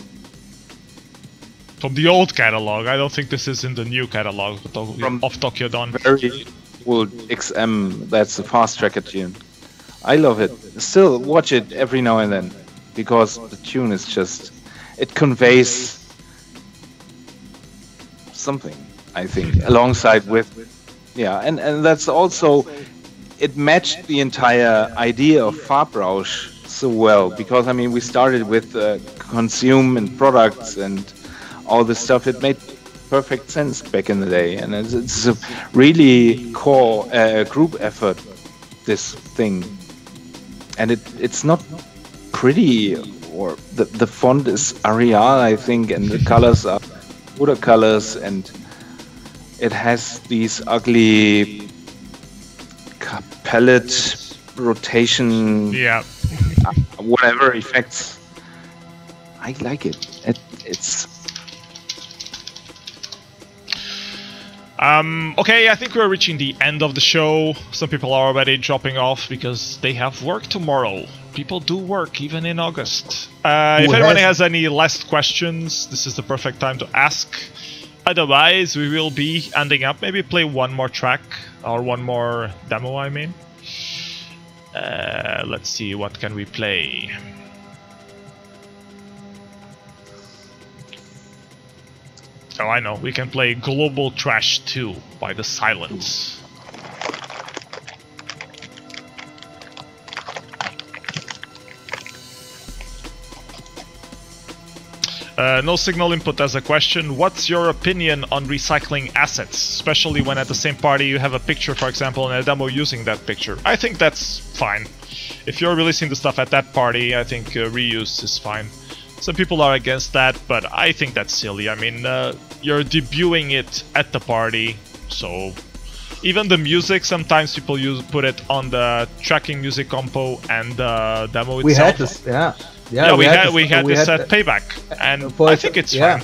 Speaker 2: From the old catalog, I don't think this is in the new catalog of Tokyo Dawn.
Speaker 3: Very old XM, that's a fast tracker tune. I love it. Still watch it every now and then, because the tune is just, it conveys something, I think, alongside with, yeah, and that's also, it matched the entire idea of farbrausch so well, because I mean we started with consume and products and all this stuff. It made perfect sense back in the day, and it's a really core group effort, this thing, and it's not pretty, or the font is Arial, I think, and the colors are watercolors, and it has these ugly palette rotation, whatever effects. I like it. It's
Speaker 2: okay, I think we're reaching the end of the show. Some people are already dropping off because they have work tomorrow. People do work even in August. If anyone has any last questions, this is the perfect time to ask. Otherwise, we will be ending up. Maybe play one more track or one more demo, I mean. Let's see, what can we play? Oh, I know. We can play Global Trash 2 by The Silence. No signal input as a question. What's your opinion on recycling assets, especially when at the same party you have a picture, for example, and a demo using that picture? I think that's fine. If you're releasing the stuff at that party, I think reuse is fine. Some people are against that, but I think that's silly. I mean, you're debuting it at the party, so even the music, sometimes people put it on the tracking music compo and the demo itself.
Speaker 4: We had this, yeah.
Speaker 2: We had this at Payback, and I think it's fine.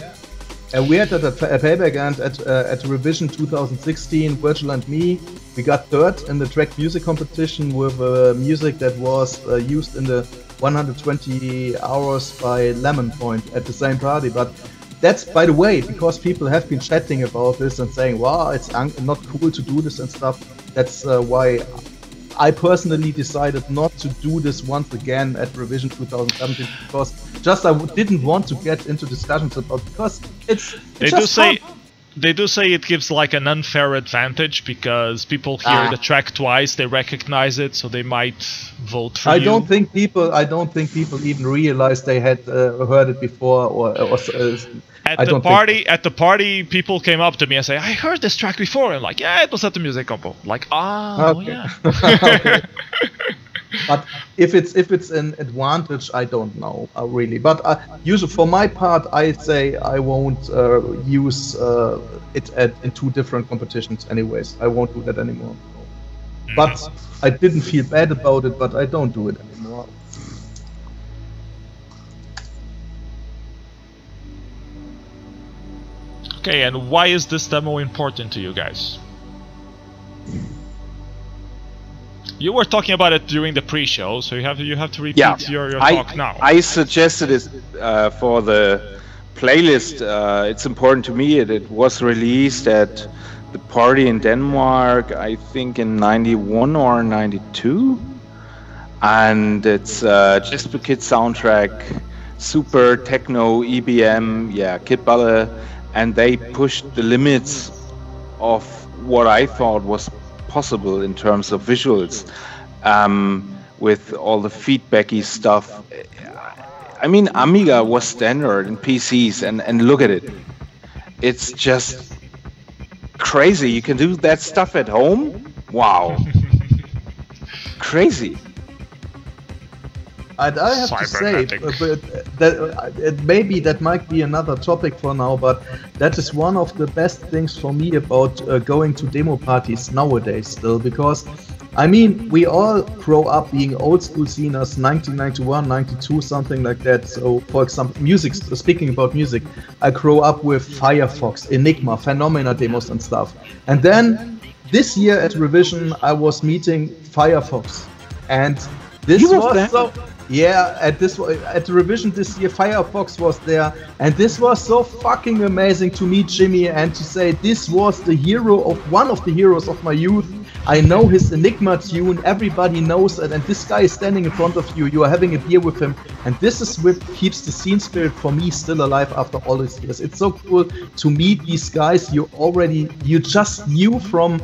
Speaker 4: And we had a Payback, and at Revision 2016, Virgil and me, we got third in the track music competition with music that was used in the 120 Hours by Lemon Point at the same party. But that's, by the way, because people have been chatting about this and saying, wow, it's not cool to do this and stuff. That's why I personally decided not to do this once again at Revision 2017, because just I didn't want to get into discussions about, because
Speaker 2: they do say it gives like an unfair advantage because people hear the track twice, they recognize it, so they might vote for you.
Speaker 4: I don't think people even realized they had heard it before or
Speaker 2: at the party, people came up to me and say, "I heard this track before." And like, yeah, it was at the music compo. Like, yeah.
Speaker 4: Okay. But if it's an advantage, I don't know really. But usually, for my part, I say I won't use it in two different competitions. Anyways, I won't do that anymore. But I didn't feel bad about it. But I don't do it anymore.
Speaker 2: Okay, and why is this demo important to you guys? You were talking about it during the pre-show, so you have to repeat your talk now.
Speaker 3: I suggested it for the playlist. It's important to me. It was released at the party in Denmark, I think in 91 or 92. And it's just for Kids soundtrack, super techno, EBM, Kid Baller. And they pushed the limits of what I thought was possible in terms of visuals, with all the feedbacky stuff. I mean, Amiga was standard in PCs, and look at it. It's just crazy. You can do that stuff at home? Wow. Crazy.
Speaker 4: I have to say, maybe that might be another topic for now, but that is one of the best things for me about going to demo parties nowadays still, because I mean, we all grow up being old school sceners, 1991, 92, something like that. So, for example, music, speaking about music, I grew up with Firefox, Enigma, Phenomena demos and stuff. And then this year at Revision, I was meeting Firefox, and this was so... Yeah, at Revision this year, Firefox was there, and this was so fucking amazing to meet Jimmy and to say this was the hero of one of the heroes of my youth. I know his Enigma tune, everybody knows it, and this guy is standing in front of you. You are having a beer with him, and this is what keeps the scene spirit for me still alive after all these years. It's so cool to meet these guys you just knew from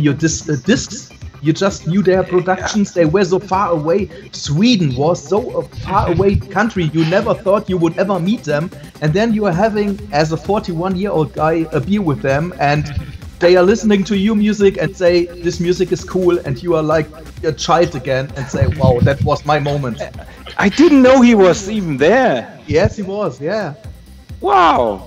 Speaker 4: your discs. You just knew their productions, they were so far away. Sweden was so a far away country, you never thought you would ever meet them. And then you are having, as a 41-year-old guy, a beer with them, and they are listening to your music and say, this music is cool, and you are like a child again and say, wow, that was my moment.
Speaker 3: I didn't know he was even there.
Speaker 4: Yes, he was, yeah.
Speaker 3: Wow.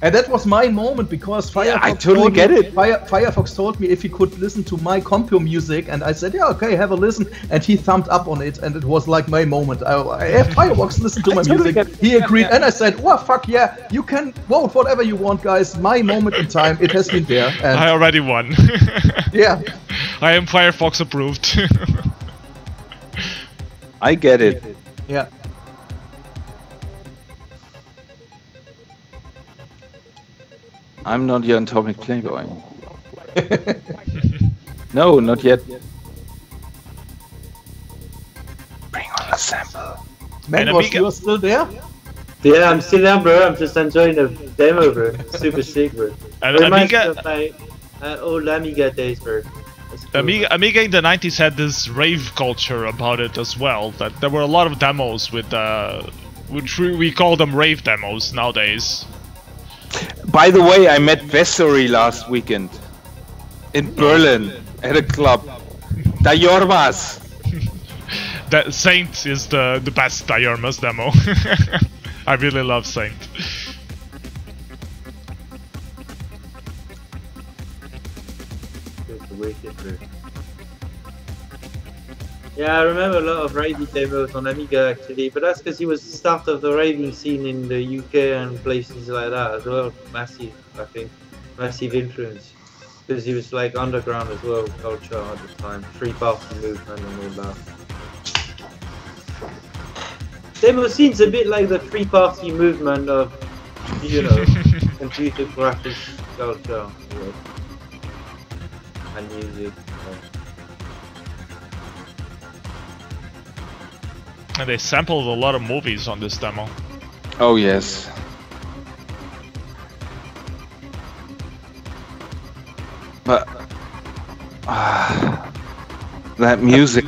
Speaker 4: And that was my moment, because Firefox told me if he could listen to my compo music, and I said, yeah, okay, have a listen, and he thumbed up on it, and it was like my moment. Firefox listened to my music, he agreed, and I said, well, fuck yeah, you can vote whatever you want, guys, my moment in time, it has been there. And
Speaker 2: I already won.
Speaker 4: Yeah.
Speaker 2: I am Firefox approved.
Speaker 3: I get it.
Speaker 4: Yeah.
Speaker 3: I'm not your Atomic Playboy. No, not yet. Bring on the sample.
Speaker 4: Mangosh, you are still there?
Speaker 1: Yeah, I'm still there, bro. I'm just enjoying the demo, bro. Super sick, bro. Reminds me of my old Amiga days, bro. Cool.
Speaker 2: Amiga in the 90s had this rave culture about it as well. That there were a lot of demos with, which we call them rave demos nowadays.
Speaker 3: By the way, I met Vesori last weekend in Berlin at a club. Diormas.
Speaker 2: That Saint is the best Diormas demo. I really love Saint.
Speaker 1: It's wicked, bro. Yeah, I remember a lot of raving demos on Amiga actually, but that's because he was the start of the raving scene in the UK and places like that as well. Massive, I think, massive influence. Because he was like underground as well, culture at the time, free party movement and all that. Demoscene's a bit like the free party movement of, you know, computer graphics culture, you know, and music.
Speaker 2: And they sampled a lot of movies on this demo.
Speaker 3: Oh yes. But that music.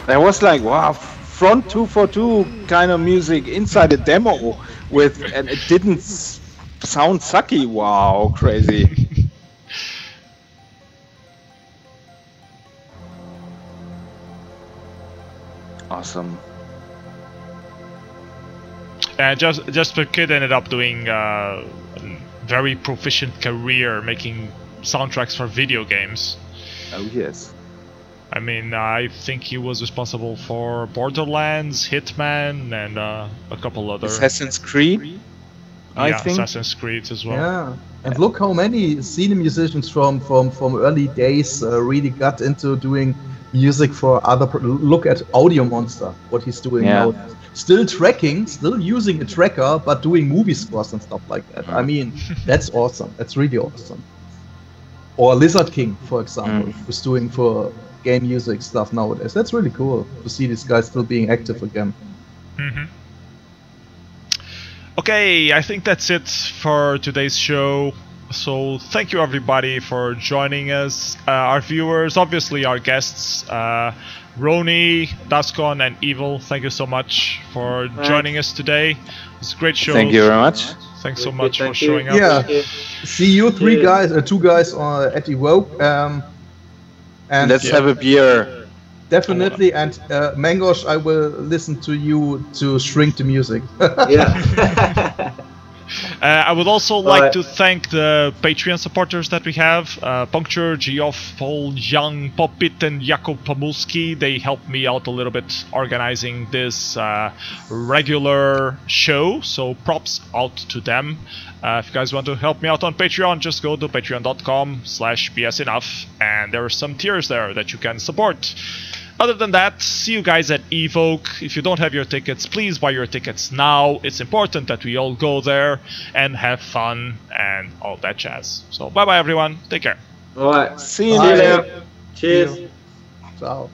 Speaker 3: There was like, wow, front 242 kind of music inside the demo with, and it didn't sound sucky. Wow, crazy. Awesome.
Speaker 2: And just the kid ended up doing a very proficient career making soundtracks for video games.
Speaker 3: Oh yes.
Speaker 2: I mean, I think he was responsible for Borderlands, Hitman, and a couple other.
Speaker 3: Assassin's Creed. I think.
Speaker 2: Assassin's Creed as well.
Speaker 4: Yeah, and look how many scene musicians from early days really got into doing music for other. Look at Audio Monster, what he's doing now. Still tracking, still using a tracker, but doing movie scores and stuff like that. I mean, that's awesome. That's really awesome. Or Lizard King, for example, who's doing for game music stuff nowadays. That's really cool to see these guys still being active again.
Speaker 2: Okay, I think that's it for today's show. So thank you everybody for joining us. Our viewers, obviously our guests, Roni, Dascon, and Evil, thank you so much for joining us today. It's a great show.
Speaker 3: Thank you very much.
Speaker 2: Thanks so much for showing up.
Speaker 4: Yeah, see you two guys at Evoke. And
Speaker 3: let's have a beer.
Speaker 4: Definitely, and Mangosh, I will listen to you to shrink the music.
Speaker 1: Yeah.
Speaker 2: I would also like to thank the Patreon supporters that we have. Puncture, Geoff, Paul, Young, Popit, and Jakub Pomulski. They helped me out a little bit organizing this regular show, so props out to them. If you guys want to help me out on Patreon, just go to patreon.com/bsenough, and there are some tiers there that you can support. Other than that, see you guys at Evoke. If you don't have your tickets, please buy your tickets now. It's important that we all go there and have fun and all that jazz. So bye bye everyone. Take care.
Speaker 1: Alright.
Speaker 3: See you later.
Speaker 1: Cheers.
Speaker 4: Ciao.